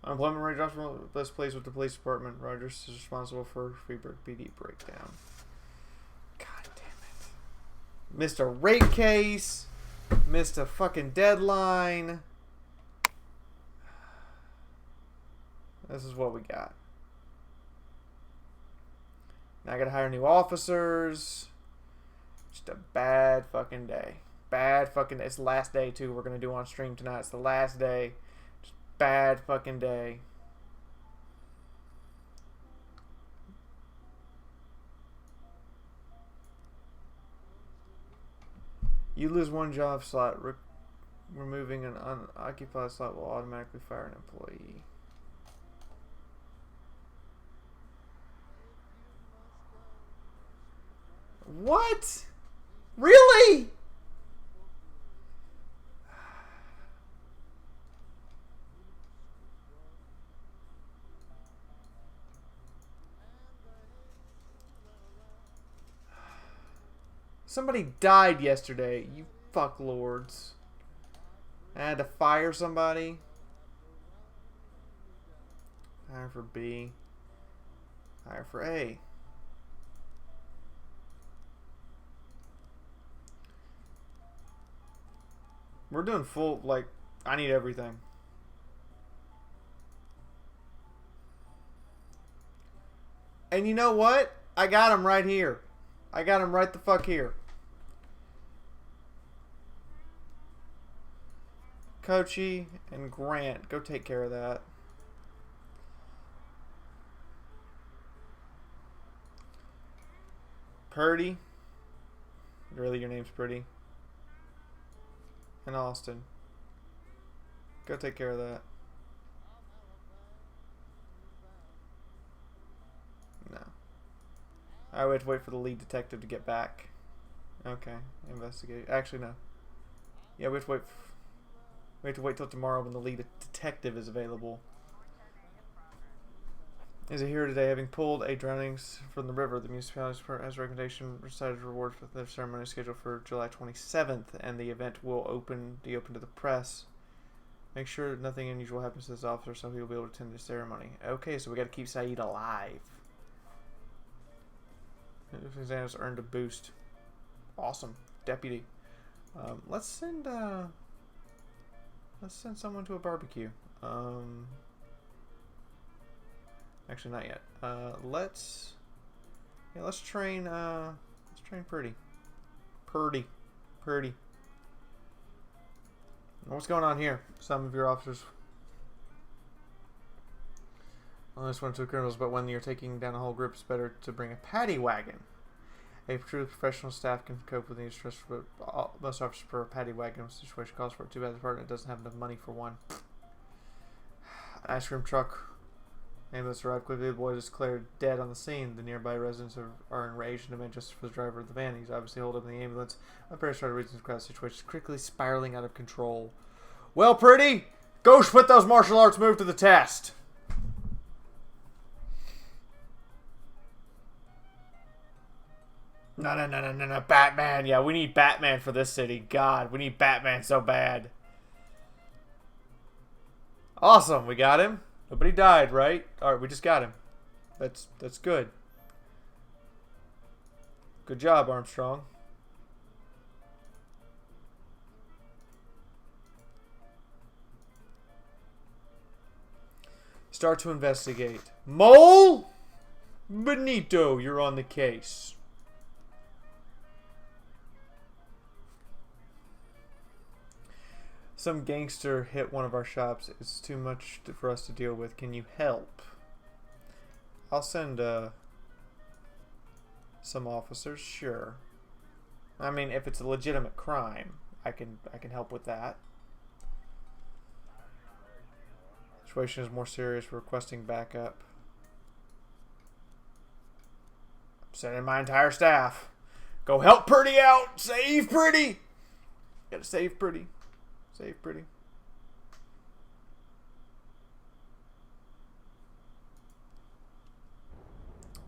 Unemployment rate drops from this place with the police department. Rogers is responsible for Freeburg PD breakdown. God damn it. Missed a rate case. Missed a fucking deadline. This is what we got. Now I gotta hire new officers. Just a bad fucking day. Bad fucking day. It's the last day too. We're gonna do on stream tonight. It's the last day. Just bad fucking day. You lose one job slot. Removing an unoccupied slot will automatically fire an employee. What? Really? Somebody died yesterday, you fucklords. I had to fire somebody. Hire for B. Hire for A. We're doing full, like, I need everything. And you know what? I got him right here. I got him right the fuck here. Coachy and Grant, go take care of that. Purdy. Really, your name's Purdy. And Austin. Go take care of that. No. I would wait for the lead detective to get back. Okay. Investigate. Actually, no. Yeah, we have to wait. We have to wait till tomorrow when the lead detective is available. Is it here today? Having pulled a drownings from the river, the municipality has a recommendation recited reward for the ceremony scheduled for July 27th, and the event will be open to the press. Make sure nothing unusual happens to this officer, so he will be able to attend the ceremony. Okay, so we got to keep Saeed alive. Xana's earned a boost. Awesome, deputy. Let's send someone to a barbecue. Actually, not yet. Let's train Purdy. What's going on here? Some of your officers on this one to criminals, but when you're taking down a whole group, it's better to bring a paddy wagon. A truly professional staff can cope with the stress, but most officers prefer a paddy wagon when the situation calls for it. Too bad the department doesn't have enough money for one. Ice cream truck. Ambulance arrived quickly. The boy is declared dead on the scene. The nearby residents are enraged and demand justice for the driver of the van. He's obviously holed up in the ambulance. My parents try to reason the crowd situation is quickly spiraling out of control. Well, Pretty, go put those martial arts moves to the test. No, Batman. Yeah, we need Batman for this city. God, we need Batman so bad. Awesome, we got him. Nobody died, right? Alright, we just got him. That's good. Good job, Armstrong. Start to investigate. Mole? Benito, you're on the case. Some gangster hit one of our shops. It's too much for us to deal with. Can you help? I'll send some officers. Sure. I mean, if it's a legitimate crime, I can help with that. Situation is more serious. We're requesting backup. I'm sending my entire staff. Go help Pretty out. Save Pretty. Gotta save Pretty. Save Pretty.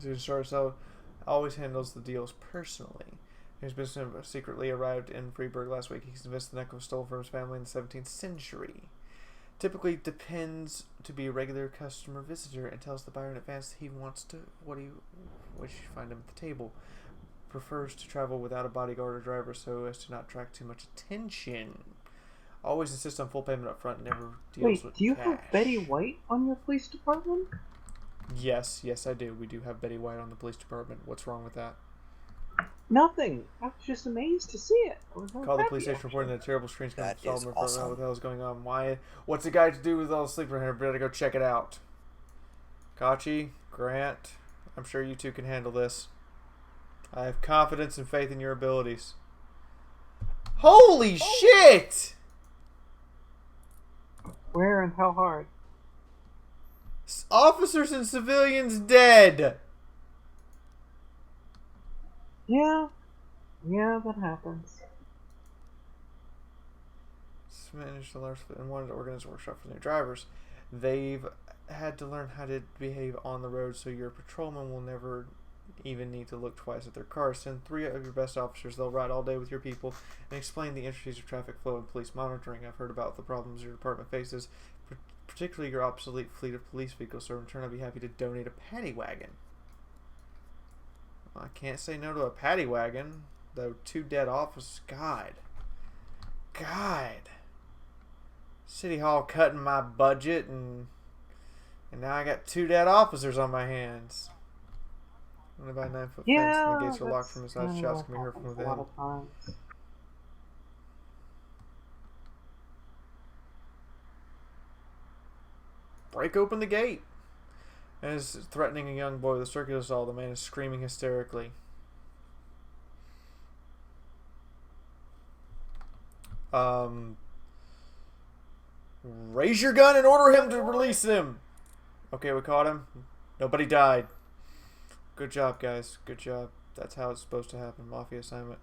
So always handles the deals personally. His business secretly arrived in Freeburg last week. He's convinced the necklace was stolen from his family in the 17th century. Typically depends to be a regular customer visitor and tells the buyer in advance he wants to which you find him at the table. Prefers to travel without a bodyguard or driver so as to not attract too much attention. Always insists on full payment up front and never deals with
Wait, do you
cash.
have Betty White on your police department?
Yes, I do. We do have Betty White on the police department. What's wrong with that?
Nothing. I was just amazed to see it.
Call the police station reporting that a terrible strange kind of
That is
problem.
awesome.
What the hell is going on? Why? What's the guy to do with all the sleeper here? Better go check it out. Kachi, Grant, I'm sure you two can handle this. I have confidence and faith in your abilities. Holy shit!
Where and how hard?
Officers and civilians dead.
Yeah, that happens.
Managed to learn and wanted to organize a workshop for new drivers. They've had to learn how to behave on the road so your patrolman will never even need to look twice at their cars. Send 3 of your best officers. They'll ride all day with your people and explain the intricacies of traffic flow and police monitoring. I've heard about the problems your department faces, particularly your obsolete fleet of police vehicles, so in return I'll be happy to donate a paddy wagon. Well, I can't say no to a paddy wagon, though 2 dead officers. God. City Hall cutting my budget, and now I got 2 dead officers on my hands. I'm gonna buy a 9-foot fence, and the gates are locked from inside. Shots can be heard from within.
A lot of times.
Break open the gate. And is threatening a young boy with a circular saw. The man is screaming hysterically. Raise your gun and order him to release him. Okay, we caught him. Nobody died. Good job, guys. Good job. That's how it's supposed to happen. Mafia assignment.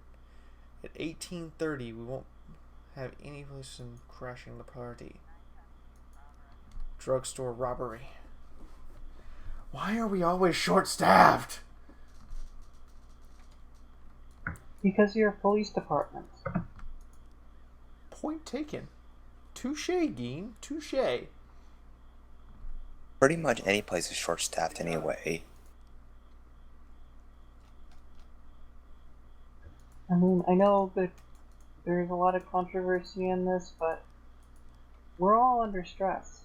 At 18:30, we won't have any person crashing the party. Drugstore robbery. Why are we always short-staffed?
Because you're a police department.
Point taken. Touché, Geen. Touché.
Pretty much any place is short-staffed anyway.
I mean, I know that there's a lot of controversy in this, but we're all under stress.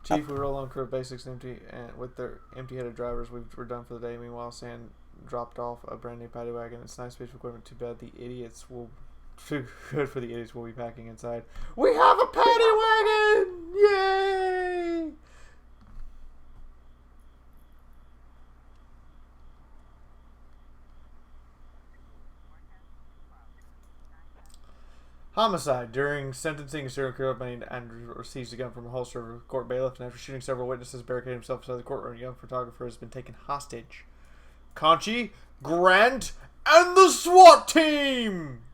Chief, we roll on crew of basics empty, and with their empty-headed drivers, we're done for the day. Meanwhile, Sand dropped off a brand new paddy wagon. It's nice piece of equipment. Too bad the idiots will. Too good for the idiots we'll be packing inside. We have a paddy wagon! Yay! Homicide. During sentencing, a serial killer named Andrew receives a gun from a holster of a court bailiff, and after shooting several witnesses, barricaded himself inside the courtroom. A young photographer has been taken hostage. Conchi, Grant, and the SWAT team!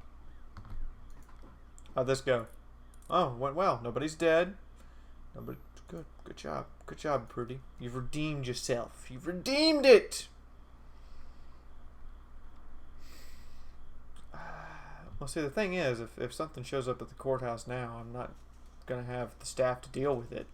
How'd this go? Oh, went well. Nobody's dead. Nobody. Good job. Good job, Prudy. You've redeemed yourself. You've redeemed it! Well, see, the thing is, if something shows up at the courthouse now, I'm not going to have the staff to deal with it.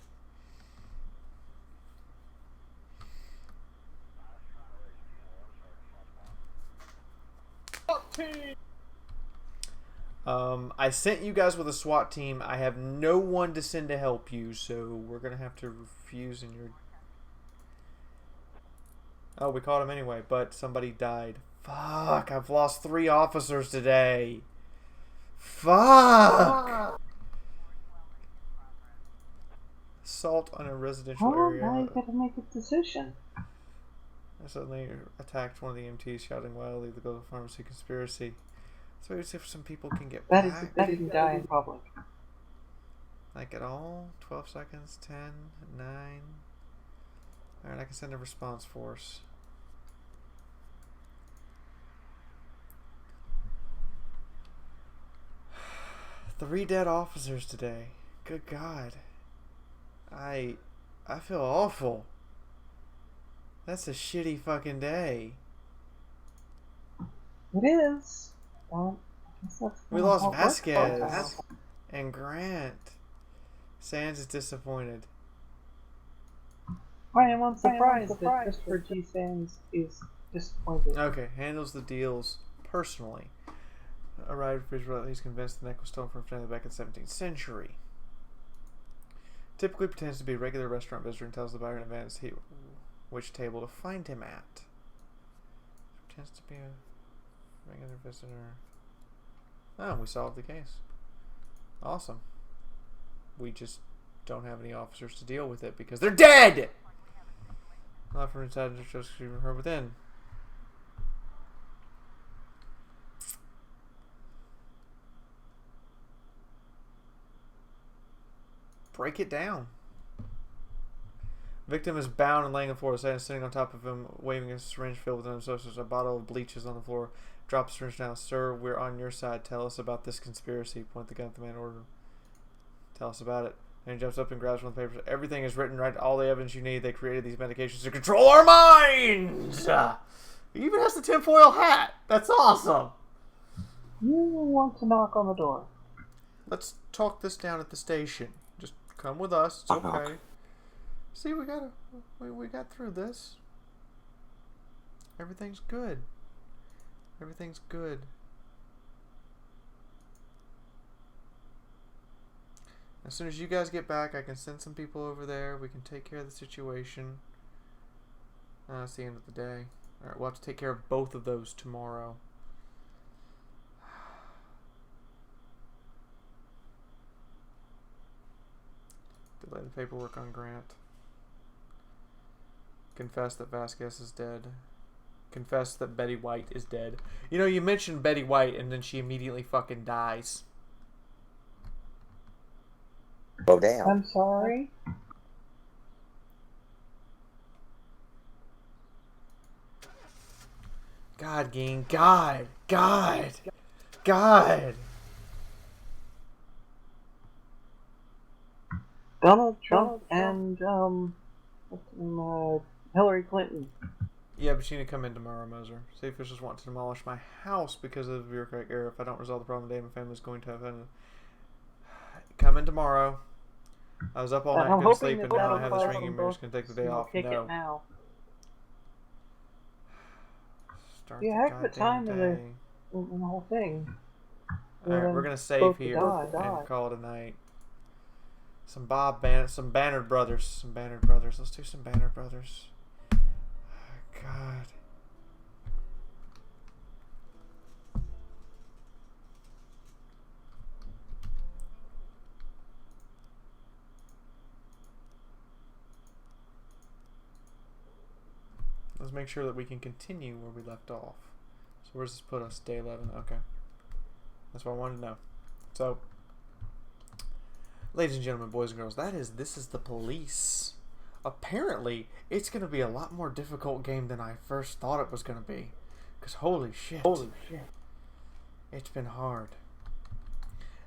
I sent you guys with a SWAT team. I have no one to send to help you, so we're going to have to refuse in your... Oh, we caught him anyway, but somebody died. Fuck, I've lost 3 officers today. Fuck! Assault on a residential
Oh,
area.
now you gotta make a decision.
I suddenly attacked one of the EMTs, shouting wildly the global pharmacy conspiracy. So maybe if some people can get
That
back.
is if they didn't die in public.
Like at all? 12 seconds, 10, 9. Alright, I can send a response force. 3 dead officers today. Good God. I feel awful. That's a shitty fucking day.
It is. Well, I guess that's
We
kinda
lost
how it works
Vasquez
sometimes.
and Grant. Sands is disappointed.
I am unsurprised that Christopher G. Sands is disappointed.
Okay, handles the deals personally. Arrived for Israel, he's convinced the neck was stolen from a family back in the 17th century. Typically pretends to be a regular restaurant visitor and tells the buyer in advance which table to find him at. Pretends to be a regular visitor. Oh, we solved the case. Awesome. We just don't have any officers to deal with it because they're dead! Not from inside, just from her within. Break it down. Victim is bound and laying on the floor. Satan is sitting on top of him, waving a syringe filled with substance. A bottle of bleach is on the floor. Drop the syringe down. Sir, we're on your side. Tell us about this conspiracy. Point the gun at the man. Order. Tell us about it. And he jumps up and grabs one of the papers. Everything is written right. All the evidence you need. They created these medications to control our minds. He even has the tinfoil hat. That's awesome.
You want to knock on the door.
Let's talk this down at the station. Just come with us. It's okay. See, we got through this. Everything's good. Everything's good. As soon as you guys get back, I can send some people over there. We can take care of the situation. It's the end of the day. Alright, we'll have to take care of both of those tomorrow. Delay the paperwork on Grant. Confess that Vasquez is dead. Confess that Betty White is dead. You know, you mentioned Betty White and then she immediately fucking dies.
Go down.
I'm sorry.
God, Ging. God. God. God.
Donald Trump and Hillary Clinton.
Yeah, but you need to come in tomorrow, Moser. City officials want to demolish my house because of the bureaucratic error. If I don't resolve the problem today, my family is going to have... Come in tomorrow. I was up all night, couldn't sleep, and now I have this ringing. I'm just going to take the day off.
Kick
No.
it now.
Start
Yeah, heck of a time in
day.
the whole thing.
Alright, we're going to save here and call it a night. Some Bannered Brothers. Some Bannered Brothers. Let's do some Bannered Brothers. God. Let's make sure that we can continue where we left off. So where does this put us? Day 11. Okay. That's what I wanted to know. So, ladies and gentlemen, boys and girls, this is the police. Apparently, it's going to be a lot more difficult game than I first thought it was going to be. Because holy shit. It's been hard.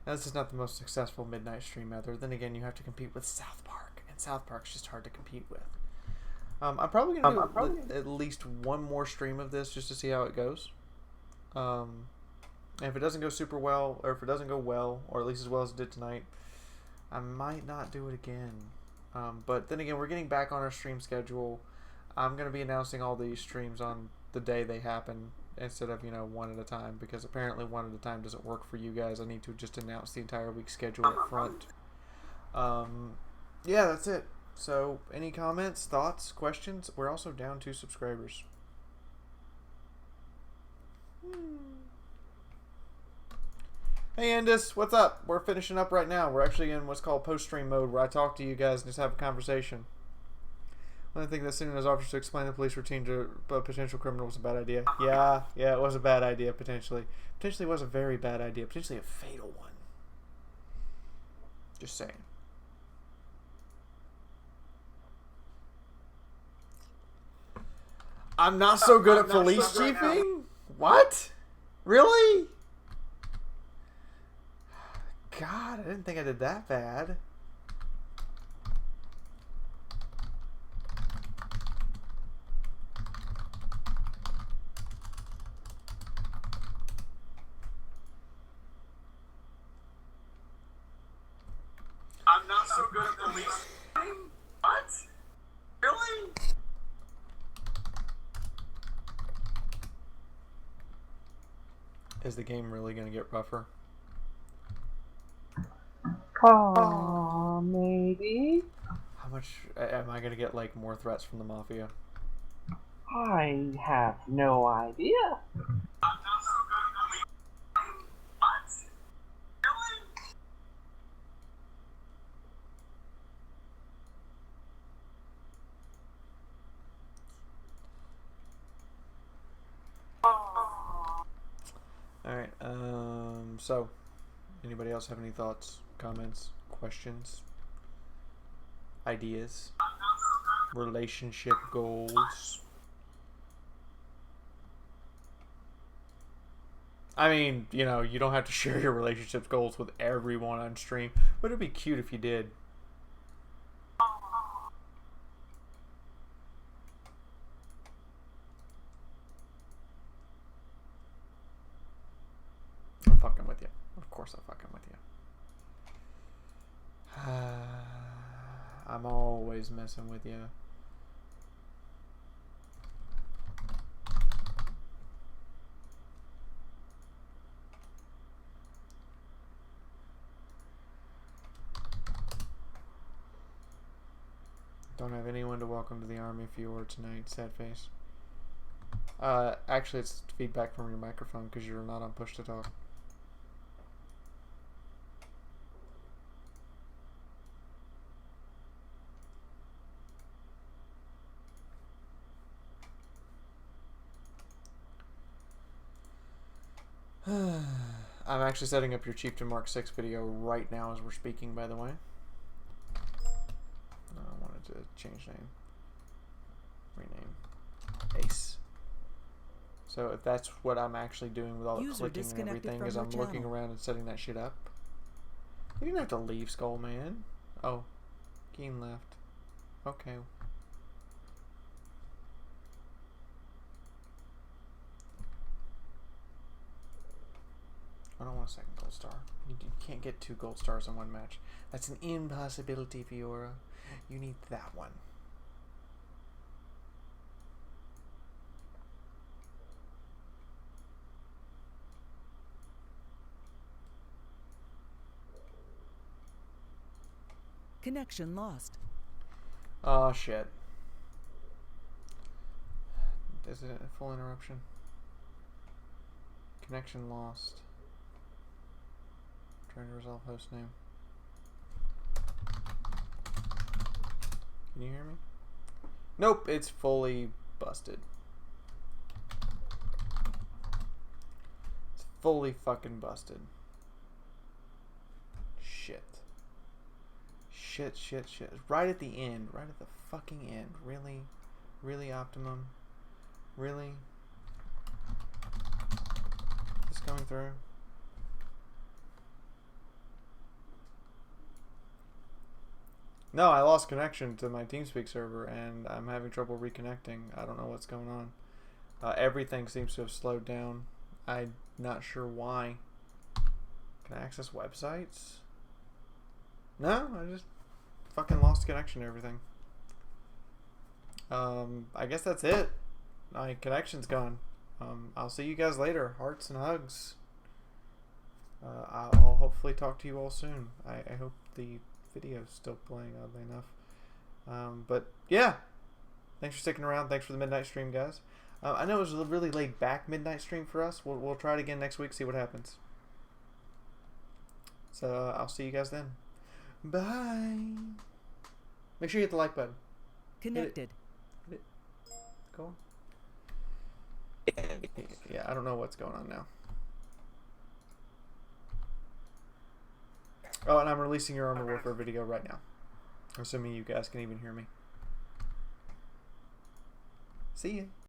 Now, this is not the most successful midnight stream ever. Then again, you have to compete with South Park. And South Park's just hard to compete with. I'm probably going to do at least one more stream of this just to see how it goes. And if it doesn't go super well, or if it doesn't go well, or at least as well as it did tonight, I might not do it again. But then again, we're getting back on our stream schedule. I'm going to be announcing all these streams on the day they happen instead of, one at a time, because apparently one at a time doesn't work for you guys. I need to just announce the entire week's schedule up front. Yeah, that's it. So, any comments, thoughts, questions? We're also down 2 subscribers. Hey Andis, what's up? We're finishing up right now. We're actually in what's called post-stream mode, where I talk to you guys and just have a conversation. One thing that sending those officers to explain the police routine to a potential criminal was a bad idea. Yeah, it was a bad idea, potentially. Potentially was a very bad idea. Potentially a fatal one. Just saying. I'm not so good at police chiefing? What? Really? God, I didn't think I did that bad. I'm not so good at police. What? Really? Is the game really going to get rougher?
Maybe.
How much am I going to get, like, more threats from the Mafia?
I have no idea.
I'm not so good at police. What? Really? Alright, so, anybody else have any thoughts, comments, questions, ideas, relationship goals? I mean, you know, you don't have to share your relationship goals with everyone on stream, but it'd be cute if you did. I'm fucking with you. Of course I'm fucking with you. I'm always messing with you. Don't have anyone to welcome to the army Fiaura tonight. Sad face. Actually, it's feedback from your microphone because you're not on push to talk. I'm actually setting up your Chieftain Mark 6 video right now as we're speaking, by the way. I wanted to change name. Rename. Ace. So if that's what I'm actually doing with all the clicking and everything, is I'm looking around and setting that shit up. You didn't have to leave, Skull Man. Oh. Keen left. Okay. I don't want a second gold star. You can't get 2 gold stars in one match. That's an impossibility, Fiaura. You need that one.
Connection lost.
Oh, shit. Is it a full interruption? Connection lost. Trying to resolve host name. Can you hear me? Nope, it's fully busted. It's fully fucking busted. Shit. Shit. Right at the end. Right at the fucking end. Really? Really, Optimum? Really? Is this going through? No, I lost connection to my TeamSpeak server and I'm having trouble reconnecting. I don't know what's going on. Everything seems to have slowed down. I'm not sure why. Can I access websites? No, I just fucking lost connection to everything. I guess that's it. My connection's gone. I'll see you guys later. Hearts and hugs. I'll hopefully talk to you all soon. I hope the video's still playing, oddly enough. But yeah, thanks for sticking around. Thanks for the midnight stream, guys. I know it was a really laid back midnight stream for us. We'll try it again next week, see what happens. So I'll see you guys then. Bye. Make sure you hit the like button.
Connected.
Hit it. Go on. Yeah, I don't know what's going on now. Oh, and I'm releasing your Armor Warfare video right now. Assuming you guys can even hear me. See ya.